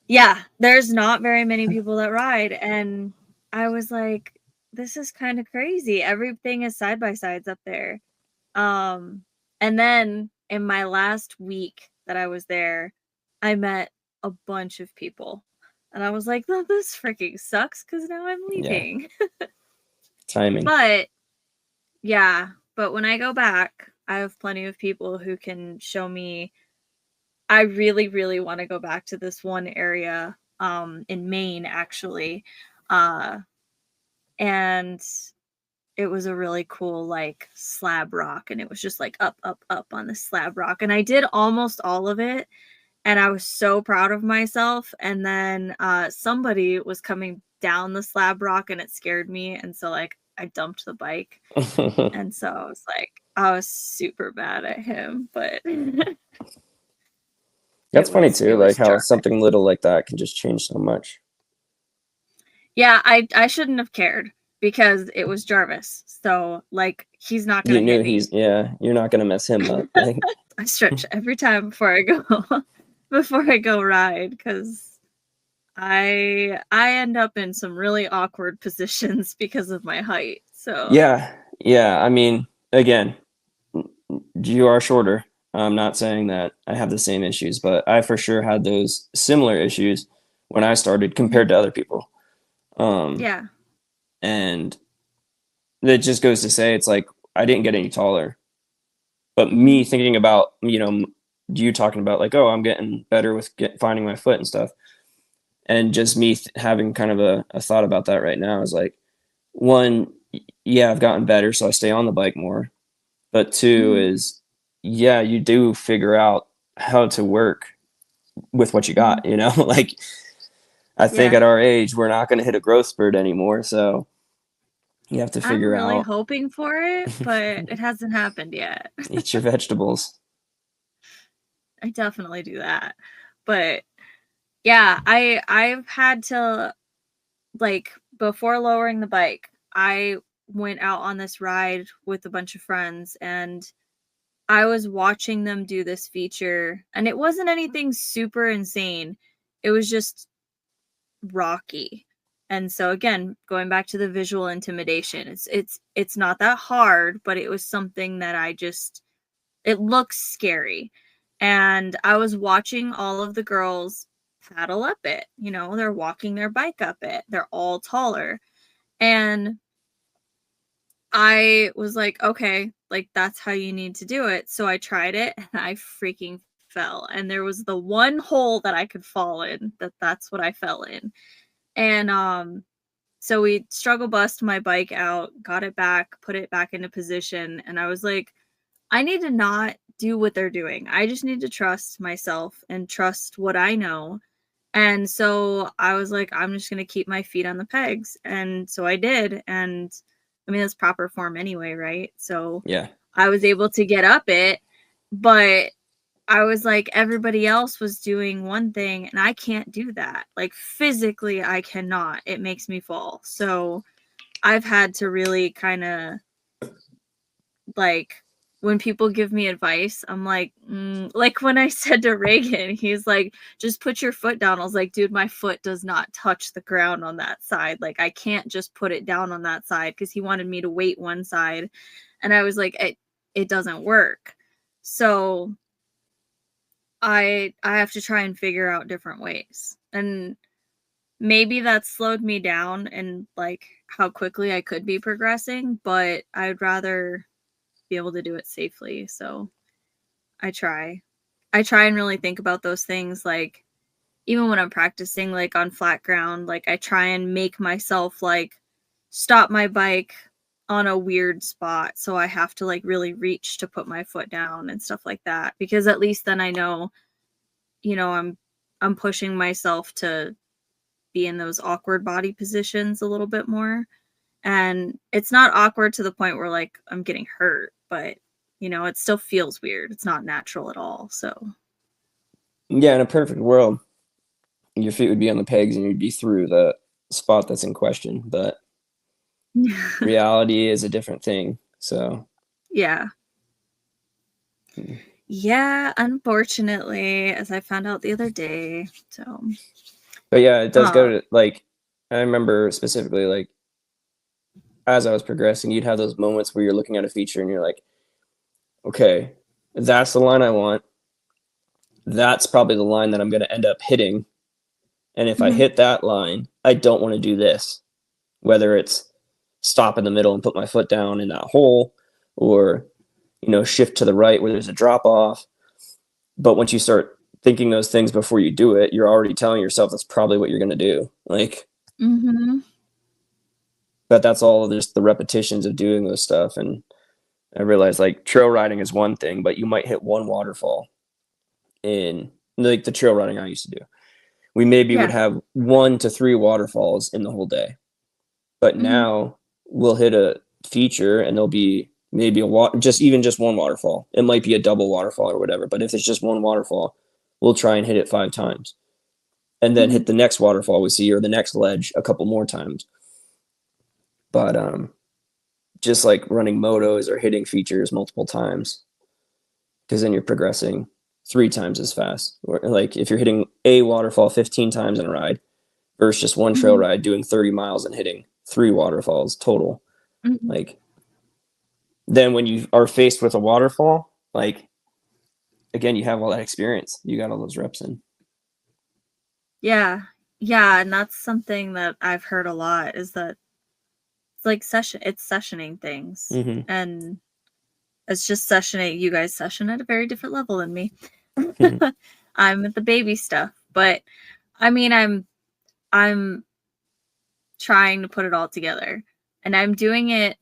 yeah, there's not very many people that ride. And I was like, this is kind of crazy. Everything is side by sides up there. Um, and then in my last week that I was there, I met a bunch of people. And I was like, oh, this freaking sucks because now I'm Yeah, leaving. timing. But yeah, but when I go back, I have plenty of people who can show me. I really, really want to go back to this one area in Maine, actually. Uh, and it was a really cool like slab rock, and it was just like up up up on the slab rock, and I did almost all of it, and I was so proud of myself. And then somebody was coming down the slab rock and it scared me, and so like I dumped the bike, and so I was super mad at him, but That's funny it too, like was how Jarvis. something little like that can just change so much. Yeah, I shouldn't have cared because it was Jarvis, so like he's not You gonna hit knew me. you're not gonna mess him up. Like, I stretch every time before I go before I go ride, because I end up in some really awkward positions because of my height. So yeah. I mean, again, you are shorter. I'm not saying that I have the same issues, but I for sure had those similar issues when I started compared to other people. Um, yeah. and that just goes to say it's like I didn't get any taller, but Hmm. me thinking about you talking about like, oh, I'm getting better with finding my foot and stuff, and just me having kind of a thought about that right now is like, one, yeah, I've gotten better, so I stay on the bike more, but two Hmm. is, yeah, you do figure out how to work with what you Hmm. got. Like I think Yeah. at our age we're not going to hit a growth spurt anymore, so you have to I'm figure really out. hoping for it, but it hasn't happened yet. Eat your vegetables. I definitely do that. But yeah, I've had to, like, before lowering the bike, I went out on this ride with a bunch of friends, and I was watching them do this feature, and it wasn't anything super insane. It was just rocky. And so again, going back to the visual intimidation, it's not that hard, but it was something that it looks scary. And I was watching all of the girls paddle up it. They're walking their bike up it. They're all taller. And I was like, okay, like that's how you need to do it. So I tried it and I freaking fell. And there was the one hole that I could fall in, that's what I fell in. And so we struggle bust my bike out, got it back, put it back into position, and I was like, I need to not do what they're doing. I just need to trust myself and trust what I know. And so I was like, I'm just going to keep my feet on the pegs. And so I did. And I mean, that's proper form anyway, right? So Yeah. I was able to get up it, but I was like, everybody else was doing one thing and I can't do that. Like physically, I cannot. It makes me fall. So I've had to really kind of, like, when people give me advice, I'm like, like when I said to Reagan, he's like, just put your foot down. I was like, dude, my foot does not touch the ground on that side. Like, I can't just put it down on that side, because he wanted me to weight one side. And I was like, it doesn't work. So I have to try and figure out different ways. And maybe that slowed me down and like how quickly I could be progressing, but I'd rather be able to do it safely. So I try. I try and really think about those things, like even when I'm practicing like on flat ground, like I try and make myself like stop my bike on a weird spot, so I have to like really reach to put my foot down and stuff like that, because at least then I know, I'm pushing myself to be in those awkward body positions a little bit more. And it's not awkward to the point where like I'm getting hurt, but it still feels weird. It's not natural at all. So Yeah, in a perfect world, your feet would be on the pegs and you'd be through the spot that's in question. But reality is a different thing. So yeah. mm. Yeah, unfortunately, as I found out the other day. So But yeah, it does go uh to like, I remember specifically like as I was progressing, you'd have those moments where you're looking at a feature and you're like, okay, that's the line I want. That's probably the line that I'm going to end up hitting. And if I mhm, hit that line, I don't want to do this, whether it's stop in the middle and put my foot down in that hole, or, shift to the right where there's a drop off. But once you start thinking those things before you do it, you're already telling yourself that's probably what you're going to do. Like, mhm, but that's all just the repetitions of doing those stuff. And I realized like trail riding is one thing, but you might hit one waterfall in like the trail riding I used to do. We maybe would yeah, have 1 to 3 waterfalls in the whole day. But mhm, now we'll hit a feature and there'll be maybe just one waterfall. It might be a double waterfall or whatever. But if it's just one waterfall, we'll try and hit it 5 times. And then mhm, hit the next waterfall we see or the next ledge a couple more times. But just like running motos or hitting features multiple times, because then you're progressing 3 times as fast. Or like if you're hitting a waterfall 15 times in a ride versus just one trail mhm, ride doing 30 miles and hitting 3 waterfalls total. mhm. Like then when you are faced with a waterfall, like again, you have all that experience. You got all those reps in. Yeah. Yeah, and that's something that I've heard a lot, is that it's sessioning things. Mm-hmm. And it's just sessioning. You guys session at a very different level than me. Mm-hmm. I'm at the baby stuff, but I mean, I'm trying to put it all together, and I'm doing it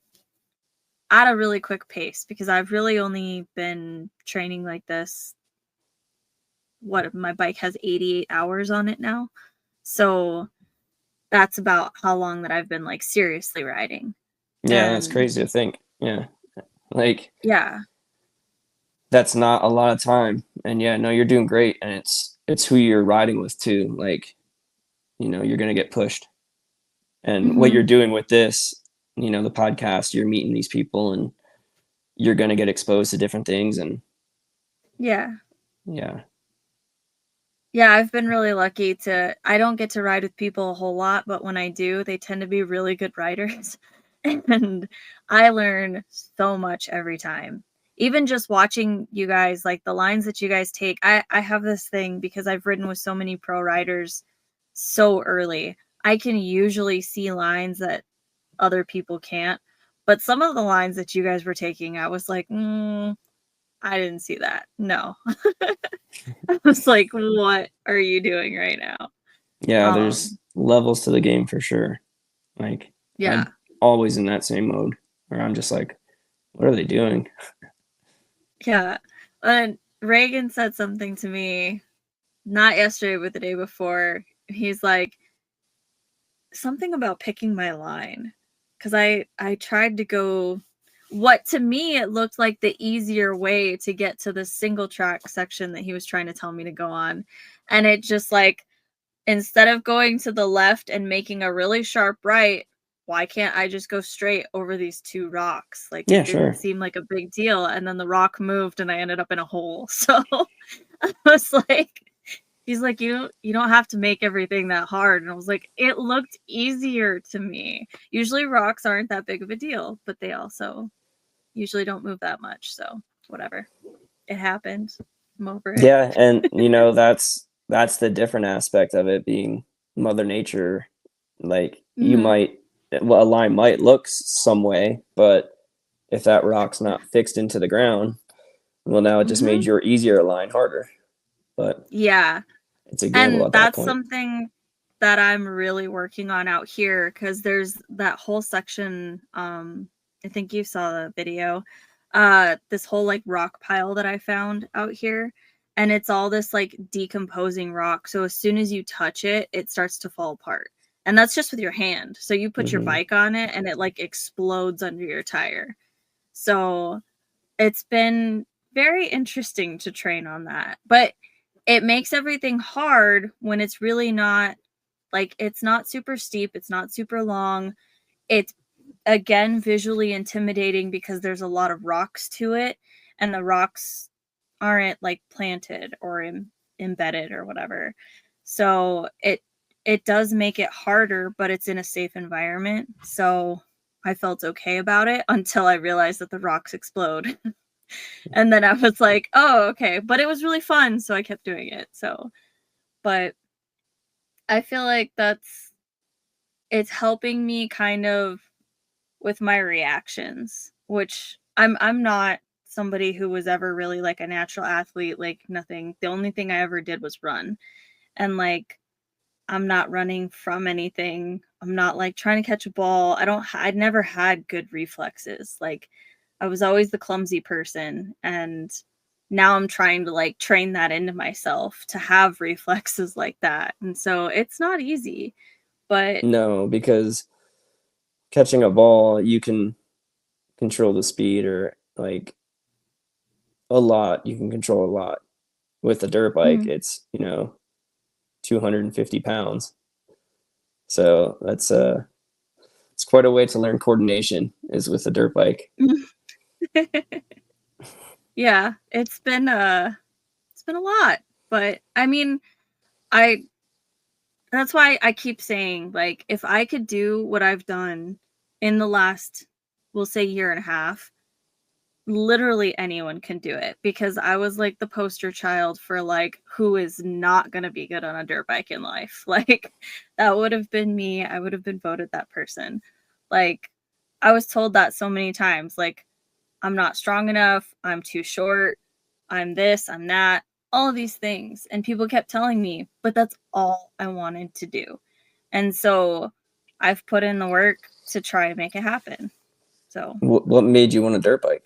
at a really quick pace, because I've really only been training like this. What, my bike has 88 hours on it now. So that's about how long that I've been like seriously riding. Yeah, that's And crazy to think. Yeah. Like yeah. that's not a lot of time. And yeah, no, you're doing great. And it's who you're riding with too. Like, you're going to get pushed. And what Hmm. you're doing with this, the podcast, you're meeting these people and you're going to get exposed to different things. And Yeah. yeah, Yeah, I've been really lucky I don't get to ride with people a whole lot, but when I do, they tend to be really good riders. And I learn so much every time. Even just watching you guys, like the lines that you guys take, I have this thing because I've ridden with so many pro riders so early. I can usually see lines that other people can't. But some of the lines that you guys were taking, I was like, I didn't see that. No. I was like, what are you doing right now? yeah, there's levels to the game for sure. Like, Yeah. I'm always in that same mode where I'm just like, what are they doing? Yeah. And Reagan said something to me, not yesterday, but the day before. He's like, something about picking my line. Cause I tried to go what to me it looked like the easier way to get to the single track section that he was trying to tell me to go on. And it just like instead of going to the left and making a really sharp right, why can't I just go straight over these two rocks? Like Yeah, it didn't sure. seem like a big deal. And then the rock moved and I ended up in a hole. So I was like, he's like, you don't have to make everything that hard. And I was like, it looked easier to me. Usually rocks aren't that big of a deal, but they also usually don't move that much. So whatever. It happened. I'm over it. Yeah, and that's the different aspect of it being Mother Nature. Like you Mm-hmm. might, well, a line might look some way, but if that rock's not fixed into the ground, well, now it just Mm-hmm. made your easier line harder. But Yeah. it's a gamble And at that that's point. something that I'm really working on out here because there's that whole section. I think you saw the video. This whole like rock pile that I found out here. And it's all this like decomposing rock. So as soon as you touch it, it starts to fall apart. And that's just with your hand. So you put your Hmm. bike on it and it like explodes under your tire. So it's been very interesting to train on that. But it makes everything hard when it's really not like it's not super steep, it's not super long. It's again visually intimidating because there's a lot of rocks to it and the rocks aren't like planted or embedded or whatever. So it does make it harder, but it's in a safe environment. So I felt okay about it until I realized that the rocks explode. And then I was like, "Oh, okay." But it was really fun, so I kept doing it. So, but I feel like it's helping me kind of with my reactions, which I'm not somebody who was ever really like a natural athlete, like nothing. The only thing I ever did was run. And like I'm not running from anything. I'm not like trying to catch a ball. I'd never had good reflexes. Like I was always the clumsy person and now I'm trying to like train that into myself to have reflexes like that. And so it's not easy, but No, because catching a ball, you can control the speed or like a lot. You can control a lot. With a dirt bike, mm, it's 250 pounds. So it's quite a way to learn coordination is with a dirt bike. yeah, it's been a lot, but I mean, I that's why I keep saying like if I could do what I've done in the last we'll say year and a half, literally anyone can do it because I was like the poster child for like who is not going to be good on a dirt bike in life. Like that would have been me. I would have been voted that person. Like I was told that so many times like I'm not strong enough, I'm too short, I'm this, I'm that, all of these things and people kept telling me, but that's all I wanted to do. And so I've put in the work to try and make it happen. So, What made you want a dirt bike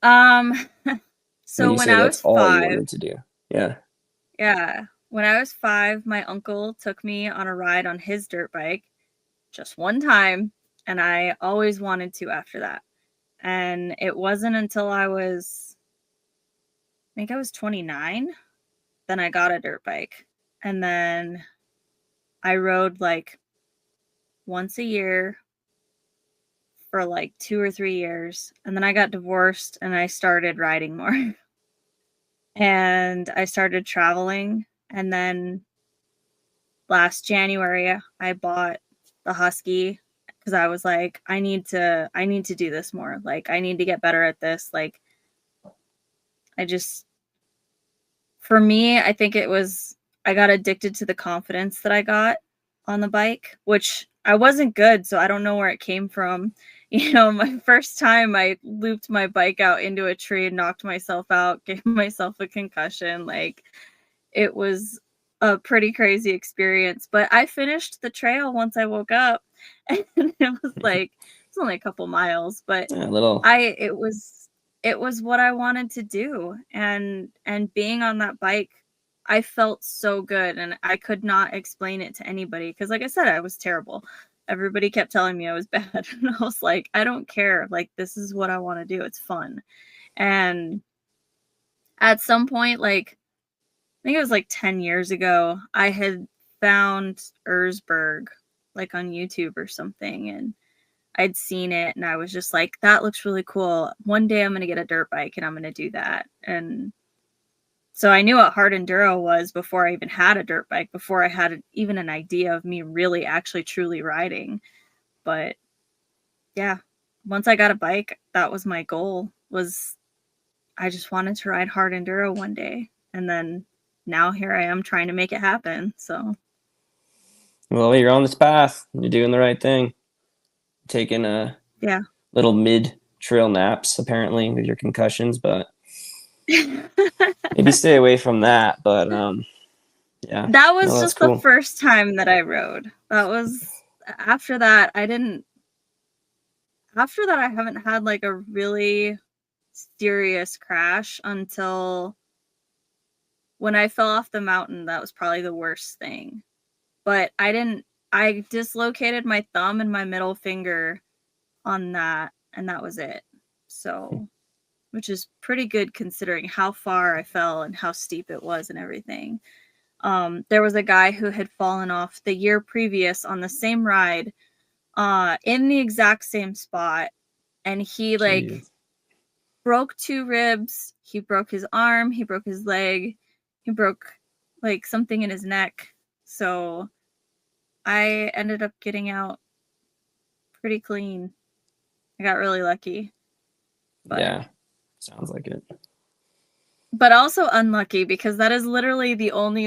um when so you when say I that's was all you 5, wanted to do? Yeah. yeah, when I was 5, my uncle took me on a ride on his dirt bike just one time, and I always wanted to after that. And it wasn't until I think I was 29, then I got a dirt bike. And then I rode like once a year for like 2 or 3 years. And then I got divorced and I started riding more. And I started traveling. And then last January, I bought the Husky because I was like, I need to do this more. Like, I need to get better at this. Like, for me, I think I got addicted to the confidence that I got on the bike, which I wasn't good, so I don't know where it came from. My first time I looped my bike out into a tree and knocked myself out, gave myself a concussion. Like, it was a pretty crazy experience, but I finished the trail once I woke up, and it's only a couple miles, but Yeah, a little. it was what I wanted to do, and being on that bike, I felt so good, and I could not explain it to anybody because, like I said, I was terrible. Everybody kept telling me I was bad, and I was like, I don't care. Like, this is what I want to do. It's fun. And at some point, like, I think it was like 10 years ago, I had found Erzberg like on YouTube or something, and I'd seen it and I was just like, that looks really cool. One day I'm going to get a dirt bike and I'm going to do that. And so I knew what hard enduro was before I even had a dirt bike, before I had even an idea of me really actually truly riding. But yeah, once I got a bike, that was my goal. Was I just wanted to ride hard enduro one day. And then now here I am trying to make it happen. So, Well, you're on this path. You're doing the right thing. Taking a yeah. little mid-trail naps, apparently, with your concussions, but maybe stay away from that. But yeah, That was that's just the cool. first time that I rode. That was after that. After that, I haven't had like a really serious crash until when I fell off the mountain. That was probably the worst thing. But I dislocated my thumb and my middle finger on that, and that was it. So, which is pretty good considering how far I fell and how steep it was and everything. There was a guy who had fallen off the year previous on the same ride, in the exact same spot, and he like Jeez. broke 2 ribs, he broke his arm, he broke his leg, he broke like something in his neck. So I ended up getting out pretty clean. I got really lucky. Yeah, sounds like it. But also unlucky because that is literally the only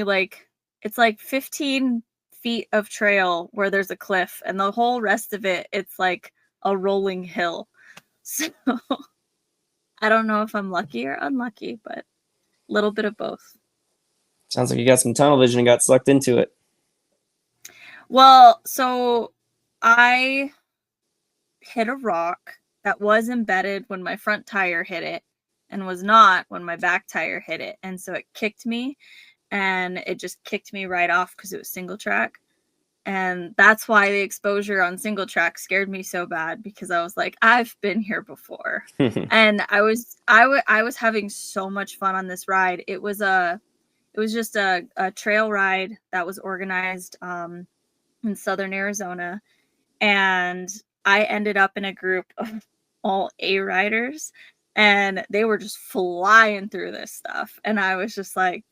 it's like 15 feet of trail where there's a cliff, and the whole rest of it, it's like a rolling hill. So I don't know if I'm lucky or unlucky, but a little bit of both. Sounds like you got some tunnel vision and got sucked into it. Well, so I hit a rock that was embedded when my front tire hit it and was not when my back tire hit it. And so it kicked me, and it just kicked me right off because it was single track. And that's why the exposure on single track scared me so bad, because I was like, I've been here before. And I was having so much fun on this ride. It was just a trail ride that was organized in southern Arizona, and I ended up in a group of all A riders, and they were just flying through this stuff, and I was just like,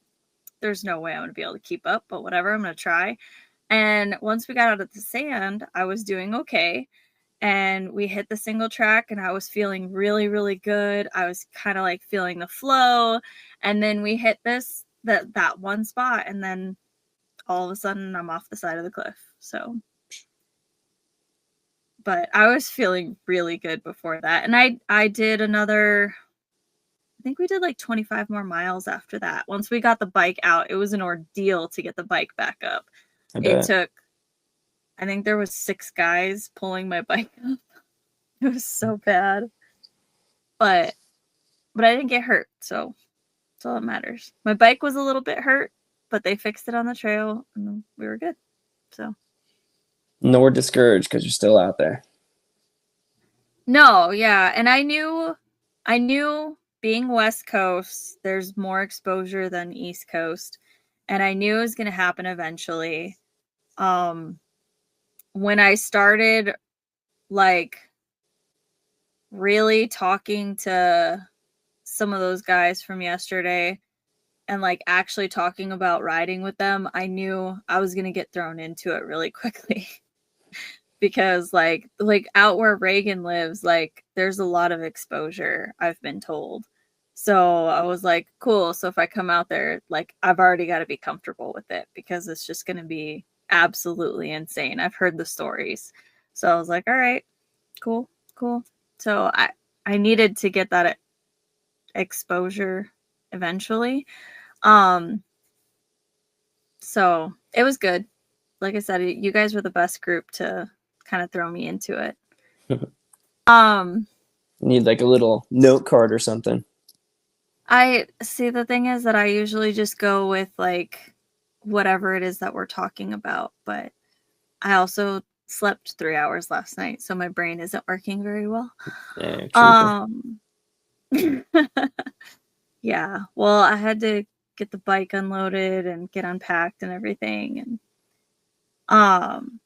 there's no way I'm gonna be able to keep up, but whatever, I'm gonna try. And once we got out of the sand, I was doing okay. And we hit the single track, and I was feeling really, really good. I was kind of like feeling the flow. And then we hit that one spot, and then all of a sudden I'm off the side of the cliff. So, but I was feeling really good before that. And I did another, I think we did like 25 more miles after that. Once we got the bike out, it was an ordeal to get the bike back up. I It bet. took, I think there was 6 guys pulling my bike up. It was so bad. But I didn't get hurt, so that's all that matters. My bike was a little bit hurt, but they fixed it on the trail and we were good. So Nor discouraged because you're still out there. No, yeah, and I knew being West Coast, there's more exposure than East Coast, and I knew it was gonna happen eventually. Um, when I started, like, really talking to some of those guys from yesterday and, like, actually talking about riding with them, I knew I was gonna get thrown into it really quickly. Because like out where Reagan lives, like there's a lot of exposure, I've been told. So I was like, cool. So if I come out there, like I've already got to be comfortable with it because it's just going to be absolutely insane. I've heard the stories. So I was like, all right, cool, cool. So I needed to get that exposure eventually. Um so it was good. Like I said, you guys were the best group to kind of throw me into it. Um, Need like a little note card or something. I see the thing is that I usually just go with like whatever it is that we're talking about, but I also slept 3 hours last night, so my brain isn't working very well. Yeah, trooper. Um yeah, well, I had to get the bike unloaded and get unpacked and everything and um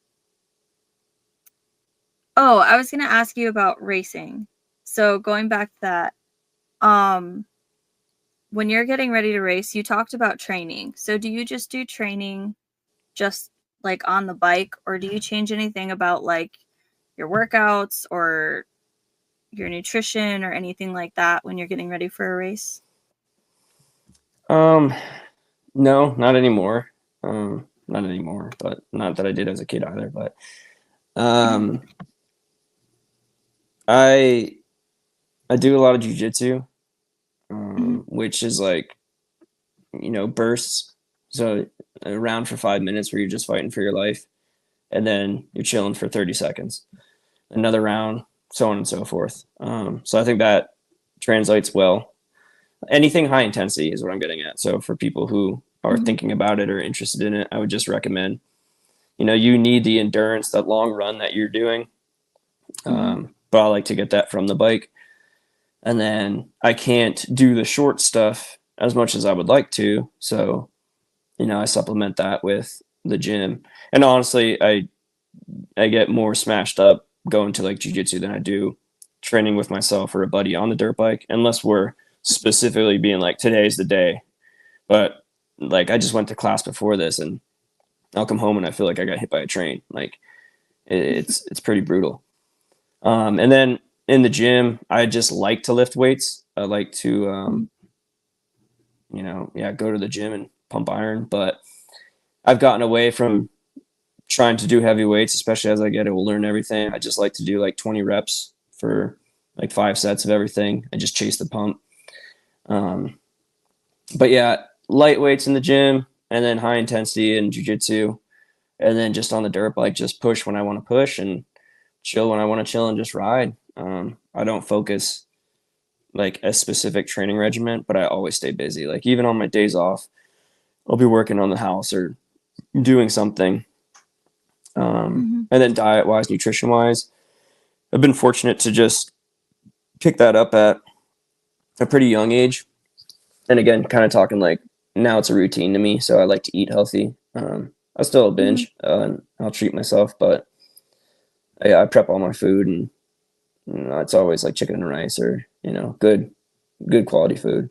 oh, I was going to ask you about racing. So going back to that, um when you're getting ready to race, you talked about training. So do you just do training just like on the bike, or do you change anything about like your workouts or your nutrition or anything like that when you're getting ready for a race? Um, no, not anymore. Not anymore, but not that I did as a kid either. But um, I I do a lot of jujitsu, Mhm. which is like bursts. So a round for 5 minutes where you're just fighting for your life, and then you're chilling for 30 seconds. Another round, so on and so forth. So I think that translates well. Anything high intensity is what I'm getting at. So for people who are Mhm. thinking about it or interested in it, I would just recommend, you need the endurance, that long run that you're doing. Mhm. But I like to get that from the bike. And then I can't do the short stuff as much as I would like to. So, I supplement that with the gym. And honestly, I get more smashed up going to like jujitsu than I do training with myself or a buddy on the dirt bike, unless we're specifically being like, today's the day. But like, I just went to class before this and I'll come home and I feel like I got hit by a train. Like, it's pretty brutal. And then in the gym, I just like to lift weights. I like to, Mhm. yeah, go to the gym and pump iron. But I've gotten away from trying to do heavy weights, especially as I get older and everything. I just like to do like 20 reps for like 5 sets of everything and just chase the pump. Um, but yeah, light weights in the gym and then high intensity in jujitsu. And then just on the dirt bike, just push when I want to push and chill when I want to chill and just ride. I don't focus like a specific training regimen, but I always stay busy. Like even on my days off, I'll be working on the house or doing something. Mhm. And then diet wise, nutrition wise, I've been fortunate to just pick that up at a pretty young age. And again, kind of talking like now it's a routine to me. So I like to eat healthy. I'll still Mhm. binge and I'll treat myself, but I prep all my food and it's always like chicken and rice or, good quality food.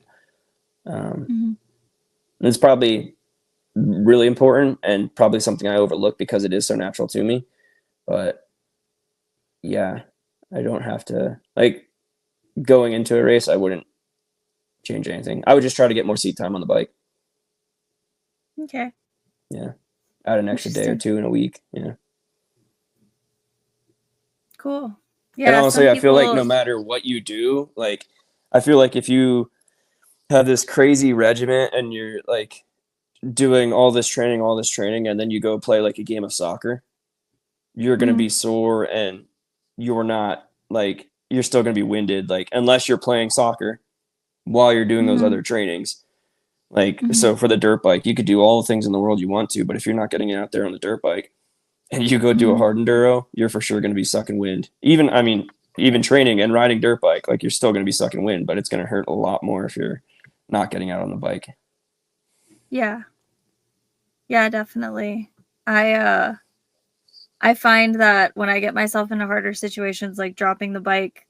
Um, Mhm. it's probably really important and probably something I overlook because it is so natural to me. But yeah, I don't have to like going into a race. I wouldn't change anything. I would just try to get more seat time on the bike. Okay. Yeah, add an extra day or Interesting. two in a week. Yeah, Cool. and Yeah, some honestly, I feel like no people matter what you do, like I feel like if you have this crazy regiment and you're like doing all this training, and then you go play like a game of soccer, you're gonna Mhm. be sore and you're not like you're still gonna be winded. Like unless you're playing soccer while you're doing those Mhm. other trainings. Like, Mhm. so for the dirt bike, you could do all the things in the world you want to, but if you're not getting out there on the dirt bike and you go do a Mhm. hard enduro, you're for sure going to be sucking wind. Even, I mean, even training and riding dirt bike, like you're still going to be sucking wind, but it's going to hurt a lot more if you're not getting out on the bike. Yeah. Yeah, definitely. I find that when I get myself into harder situations, like dropping the bike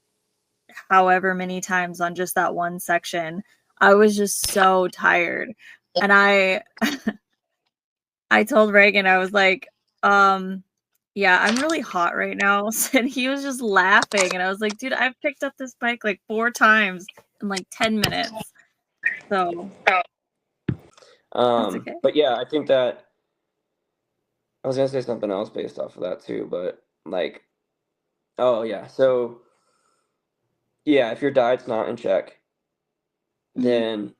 however many times on just that one section, I was just so tired. And I told Reagan, I was like, yeah, I'm really hot right now. And he was just laughing. And I was like, dude, I've picked up this bike like 4 times in like 10 minutes. So that's okay. But yeah, I think that I was going to say something else based off of that too, but like, oh yeah. So yeah, if your diet's not in check, then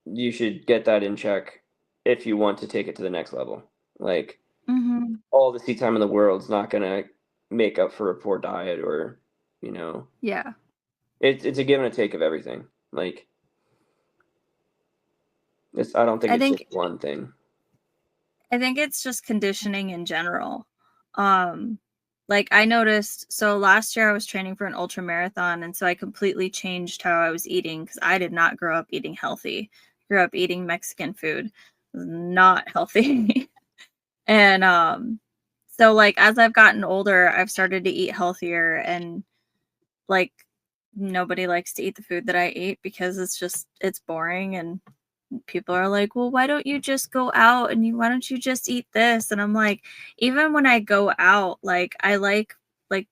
you should get that in check if you want to take it to the next level. Like, Mm-hmm. all the seat time in the world's not gonna make up for a poor diet, or you know, Yeah. it's a give and a take of everything. Like, I don't think I it's just think one thing. I think it's just conditioning in general. Um, like I noticed, so last year I was training for an ultra marathon, and so I completely changed how I was eating because I did not grow up eating healthy. Grew up eating Mexican food. It was not healthy. And so like as I've gotten older, I've started to eat healthier, and like nobody likes to eat the food that I eat because it's boring, and people are like, well, why don't you just go out and why don't you just eat this? And I'm like, even when I go out, like I like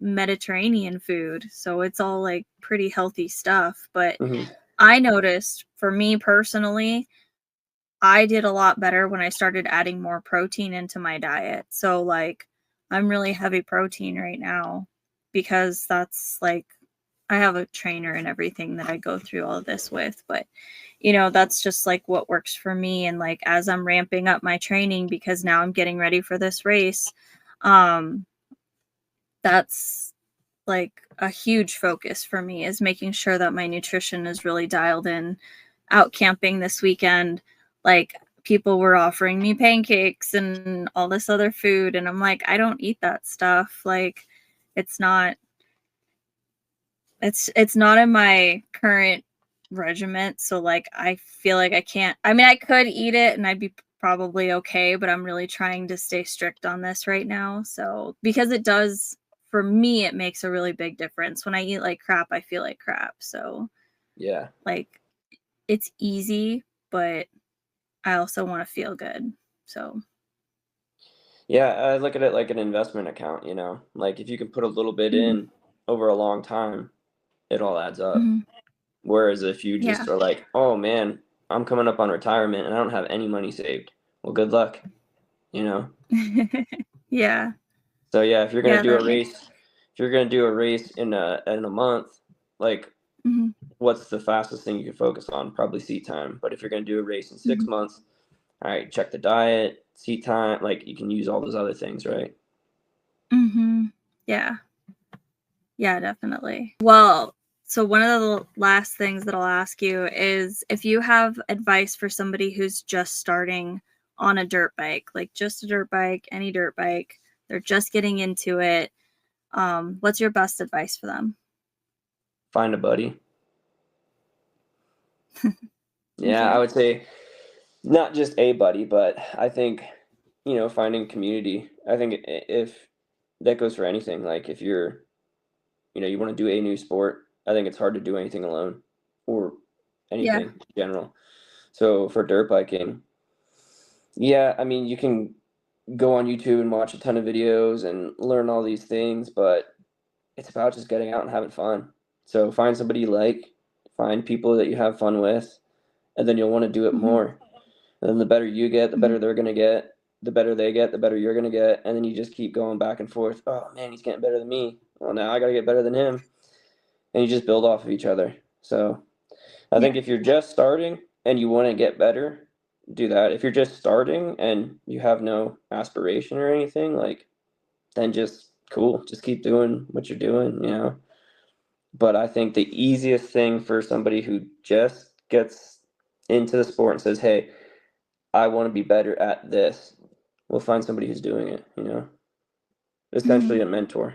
Mediterranean food, so it's all like pretty healthy stuff. But Hmm. I noticed for me personally, I did a lot better when I started adding more protein into my diet. So like I'm really heavy protein right now because that's like I have a trainer and everything that I go through all this with, but that's just like what works for me. And like as I'm ramping up my training because now I'm getting ready for this race, um that's like a huge focus for me, is making sure that my nutrition is really dialed in. Out camping this weekend, like people were offering me pancakes and all this other food, and I'm like, I don't eat that stuff. Like it's not it's not in my current regiment, so like I feel like I can't. I mean, I could eat it and I'd be probably okay, but I'm really trying to stay strict on this right now. So because it does, for me, it makes a really big difference. When I eat like crap, I feel like crap. So Yeah. like it's easy, but I also want to feel good. So Yeah, I look at it like an investment account, like if you can put a little bit mhm, in over a long time, it all adds up. mhm, Whereas if you yeah. just are like, oh man, I'm coming up on retirement and I don't have any money saved, well, good luck, you know? Yeah. So yeah, if you're gonna Yeah, do a that makes race, if you're gonna do a race in a month, like, mhm, what's the fastest thing you can focus on? Probably seat time. But if you're gonna do a race in six mhm, months, all right, check the diet, seat time, like you can use all those other things, right? mhm. Yeah. Yeah, definitely. Well, so one of the last things that I'll ask you is if you have advice for somebody who's just starting on a dirt bike, like just a dirt bike, any dirt bike, they're just getting into it. What's your best advice for them? Find a buddy. Yeah, I Okay. would say not just a buddy, but I think, finding community. I think if that goes for anything, like if you want to do a new sport, I think it's hard to do anything alone, or Yeah. anything in general. So for dirt biking, yeah, I mean, you can go on YouTube and watch a ton of videos and learn all these things, but it's about just getting out and having fun. So find somebody you like, find people that you have fun with, and then you'll want to do it Hmm. more. And then the better you get, the Hmm. better they're gonna get. The better they get, the better you're gonna get. And then you just keep going back and forth. Oh man, he's getting better than me. Well, now I gotta get better than him. And you just build off of each other. So I Yeah. think if you're just starting and you want to get better, do that. If you're just starting and you have no aspiration or anything, like, then just cool, just keep doing what you're doing. But I think the easiest thing for somebody who just gets into the sport and says, "Hey, I want to be better at this," we'll find somebody who's doing it. Hmm. Essentially a mentor.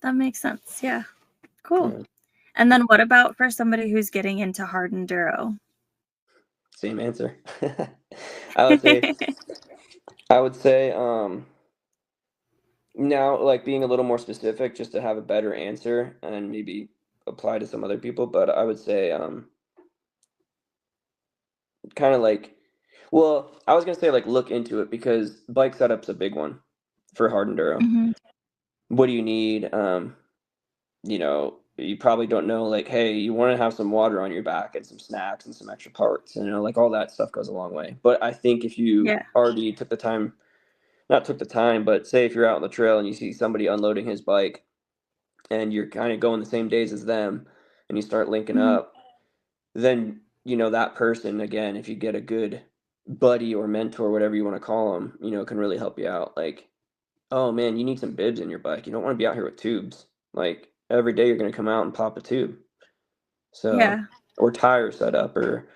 That makes sense. Yeah. Cool. Yeah. And then what about for somebody who's getting into hard enduro? Same answer. I would say, I would say, now, like being a little more specific, just to have a better answer and maybe apply to some other people. But I would say, kind of like, well, I was gonna say like look into it because bike setup's a big one for hard enduro. Hmm. What do you need? You probably don't know, like, hey, you want to have some water on your back and some snacks and some extra parts, and like all that stuff goes a long way. But I think if you Yeah. already took the time, not took the time, but say if you're out on the trail and you see somebody unloading his bike and you're kind of going the same days as them and you start linking Hmm. up, then that person, again, if you get a good buddy or mentor, whatever you want to call them, can really help you out. Like, oh man, you need some bibs in your bike. You don't want to be out here with tubes. Like every day you're going to come out and pop a tube. So, Yeah. or tire setup or,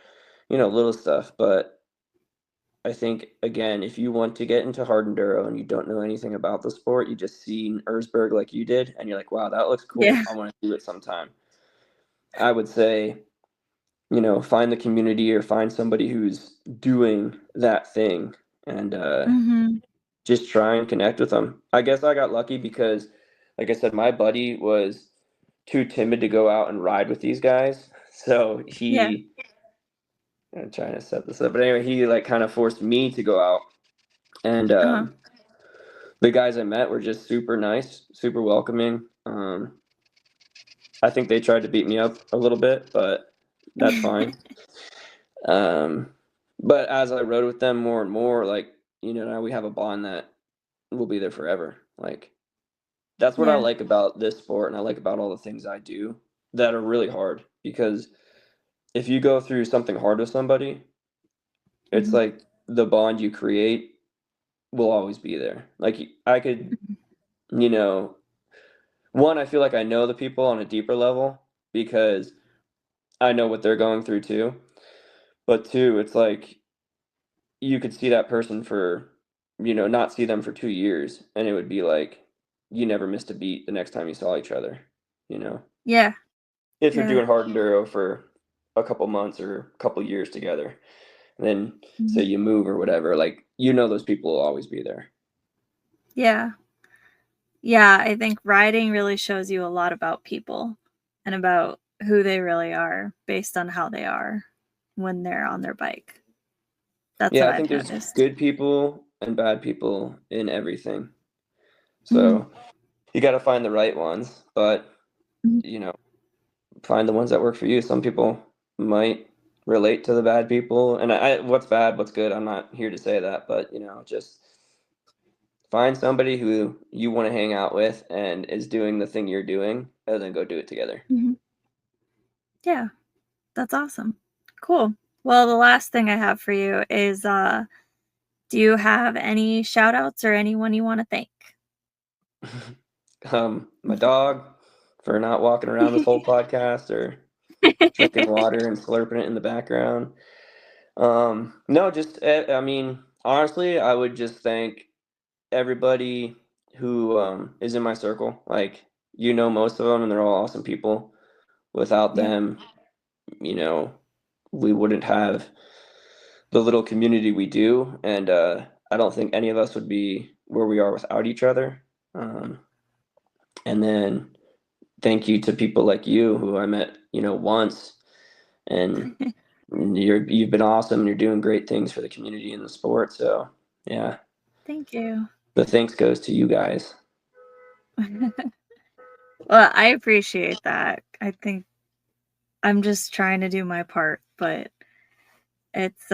little stuff. But I think, again, if you want to get into hard enduro and you don't know anything about the sport, you just see Erzberg like you did, and you're like, wow, that looks cool. Yeah. I want to do it sometime. I would say, find the community or find somebody who's doing that thing and Hmm. just try and connect with them. I guess I got lucky because, like I said, my buddy was too timid to go out and ride with these guys. So Yeah. I'm trying to set this up, but anyway, he like kind of forced me to go out. And Uh-huh. the guys I met were just super nice, super welcoming. I think they tried to beat me up a little bit, but that's fine. Um, but as I rode with them more and more, like, now we have a bond that will be there forever. Like, that's what I Yeah. like about this sport, and I like about all the things I do that are really hard. Because if you go through something hard with somebody, it's Hmm. like the bond you create will always be there. Like I could, you know, one, I feel like I know the people on a deeper level because I know what they're going through too. But two, it's like you could see that person for, not see them for 2 years, and it would be like you never missed a beat the next time you saw each other, you know? Yeah. If you're Yeah. doing hard enduro for a couple months or a couple years together, and then say Mhm. you move or whatever, like, those people will always be there. Yeah. Yeah, I think riding really shows you a lot about people and about who they really are based on how they are when they're on their bike. That's what Yeah, I I've think there's noticed. good people and bad people in everything. Mhm. So you got to find the right ones, but Mhm. you know, find the ones that work for you. Some people might relate to the bad people, and what's bad, what's good. I'm not here to say that, but just find somebody who you want to hang out with and is doing the thing you're doing, and then go do it together. Mhm. Yeah, that's awesome. Cool. Well, the last thing I have for you is do you have any shout outs or anyone you want to thank? My dog for not walking around this whole podcast or drinking water and slurping it in the background. No, just I mean, honestly, I would just thank everybody who is in my circle. Like, most of them, and they're all awesome people. Without Yeah. them, you know, we wouldn't have the little community we do, and I don't think any of us would be where we are without each other. Um, and then thank you to people like you who I met, once, and you've been awesome. And you're doing great things for the community and the sport. So yeah, Thank you. the thanks goes to you guys. Well, I appreciate that. I think I'm just trying to do my part, but it's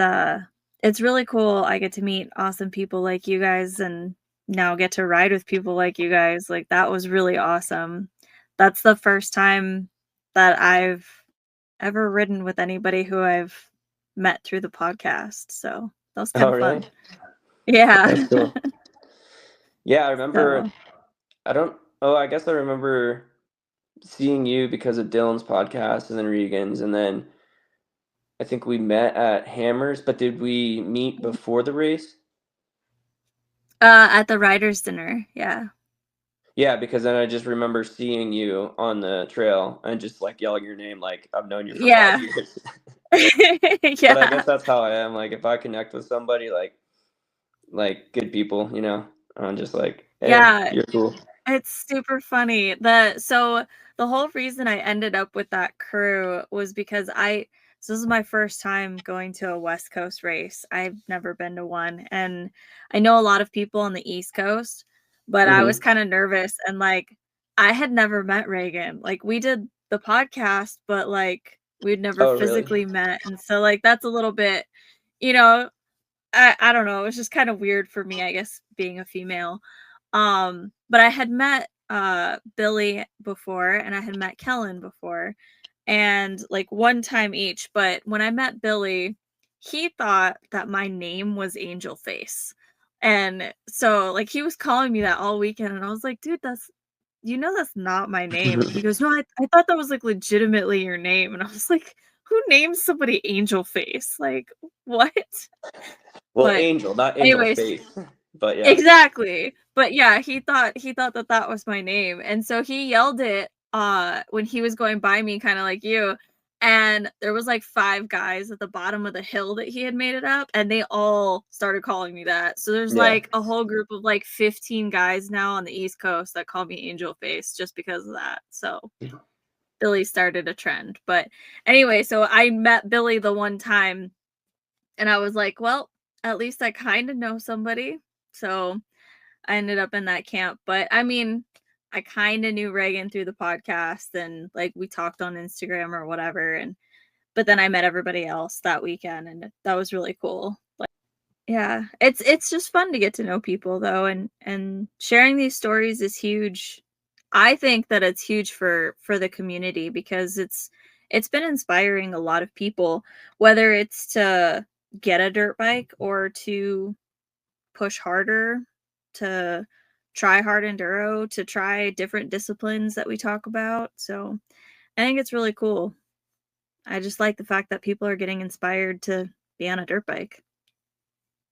it's really cool. I get to meet awesome people like you guys and now get to ride with people like you guys. Like that was really awesome. That's the first time that I've ever ridden with anybody who I've met through the podcast. So that was kind Oh, of really? fun. Yeah. That's cool. Yeah, I remember. So, I don't. Oh, I guess I remember seeing you because of Dylan's podcast and then Regan's, and then I think we met at Hammers. But did we meet before the race? at the writers dinner. Yeah. Yeah, because then I just remember seeing you on the trail and just like yelling your name like I've known you for Yeah. 5 years. But I Yeah. guess that's how I am. Like if I connect with somebody, like good people, I'm just like, hey, Yeah. you're cool. It's super funny. The whole reason I ended up with that crew was because this is my first time going to a West Coast race. I've never been to one, and I know a lot of people on the East Coast, but I was Hmm. kind of nervous, and like I had never met Reagan. Like we did the podcast, but like we'd never Oh, really? physically met, and so like that's a little bit, you know, I don't know, it was just kind of weird for me, I guess, being a female. But I had met Billy before and I had met Kellen before and like one time each, but when I met Billy, he thought that my name was Angel Face. And so like he was calling me that all weekend and I was like, dude, that's not my name. And he goes, no, I thought that was like legitimately your name. And I was like, who names somebody Angel Face? Like, what? Well, But Angel, not Angel anyways, Face. But yeah. exactly. But yeah, he thought that that was my name. And so he yelled it when he was going by me kind of like you. And there was like 5 guys at the bottom of the hill that he had made it up and they all started calling me that. So there's Yeah. like a whole group of like 15 guys now on the East Coast that call me Angel Face just because of that. So Billy started a trend. But anyway, so I met Billy the one time and I was like, well, at least I kind of know somebody. So I ended up in that camp. But I mean, I kind of knew Reagan through the podcast and like we talked on Instagram or whatever. And but then I met everybody else that weekend and that was really cool. Like yeah, it's just fun to get to know people though and sharing these stories is huge. I think that it's huge for the community because it's been inspiring a lot of people, whether it's to get a dirt bike or to push harder, to try hard enduro, to try different disciplines that we talk about. So I think it's really cool. I just like the fact that people are getting inspired to be on a dirt bike.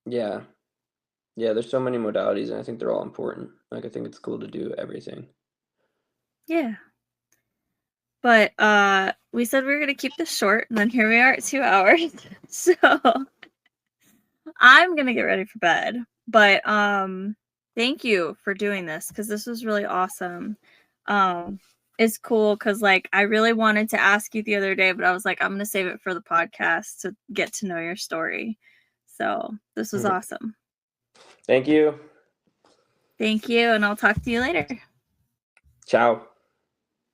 Yeah. Yeah, there's so many modalities and I think they're all important. Like I think it's cool to do everything. Yeah. But we said we were gonna keep this short, and then here we are at 2 hours. So I'm gonna get ready for bed. But thank you for doing this because this was really awesome. Um it's cool because like I really wanted to ask you the other day, but I was like, I'm gonna save it for the podcast to get to know your story. So this was awesome. Thank you. Thank you, and I'll talk to you later. Ciao.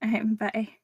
All right, bye.